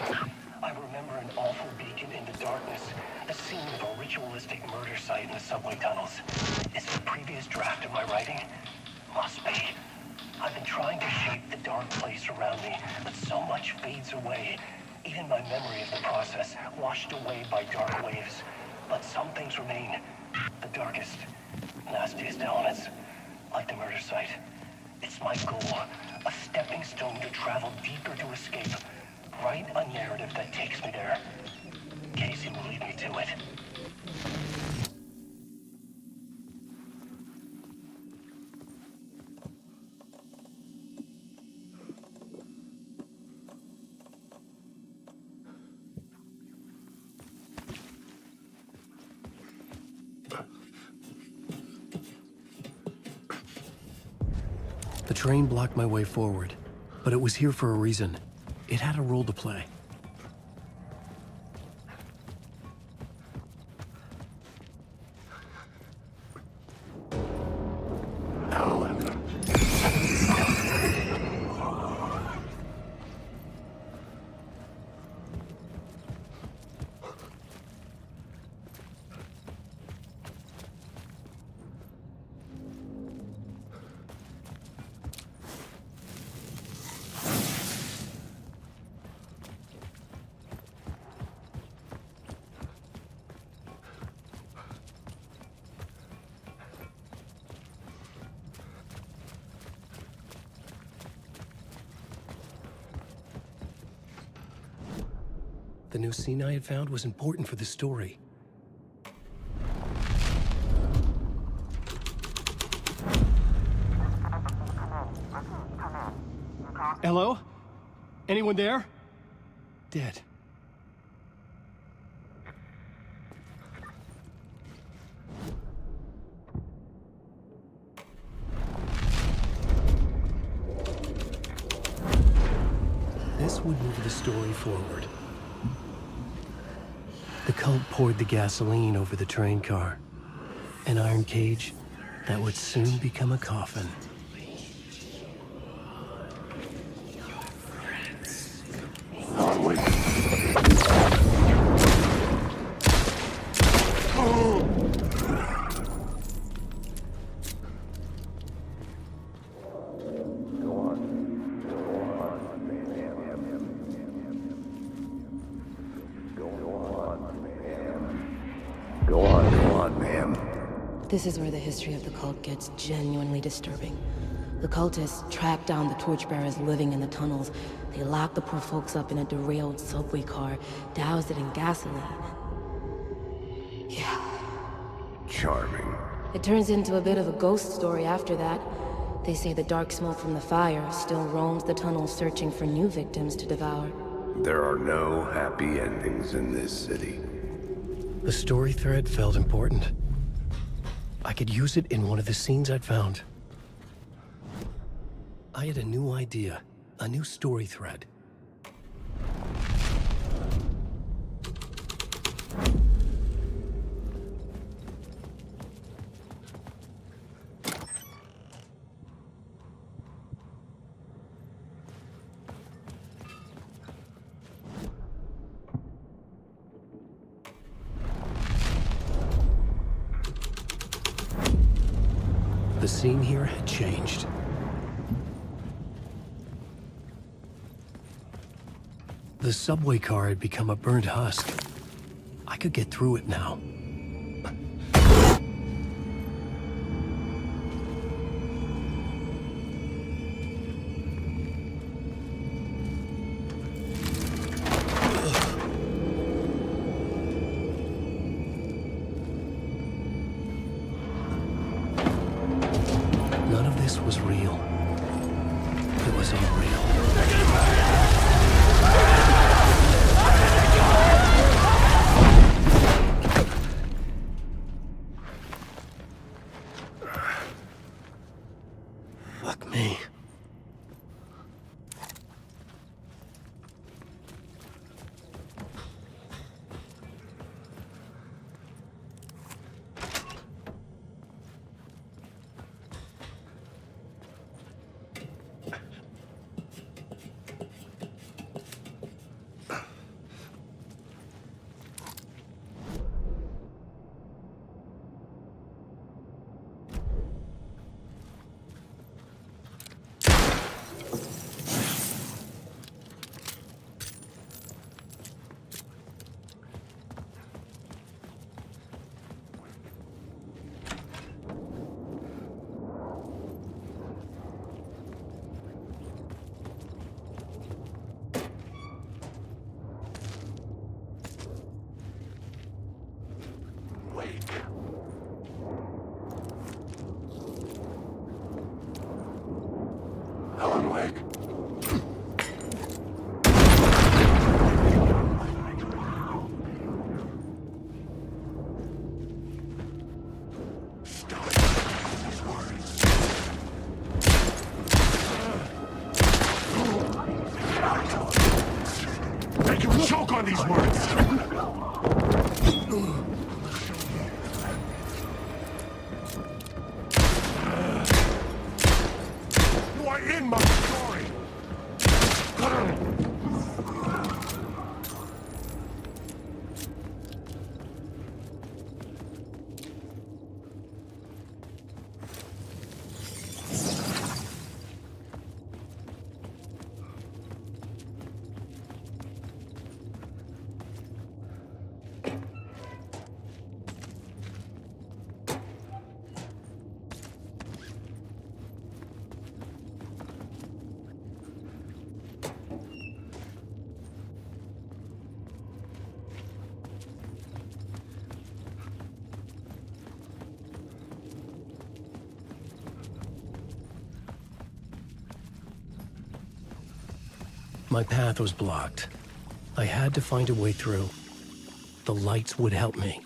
I remember an awful beacon in the darkness, the scene of a ritualistic murder site in the subway tunnels. Is it a previous draft of my writing? Must be. I've been trying to shape the dark place around me, but so much fades away. Even my memory of the process, washed away by dark waves. But some things remain. The darkest, nastiest elements, like the murder site. It's my goal, a stepping stone to travel deeper to escape. Write a narrative that takes me there. Casey will lead me to it. The train blocked my way forward, but it was here for a reason. It had a role to play. The new scene I had found was important for the story. Hello? Anyone there? Dead. This would move the story forward. The cult poured the gasoline over the train car. An iron cage that would soon become a coffin. Alan Wake. This is where the history of the cult gets genuinely disturbing. The cultists tracked down the torchbearers living in the tunnels. They locked the poor folks up in a derailed subway car, doused it in gasoline. Yeah. Charming. It turns into a bit of a ghost story after that. They say the dark smoke from the fire still roams the tunnels searching for new victims to devour. There are no happy endings in this city. The story thread felt important. I could use it in one of the scenes I'd found. I had a new idea, a new story thread. The scene here had changed. The subway car had become a burnt husk. I could get through it now. None of this was real. It was unreal. Fuck me. Alan Wake. Make him choke on these words! You are in my story! My path was blocked. I had to find a way through. The lights would help me.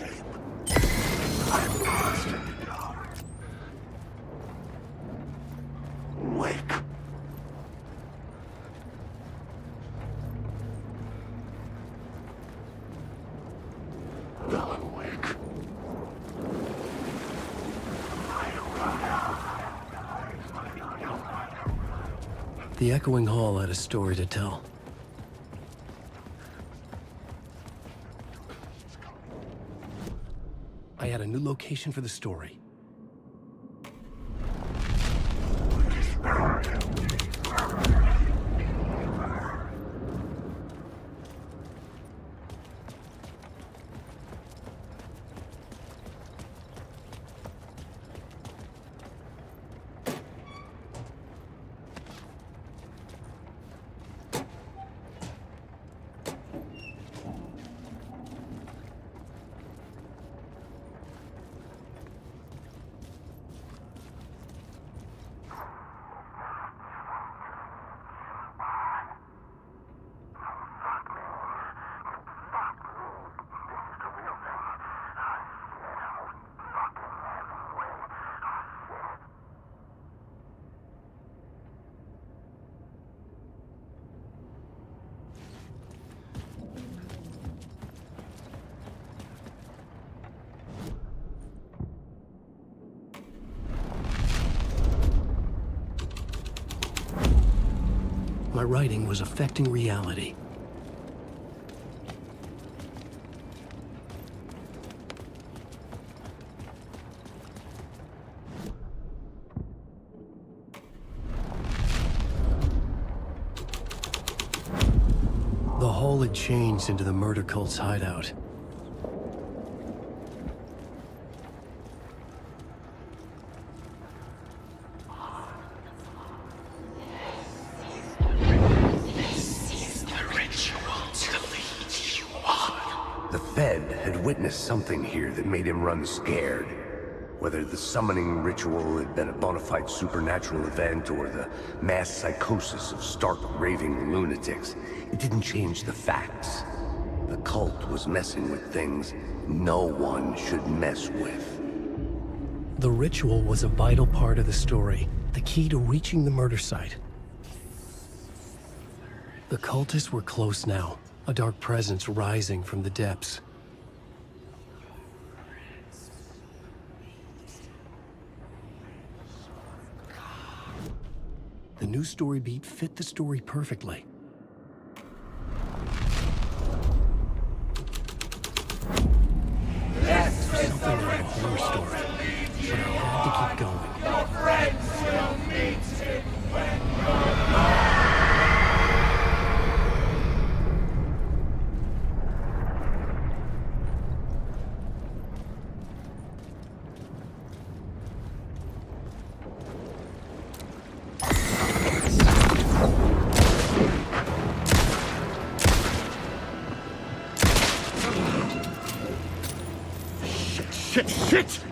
escape. I'm lost in the dark. Wake. Alan Wake. The echoing hall had a story to tell. I had a new location for the story. My writing was affecting reality. The hall had changed into the murder cult's hideout. Witnessed something here that made him run scared. Whether the summoning ritual had been a bona fide supernatural event or the mass psychosis of stark raving lunatics, it didn't change the facts. The cult was messing with things no one should mess with. The ritual was a vital part of the story, the key to reaching the murder site. The cultists were close now, a dark presence rising from the depths. The new story beat fit the story perfectly. Something like a horror story, but I had to keep going. Your friends will meet him when you're Shit!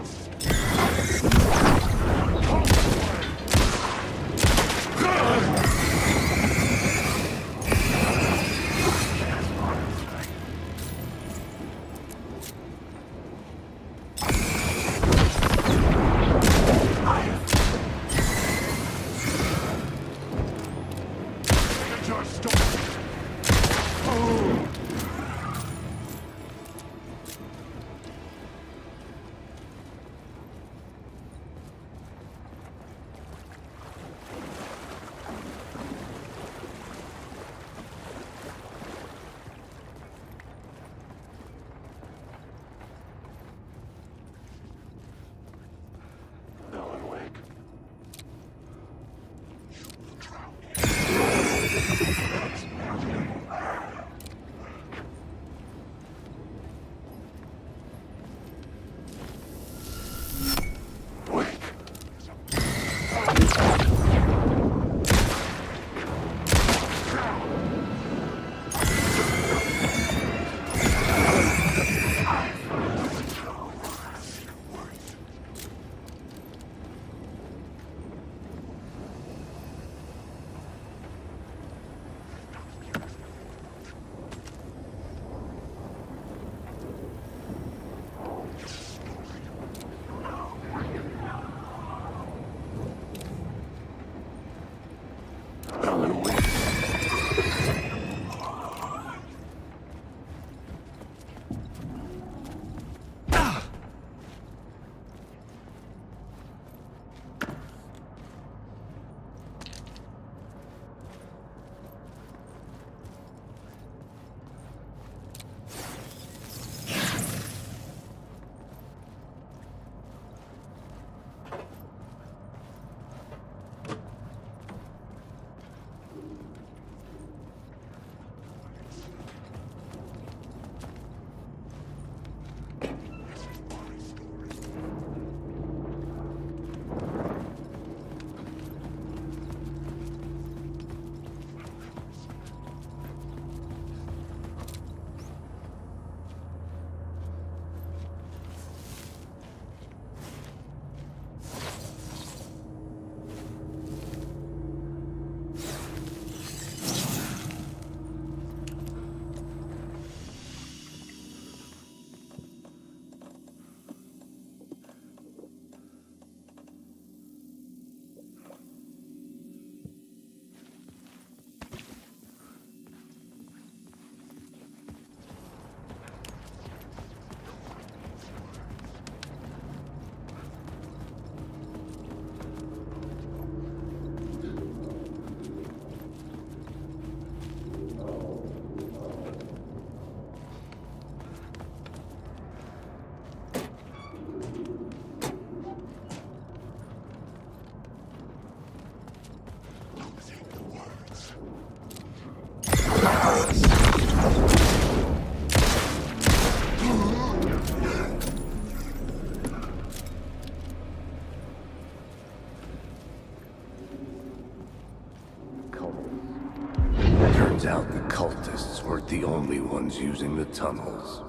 cultists weren't the only ones using the tunnels.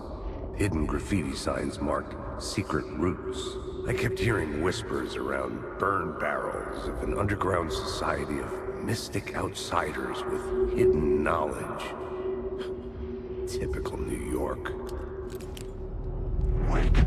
Hidden graffiti signs marked secret routes. I kept hearing whispers around burn barrels of an underground society of mystic outsiders with hidden knowledge. Typical New York. Wait.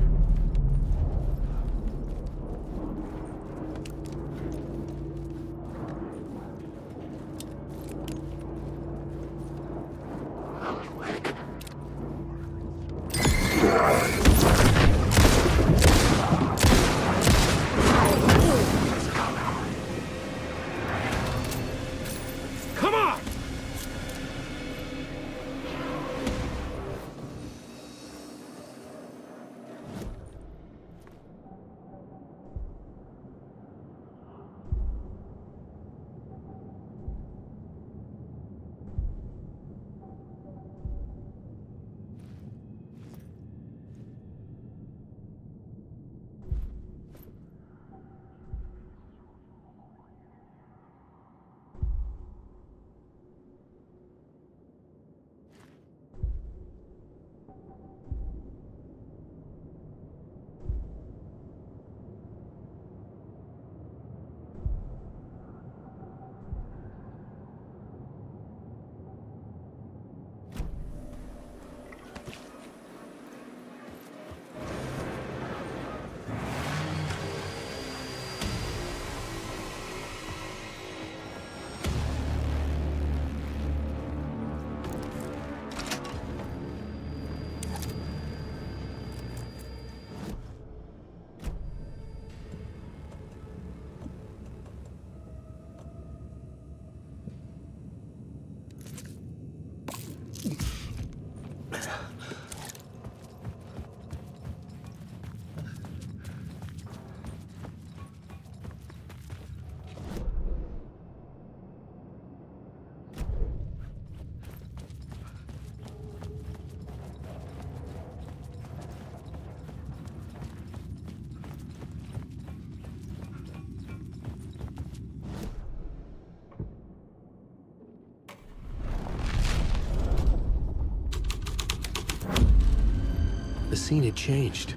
The scene had changed.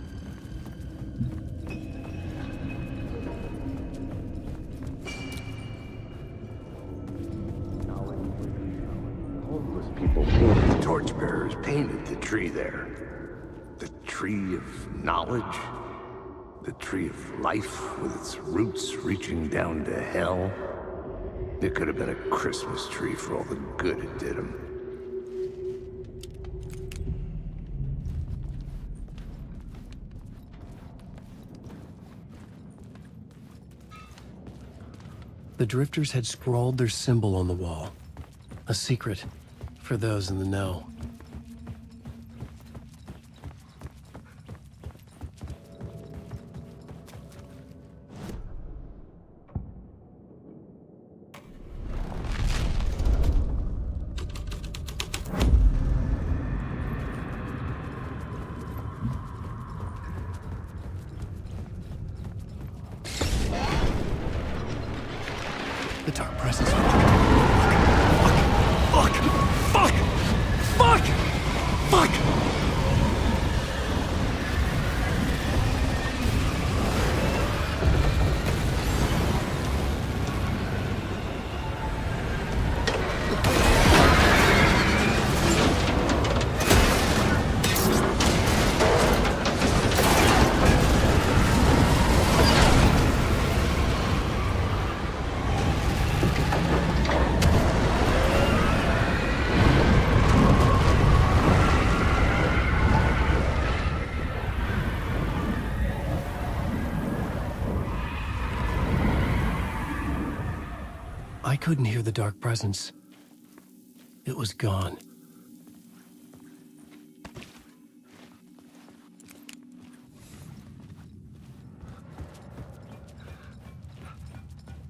Homeless people painted, torchbearers painted the tree there. The tree of knowledge. The tree of life with its roots reaching down to hell. It could have been a Christmas tree for all the good it did him. The drifters had scrawled their symbol on the wall. A secret for those in the know. The dark presence. Fuck! I couldn't hear the dark presence. It was gone.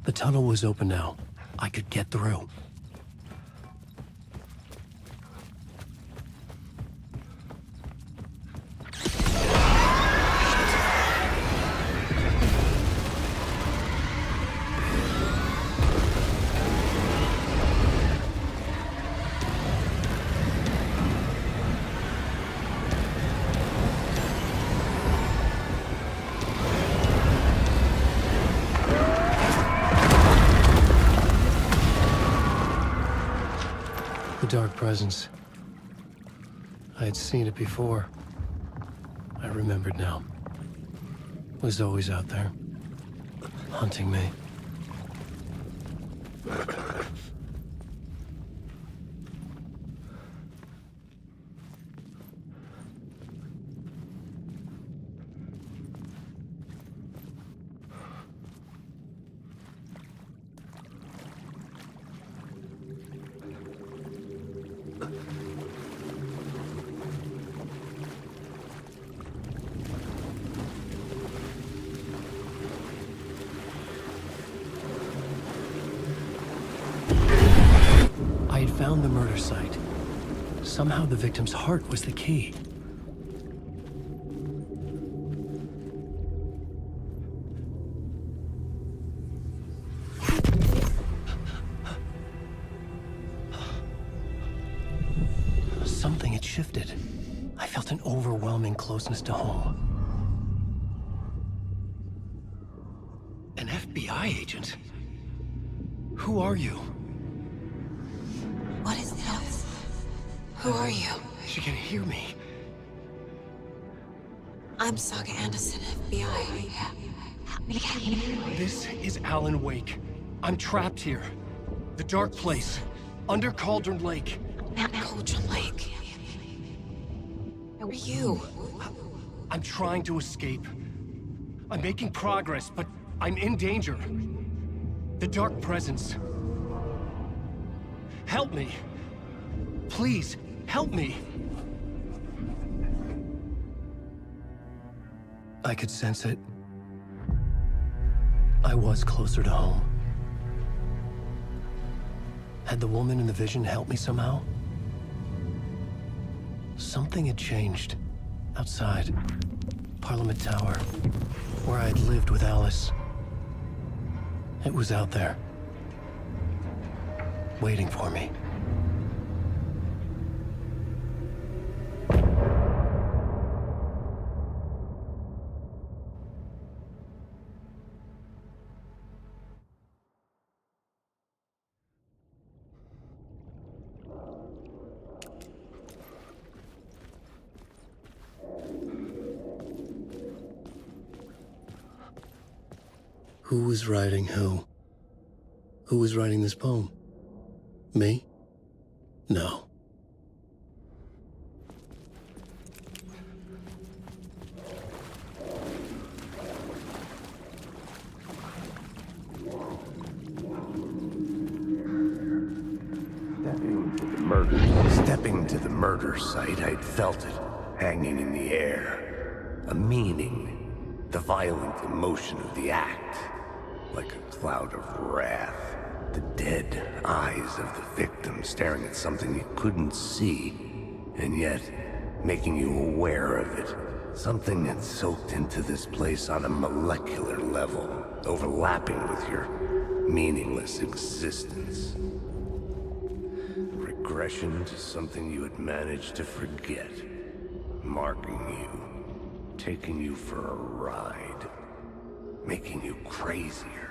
The tunnel was open now. I could get through. dark presence. I had seen it before. I remembered now. It was always out there, hunting me. I had found the murder site. Somehow the victim's heart was the key. Something had shifted. I felt an overwhelming closeness to home. An FBI agent? Who are you? What is this? Who are you? She can hear me. I'm Saga Anderson, FBI. Help me. This is Alan Wake. I'm trapped here. The dark place. Under Cauldron Lake. Cauldron Lake. Where are you? I'm trying to escape. I'm making progress, but I'm in danger. The dark presence. Help me. Please, help me. I could sense it. I was closer to home. Had the woman in the vision helped me somehow? Something had changed. Outside. Parliament Tower. Where I'd lived with Alice. It was out there. Waiting for me. Who was writing who? Who was writing this poem? Me? No. Stepping to the murder site, I'd felt it, hanging in the air. A meaning, the violent emotion of the act, like a cloud of wrath. The dead eyes of the victim staring at something you couldn't see, and yet making you aware of it. Something that soaked into this place on a molecular level, overlapping with your meaningless existence. Regression to something you had managed to forget, marking you, taking you for a ride, making you crazier.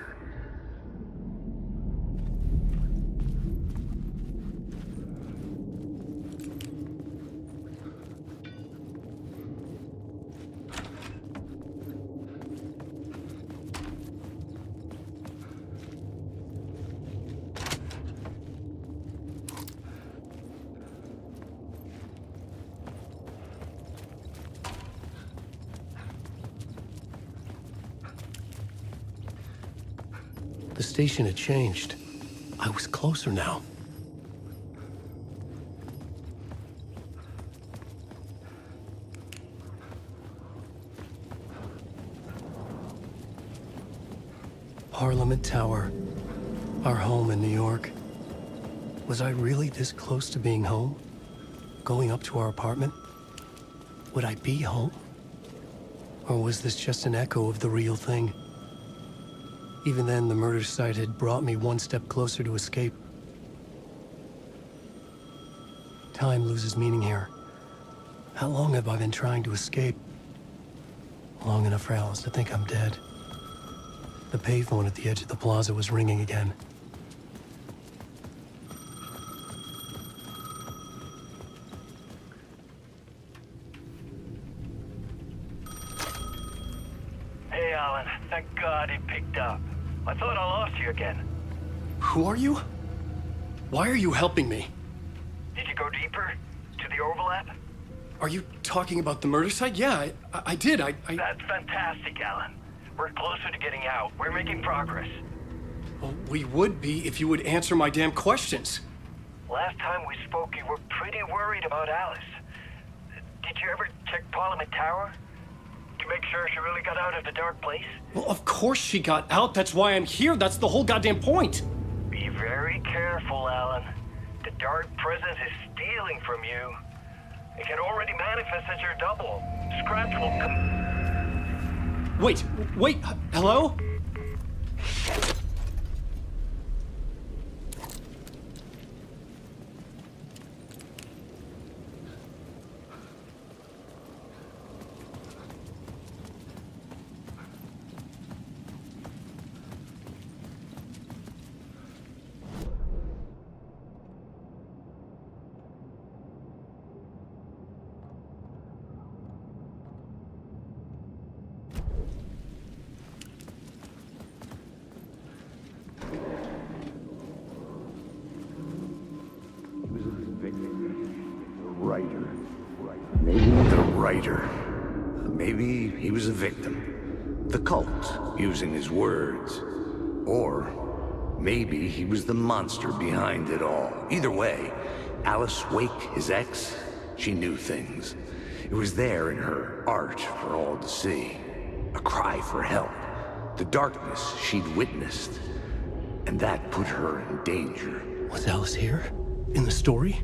The station had changed. I was closer now. Parliament Tower. Our home in New York. Was I really this close to being home? Going up to our apartment? Would I be home? Or was this just an echo of the real thing? Even then, the murder site had brought me one step closer to escape. Time loses meaning here. How long have I been trying to escape? Long enough for Alice to think I'm dead. The payphone at the edge of the plaza was ringing again. Alan. Thank God it picked up. I thought I lost you again. Who are you? Why are you helping me? Did you go deeper? To the overlap? Are you talking about the murder site? Yeah, I did. That's fantastic, Alan. We're closer to getting out. We're making progress. Well, we would be if you would answer my damn questions. Last time we spoke, you were pretty worried about Alice. Did you ever check Parliament Tower? To make sure she really got out of the dark place? Well, of course she got out. That's why I'm here. That's the whole goddamn point. Be very careful, Alan. The dark presence is stealing from you. It can already manifest as your double. Scratch will come. Wait, hello? Maybe he was a victim. The cult, using his words. Or maybe he was the monster behind it all. Either way, Alice Wake, his ex, she knew things. It was there in her art for all to see. A cry for help. The darkness she'd witnessed. And that put her in danger. Was Alice here? In the story?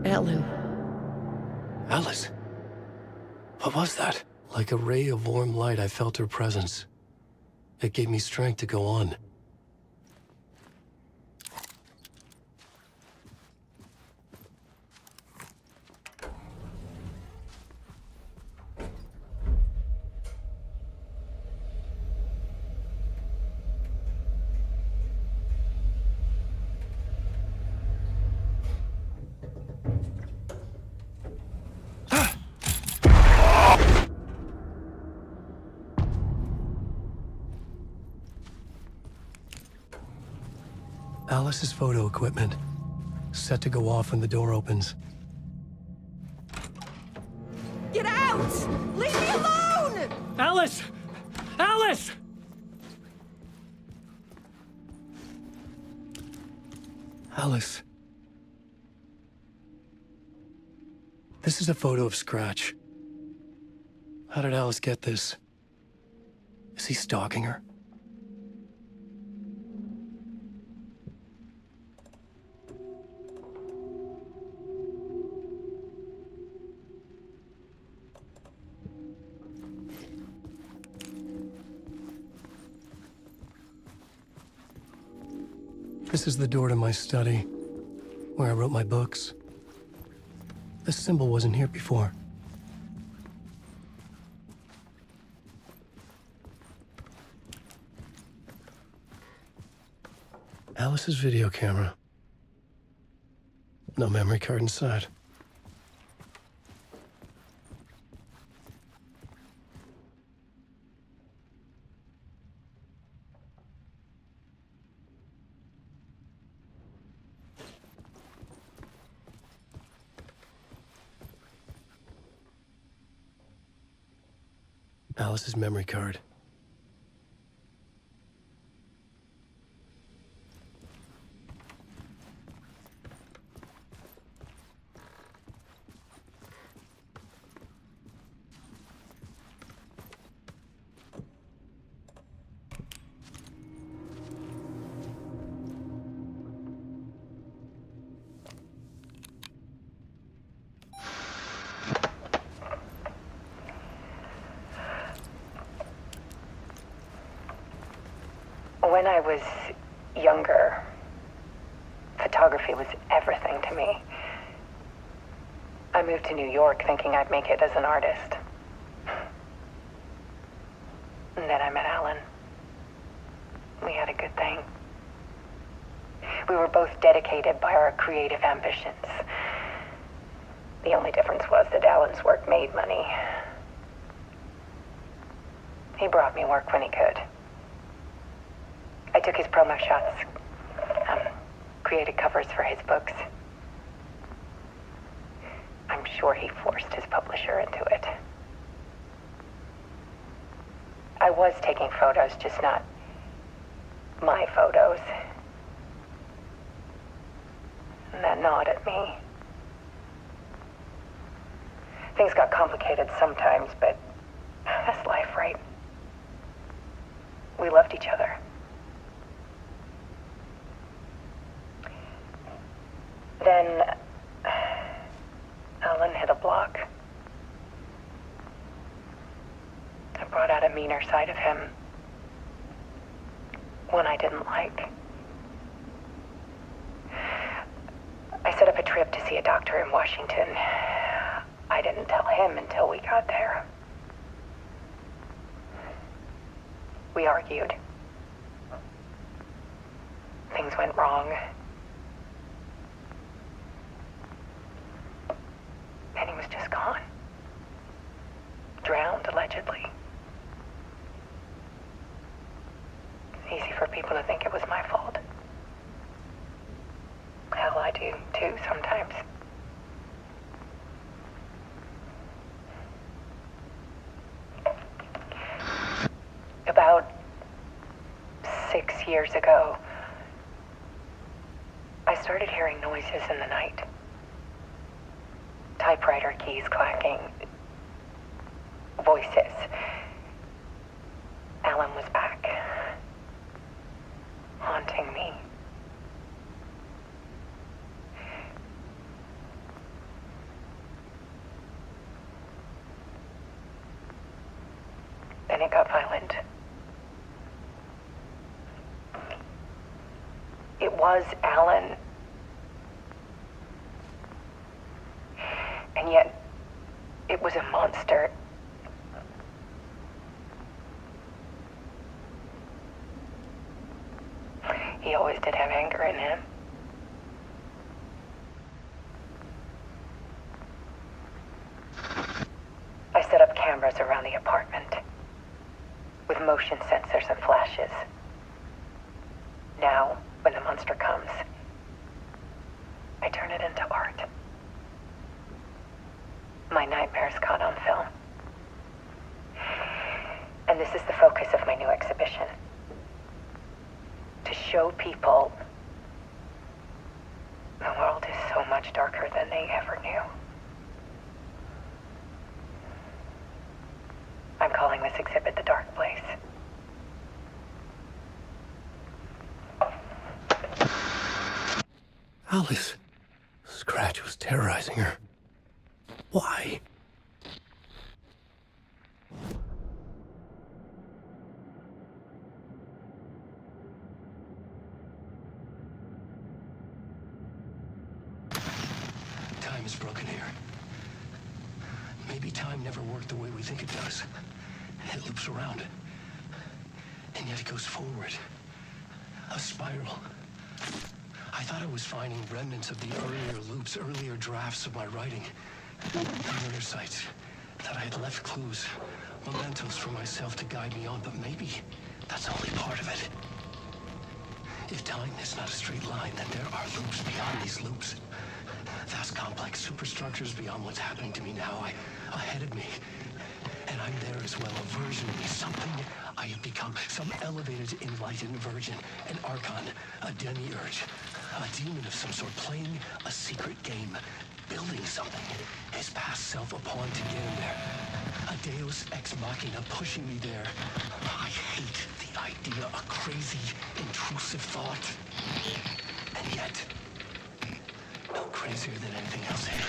Alan. Alice? What was that? Like a ray of warm light, I felt her presence. It gave me strength to go on. Alice's photo equipment, set to go off when the door opens. Get out! Leave me alone! Alice! Alice! Alice. This is a photo of Scratch. How did Alice get this? Is he stalking her? This is the door to my study, where I wrote my books. This symbol wasn't here before. Alice's video camera. No memory card inside. Alice's memory card. When I was younger, photography was everything to me. I moved to New York thinking I'd make it as an artist. And then I met Alan. We had a good thing. We were both dedicated by our creative ambitions. The only difference was that Alan's work made money. He brought me work when he could. I took his promo shots, created covers for his books. I'm sure he forced his publisher into it. I was taking photos, just not my photos. And that gnawed at me. Things got complicated sometimes, but that's life, right? We loved each other. Then Alan hit a block. I brought out a meaner side of him. One I didn't like. I set up a trip to see a doctor in Washington. I didn't tell him until we got there. We argued. Things went wrong. And he was just gone. Drowned, allegedly. It's easy for people to think it was my fault. Hell, I do, too, sometimes. About 6 years ago, I started hearing noises in the night. Typewriter keys clacking. Voices. Alan was back. Haunting me. Then it got violent. It was Alan. And yet, it was a monster. He always did have anger in him. I set up cameras around the apartment with motion sensors and flashes. Now, when the monster comes, I turn it into art. My nightmares caught on film. And this is the focus of my new exhibition. To show people the world is so much darker than they ever knew. I'm calling this exhibit The Dark Place. Alice. Scratch was terrorizing her. Why? Time is broken here. Maybe time never worked the way we think it does. It loops around. And yet it goes forward. A spiral. I thought I was finding remnants of the earlier loops, earlier drafts of my writing. Murder sites. That I had left clues, mementos for myself to guide me on, but maybe that's only part of it. If time is not a straight line, then there are loops beyond these loops. Vast complex superstructures beyond what's happening to me now, ahead of me. And I'm there as well, a version of me, something I have become, some elevated, enlightened version, an archon, a demiurge, a demon of some sort, playing a secret game, building something, his past self a pawn to get him there, a deus ex machina pushing me there. I hate the idea, a crazy, intrusive thought, and yet, no crazier than anything else here.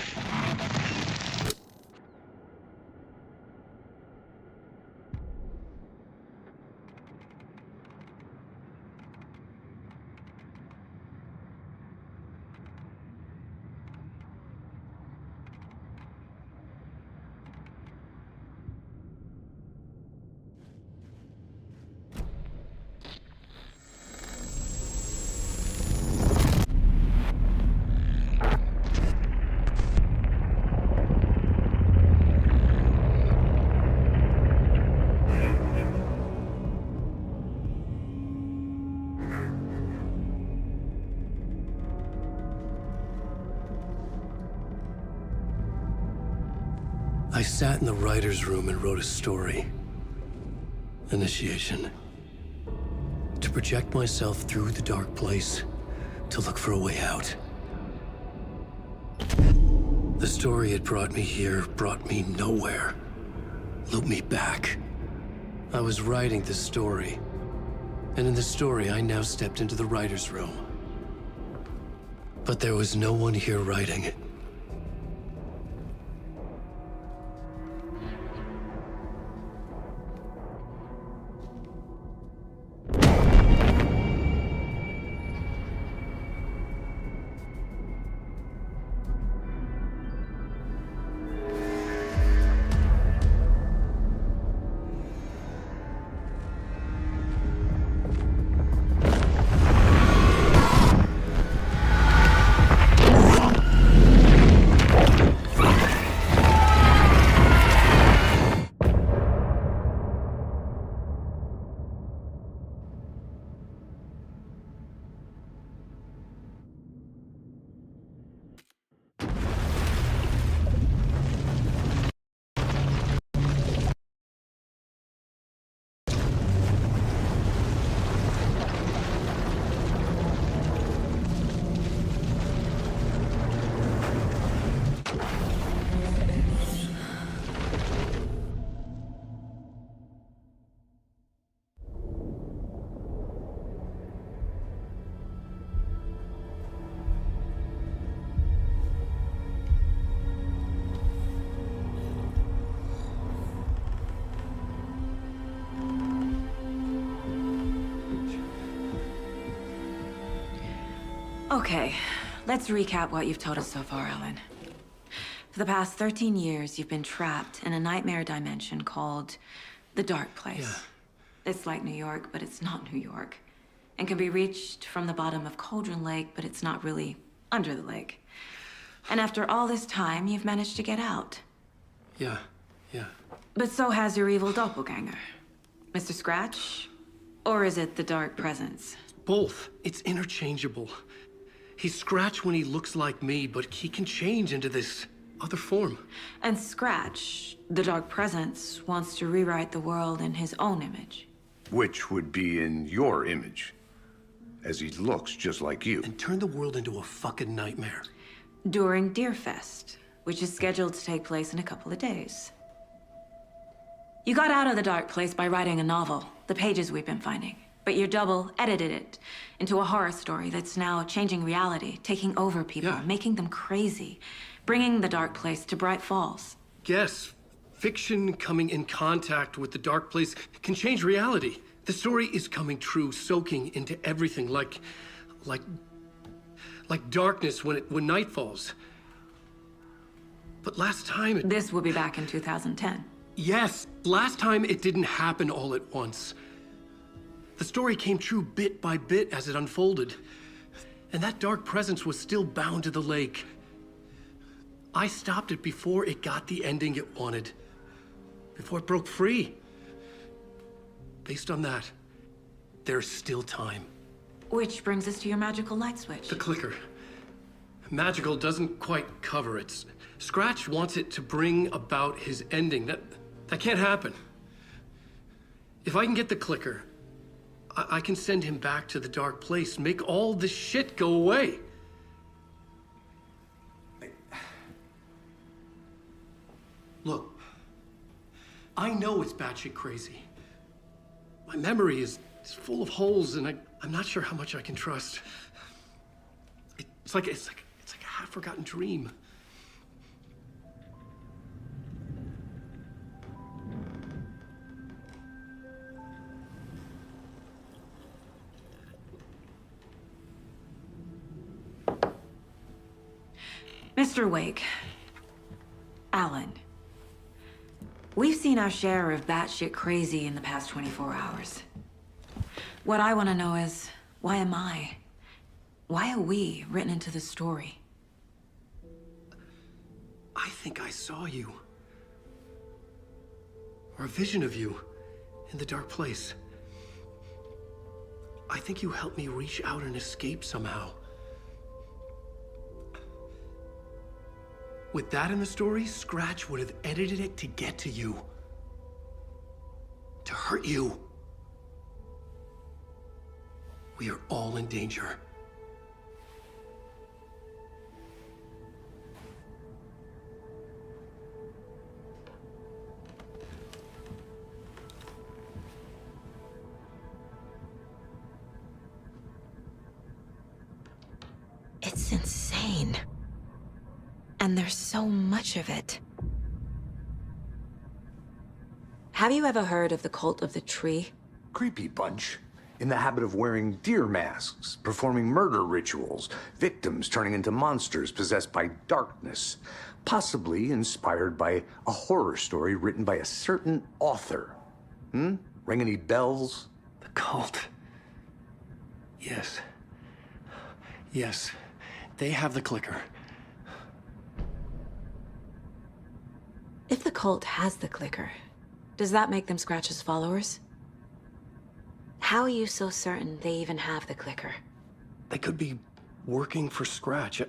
I sat in the writer's room and wrote a story. Initiation. To project myself through the dark place, to look for a way out. The story had brought me here, brought me nowhere. Looped me back. I was writing the story. And in the story, I now stepped into the writer's room. But there was no one here writing it. Okay, let's recap what you've told us so far, Alan. For the past 13 years, you've been trapped in a nightmare dimension called the Dark Place. Yeah. It's like New York, but it's not New York. And can be reached from the bottom of Cauldron Lake, but it's not really under the lake. And after all this time, you've managed to get out. Yeah. But so has your evil doppelganger. Mr. Scratch? Or is it the Dark Presence? Both. It's interchangeable. He's Scratch when he looks like me, but he can change into this other form. And Scratch, the Dark Presence, wants to rewrite the world in his own image. Which would be in your image, as he looks just like you. And turn the world into a fucking nightmare. During Deerfest, which is scheduled to take place in a couple of days. You got out of the Dark Place by writing a novel, the pages we've been finding. But your double edited it into a horror story that's now changing reality, taking over people, making them crazy, bringing the Dark Place to Bright Falls. Yes, fiction coming in contact with the Dark Place can change reality. The story is coming true, soaking into everything, like darkness when night falls. But last time This will be back in 2010. Yes, last time it didn't happen all at once. The story came true bit by bit as it unfolded. And that dark presence was still bound to the lake. I stopped it before it got the ending it wanted. Before it broke free. Based on that, there's still time. Which brings us to your magical light switch. The clicker. Magical doesn't quite cover it. Scratch wants it to bring about his ending. That can't happen. If I can get the clicker, I can send him back to the Dark Place, make all this shit go away. Look, I know it's batshit crazy. My memory is full of holes, and I'm not sure how much I can trust. It's like a half-forgotten dream. Mr. Wake, Alan, we've seen our share of batshit crazy in the past 24 hours. What I want to know is, why am I? Why are we written into the story? I think I saw you. Or a vision of you in the Dark Place. I think you helped me reach out and escape somehow. With that in the story, Scratch would have edited it to get to you. To hurt you. We are all in danger. It's insane. And there's so much of it. Have you ever heard of the Cult of the Tree? Creepy bunch. In the habit of wearing deer masks, performing murder rituals, victims turning into monsters possessed by darkness, possibly inspired by a horror story written by a certain author. Ring any bells? The cult. Yes. Yes. They have the clicker. If the cult has the clicker, does that make them Scratch's followers? How are you so certain they even have the clicker? They could be working for Scratch.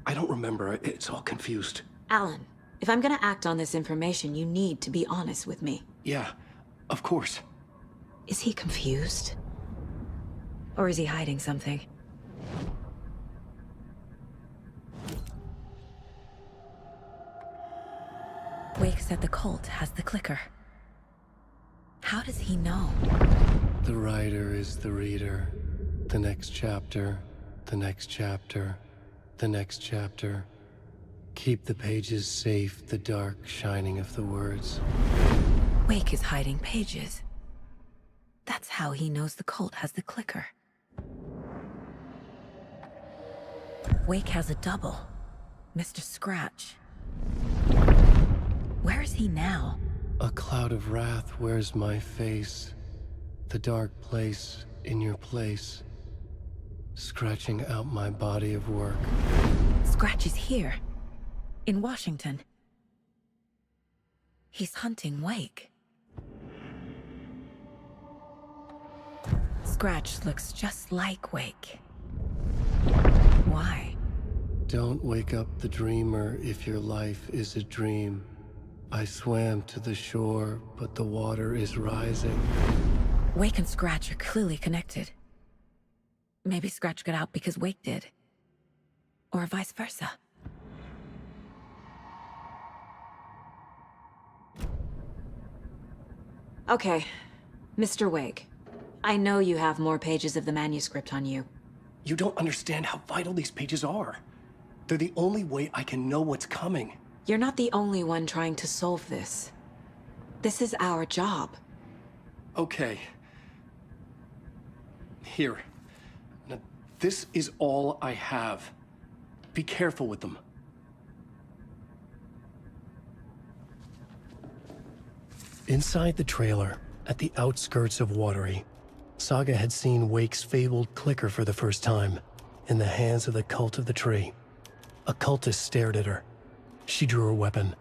I don't remember. It's all confused. Alan, if I'm gonna act on this information, you need to be honest with me. Yeah, of course. Is he confused? Or is he hiding something? Wake said the cult has the clicker. How does he know? The writer is the reader. The next chapter, the next chapter, the next chapter. Keep the pages safe, the dark shining of the words. Wake is hiding pages. That's how he knows the cult has the clicker. Wake has a double. Mr. Scratch. Where is he now? A cloud of wrath wears my face. The dark place in your place. Scratching out my body of work. Scratch is here. In Washington. He's hunting Wake. Scratch looks just like Wake. Why? Don't wake up the dreamer if your life is a dream. I swam to the shore, but the water is rising. Wake and Scratch are clearly connected. Maybe Scratch got out because Wake did. Or vice versa. Okay, Mr. Wake. I know you have more pages of the manuscript on you. You don't understand how vital these pages are. They're the only way I can know what's coming. You're not the only one trying to solve this. This is our job. Okay. Here. Now, this is all I have. Be careful with them. Inside the trailer, at the outskirts of Watery, Saga had seen Wake's fabled clicker for the first time, in the hands of the Cult of the Tree. A cultist stared at her. She drew her weapon.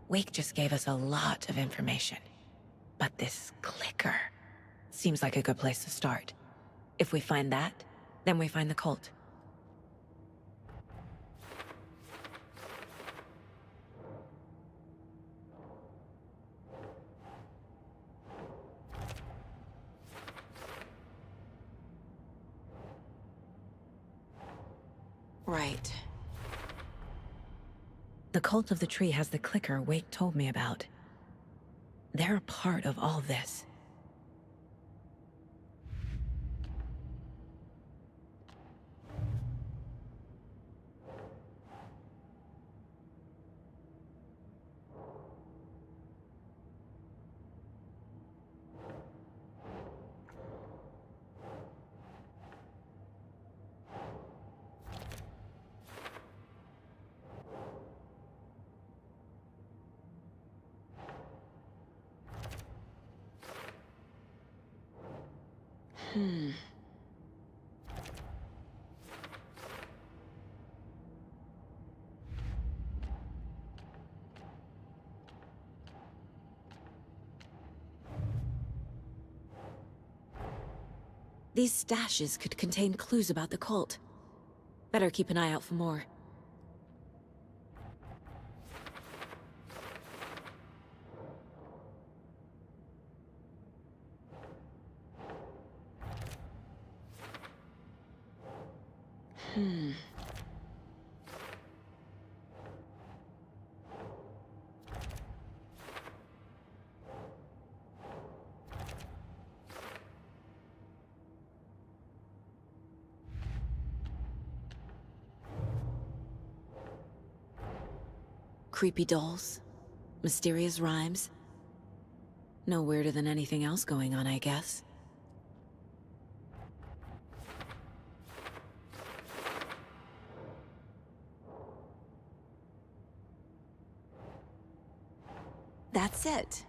Wake just gave us a lot of information. But this clicker seems like a good place to start. If we find that, then we find the cult. Right. The Cult of the Tree has the clicker Wake told me about. They're a part of all this. These stashes could contain clues about the cult. Better keep an eye out for more. Creepy dolls, mysterious rhymes. No weirder than anything else going on, I guess. That's it.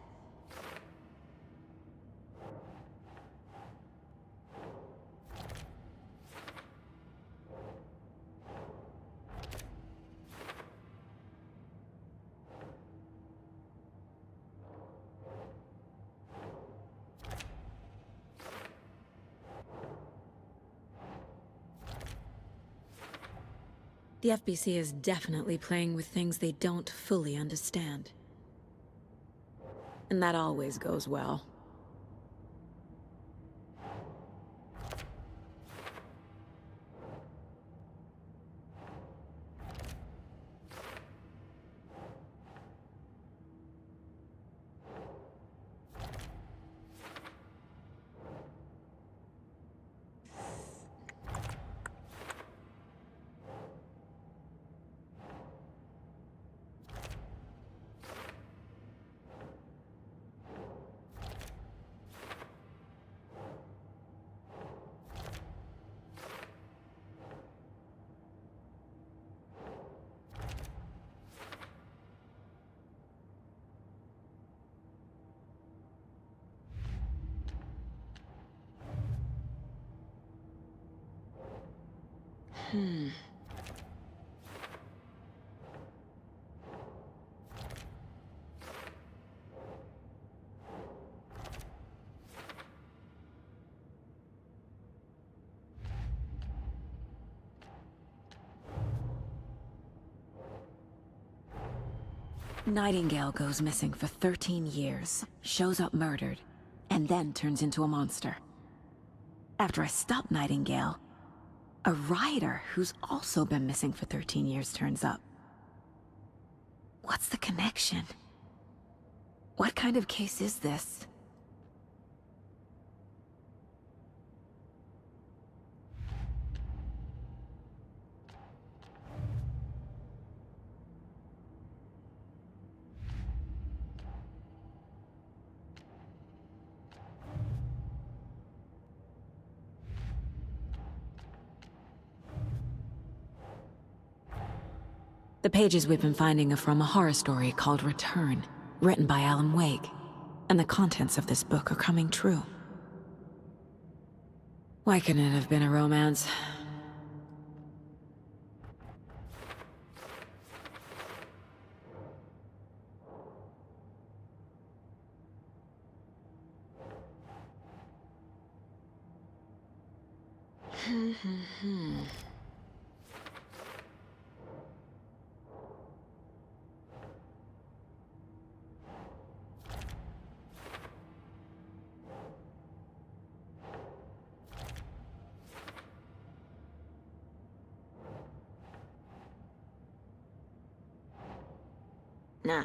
The FBC is definitely playing with things they don't fully understand. And that always goes well. Nightingale goes missing for 13 years, shows up murdered, and then turns into a monster. After I stop Nightingale, a rider who's also been missing for 13 years turns up. What's the connection? What kind of case is this? The pages we've been finding are from a horror story called Return, written by Alan Uwaic, and the contents of this book are coming true. Why couldn't it have been a romance? Nah.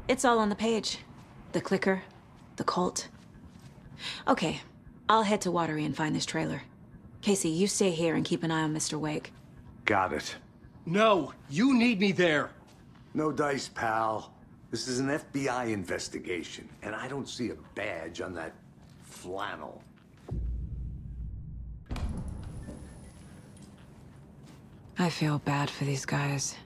It's all on the page. The clicker, the cult. Okay, I'll head to Watery and find this trailer. Casey, you stay here and keep an eye on Mr. Wake. Got it. No, you need me there. No dice, pal. This is an FBI investigation, and I don't see a badge on that flannel. I feel bad for these guys.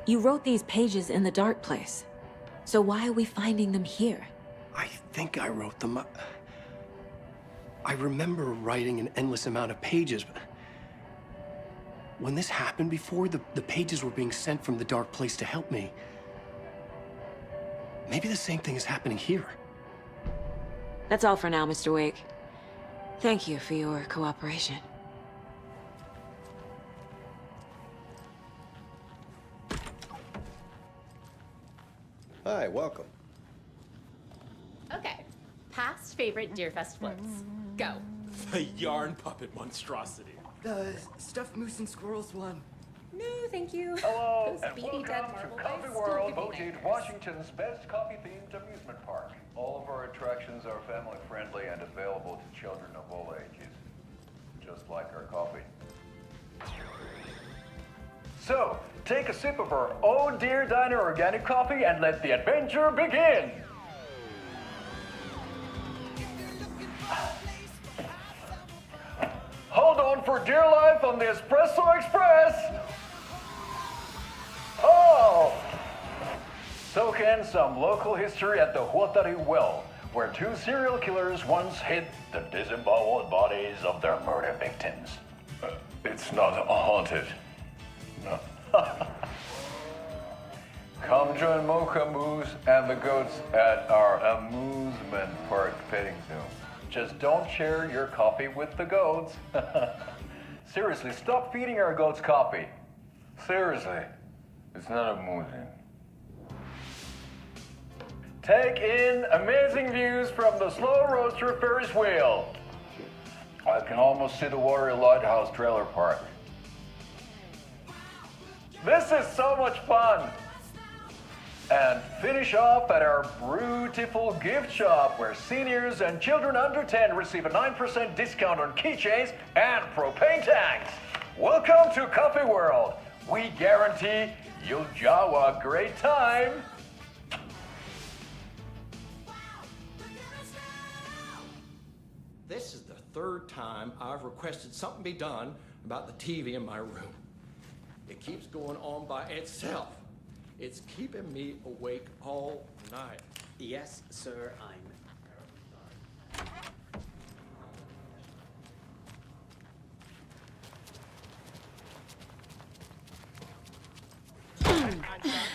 You wrote these pages in the dark place. So why are we finding them here? I think I wrote them. I remember writing an endless amount of pages, but when this happened before, the pages were being sent from the dark place to help me. Maybe the same thing is happening here. That's all for now, Mr. Wake. Thank you for your cooperation. Hi, welcome. Okay. Past favorite Deerfest flips. Go. The yarn puppet monstrosity. The stuffed moose and squirrels one. No, thank you. Hello, Those and beady welcome dead to marble Coffee guys World, still give me voted nightmares. Washington's best coffee-themed amusement park. All of our attractions are family-friendly and available to children of all ages, just like our coffee. So, take a sip of our Oh Dear Diner organic coffee and let the adventure begin! Hold on for dear life on the Espresso Express! Oh! Soak in some local history at the Huatari Well, where two serial killers once hid the disemboweled bodies of their murder victims. It's not haunted. No. Come join Mocha Moose and the goats at our amusement park petting zoo. Just don't share your coffee with the goats. Seriously, stop feeding our goats coffee. Seriously, it's not amusing. Take in amazing views from the Slow Roaster Ferris wheel. I can almost see the Watery Lighthouse trailer park. This is so much fun! And finish off at our beautiful gift shop where seniors and children under 10 receive a 9% discount on keychains and propane tanks. Welcome to Coffee World. We guarantee you'll jaw a great time. This is the third time I've requested something be done about the TV in my room. It keeps going on by itself. It's keeping me awake all night. Yes, sir, I'm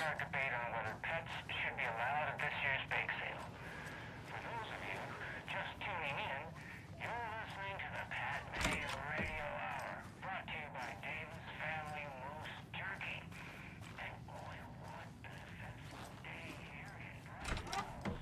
start debate on whether pets should be allowed at this year's bake sale. For those of you just tuning in, you're listening to the Pat Mayo Radio Hour, brought to you by Davis Family Moose Jerky. And boy, what an eventful day here in Brussels.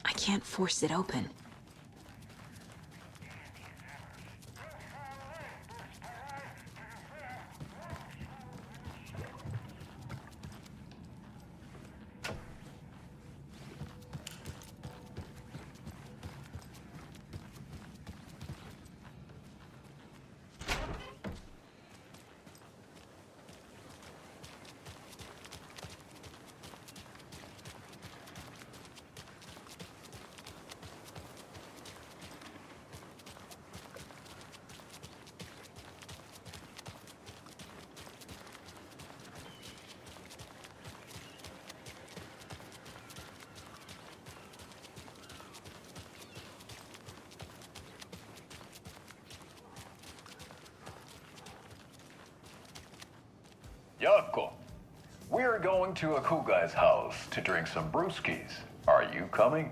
I can't force it open. Yako, we're going to a cool guy's house to drink some brewskis. Are you coming?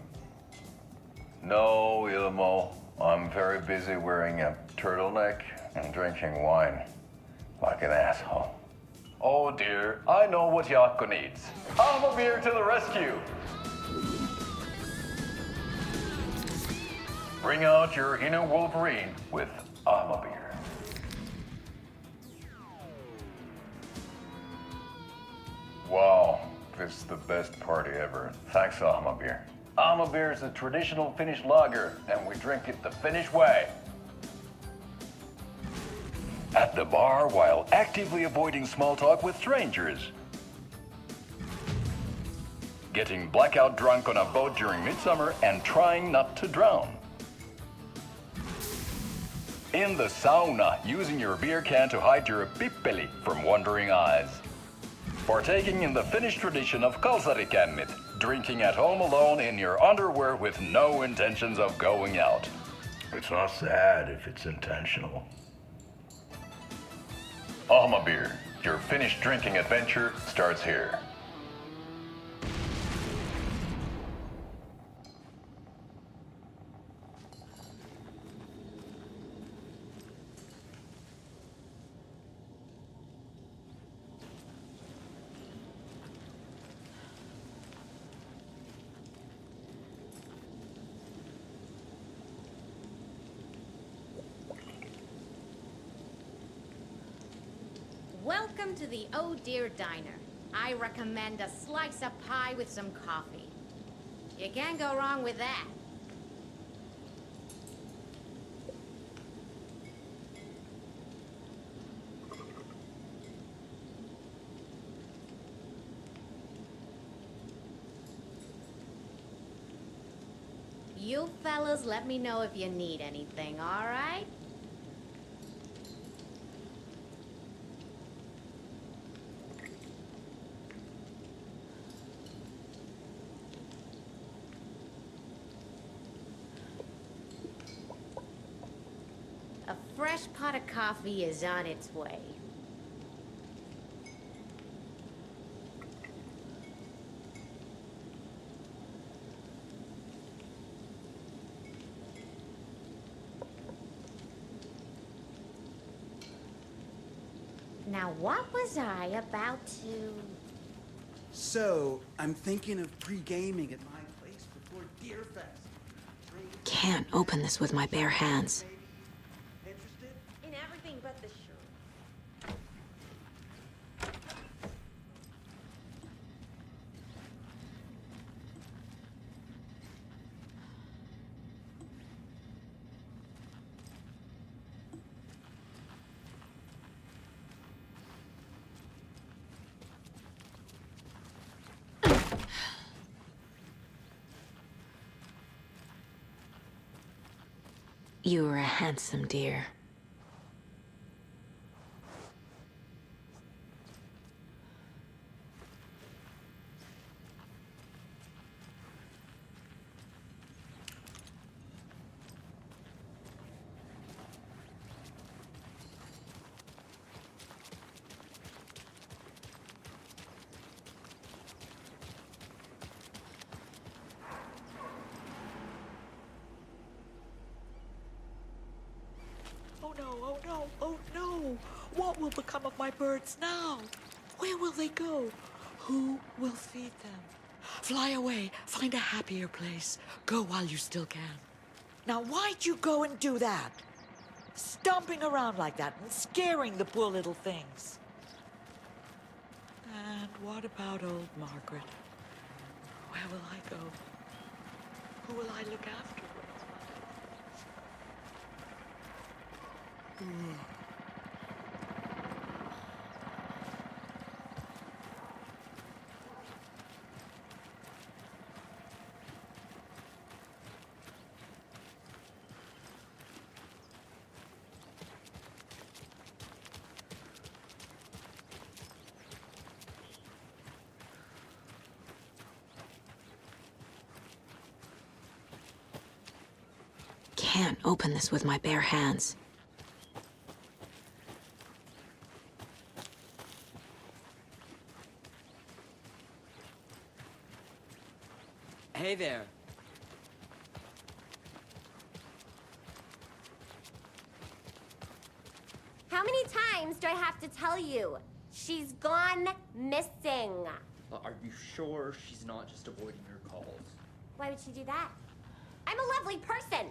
No, Ilmo. I'm very busy wearing a turtleneck and drinking wine like an asshole. Oh dear, I know what Yako needs. I'm a beer to the rescue. Bring out your inner Wolverine with Alma beer. Wow, this is the best party ever. Thanks, Alma beer. Alma beer is a traditional Finnish lager, and we drink it the Finnish way. At the bar while actively avoiding small talk with strangers. Getting blackout drunk on a boat during midsummer and trying not to drown. In the sauna, using your beer can to hide your pippeli from wandering eyes. Partaking in the Finnish tradition of kalsarikännit, drinking at home alone in your underwear with no intentions of going out. It's not sad if it's intentional. Alma beer, your Finnish drinking adventure starts here. Welcome to the Oh Dear Diner. I recommend a slice of pie with some coffee. You can't go wrong with that. You fellas let me know if you need anything, all right? A fresh pot of coffee is on its way. Now, what was I about to... So, I'm thinking of pre-gaming at my place before Deerfest. Can't open this with my bare hands. In everything but the shirt. You were a handsome deer. Oh no, oh no, oh no! What will become of my birds now? Where will they go? Who will feed them? Fly away, find a happier place. Go while you still can. Now why'd you go and do that? Stomping around like that and scaring the poor little things. And what about old Margaret? Where will I go? Who will I look after? Can't open this with my bare hands. Hey there. How many times do I have to tell you? She's gone missing. Are you sure she's not just avoiding your calls? Why would she do that? I'm a lovely person.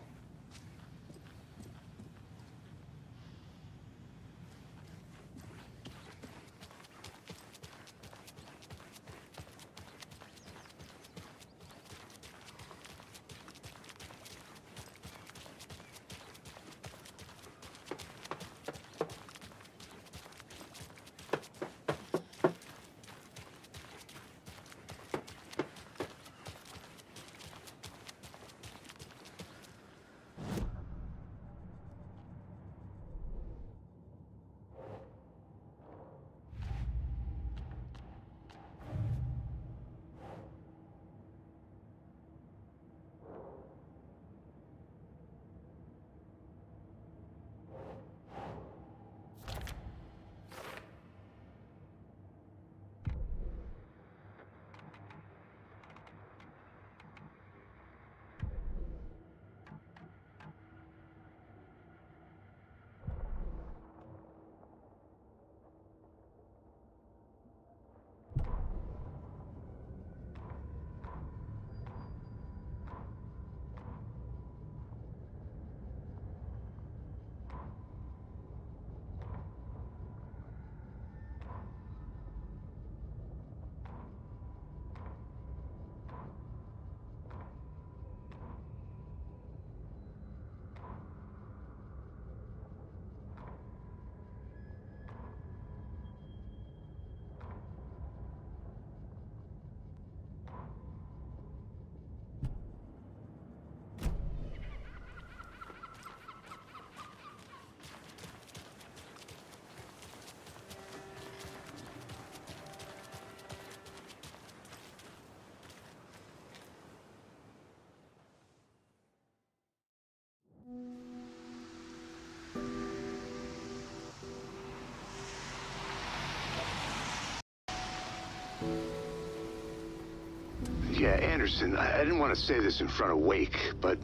Yeah, Anderson, I didn't want to say this in front of Wake, but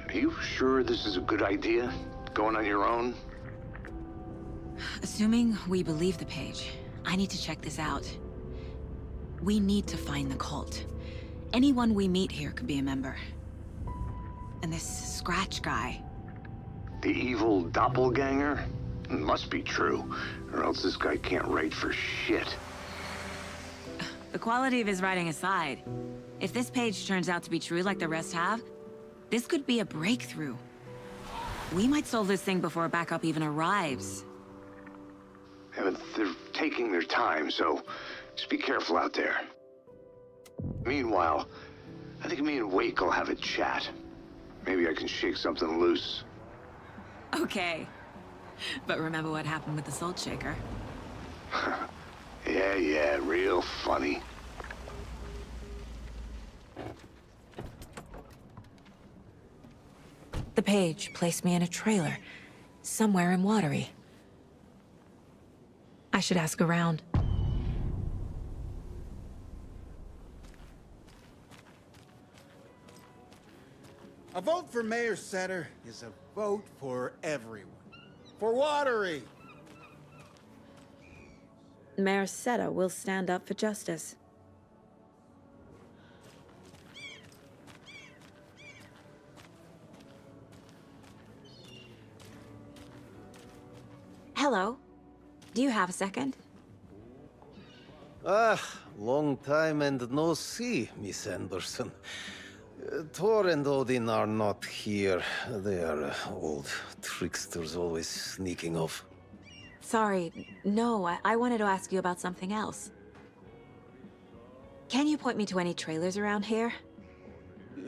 are you sure this is a good idea? Going on your own? Assuming we believe the page, I need to check this out. We need to find the cult. Anyone we meet here could be a member. And this Scratch guy. The evil doppelganger? Must be true, or else this guy can't write for shit. The quality of his writing aside, if this page turns out to be true like the rest have, this could be a breakthrough. We might solve this thing before backup even arrives. Yeah, but they're taking their time, so just be careful out there. Meanwhile, I think me and Wake will have a chat. Maybe I can shake something loose. Okay. But remember what happened with the Salt Shaker? Yeah, real funny. The page placed me in a trailer, somewhere in Watery. I should ask around. A vote for Mayor Setter is a vote for everyone. For Watery! Mayor Setter will stand up for justice. Hello. Do you have a second? Long time and no see, Miss Anderson. Thor and Odin are not here. They are old tricksters always sneaking off. Sorry, no, I wanted to ask you about something else. Can you point me to any trailers around here?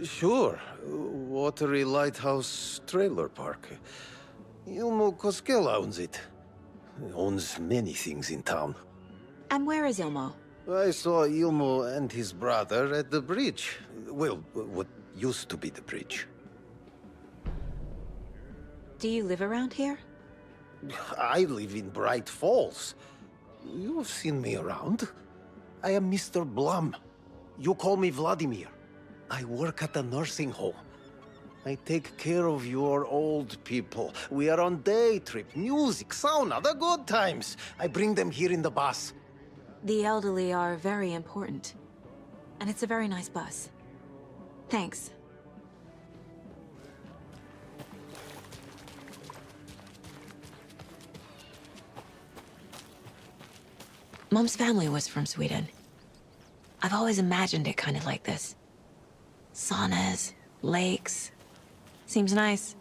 Sure. Watery Lighthouse Trailer Park. Ilmo Koskela owns it. Owns many things in town. And where is Ilmo? I saw Ilmo and his brother at the bridge. Well, what used to be the bridge. Do you live around here? I live in Bright Falls. You've seen me around. I am Mr. Blum. You call me Vladimir. I work at a nursing home. I take care of your old people. We are on day trip, music, sauna, the good times. I bring them here in the bus. The elderly are very important. And it's a very nice bus. Thanks. Mom's family was from Sweden. I've always imagined it kind of like this. Saunas, lakes. Seems nice.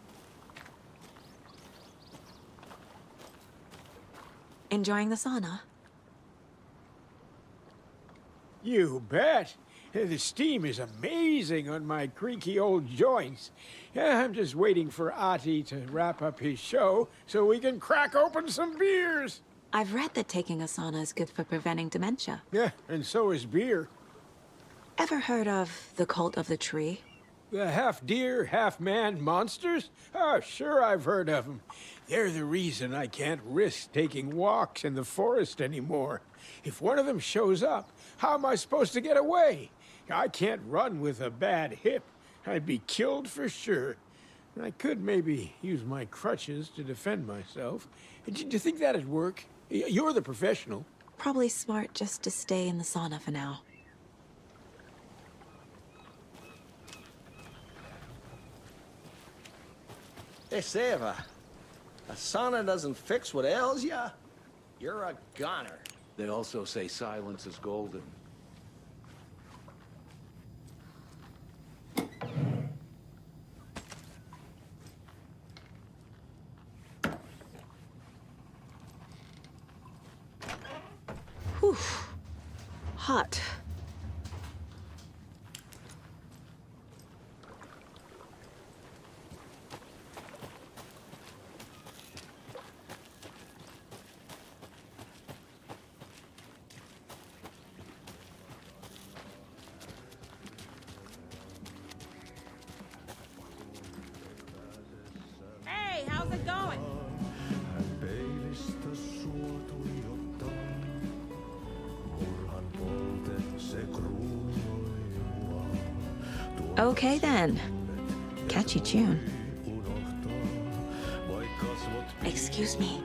Enjoying the sauna? You bet. The steam is amazing on my creaky old joints. I'm just waiting for Ati to wrap up his show so we can crack open some beers. I've read that taking a sauna is good for preventing dementia. Yeah, and so is beer. Ever heard of the Cult of the Tree? The half-deer, half-man monsters? Oh, sure I've heard of them. They're the reason I can't risk taking walks in the forest anymore. If one of them shows up, how am I supposed to get away? I can't run with a bad hip. I'd be killed for sure. I could maybe use my crutches to defend myself. Do you think that'd work? You're the professional. Probably smart just to stay in the sauna for now. Hey, Seva. A sauna doesn't fix what ails ya. You're a goner. They also say silence is golden. Whew. Hot. Hey, how's it going? Okay then. Catchy tune. Excuse me.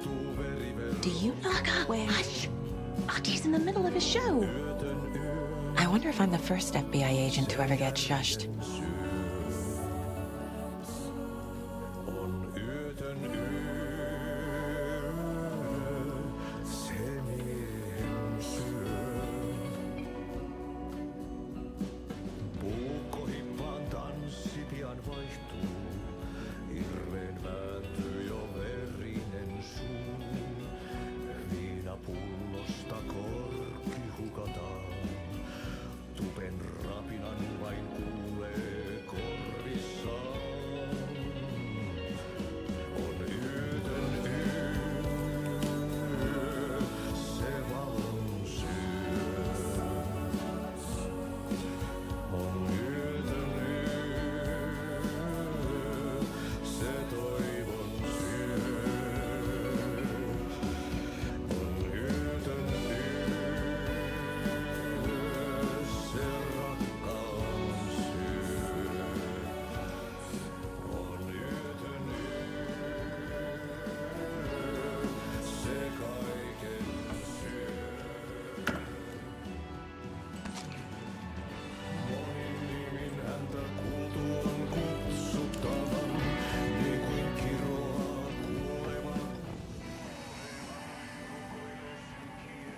Do you know where... Hush! Artie's in the middle of a show. I wonder if I'm the first FBI agent to ever get shushed.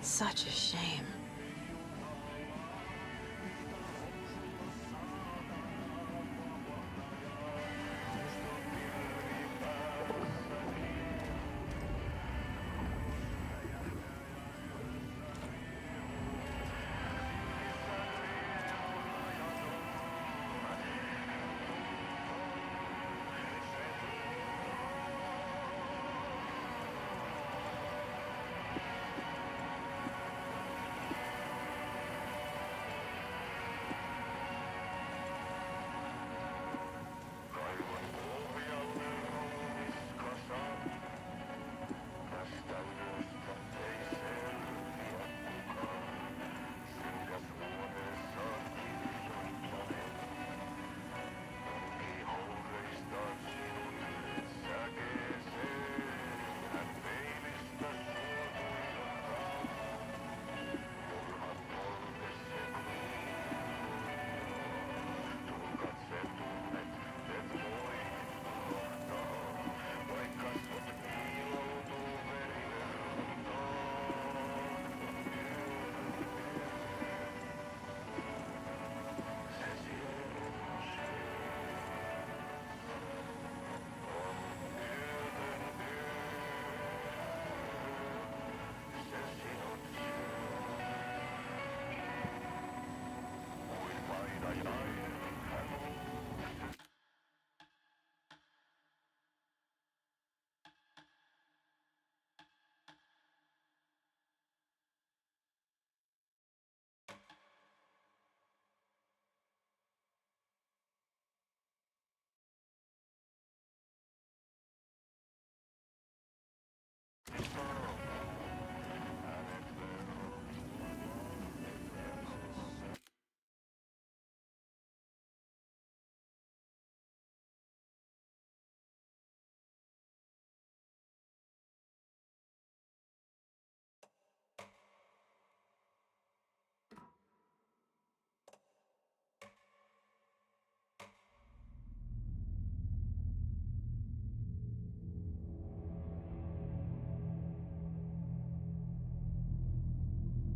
Such a shame.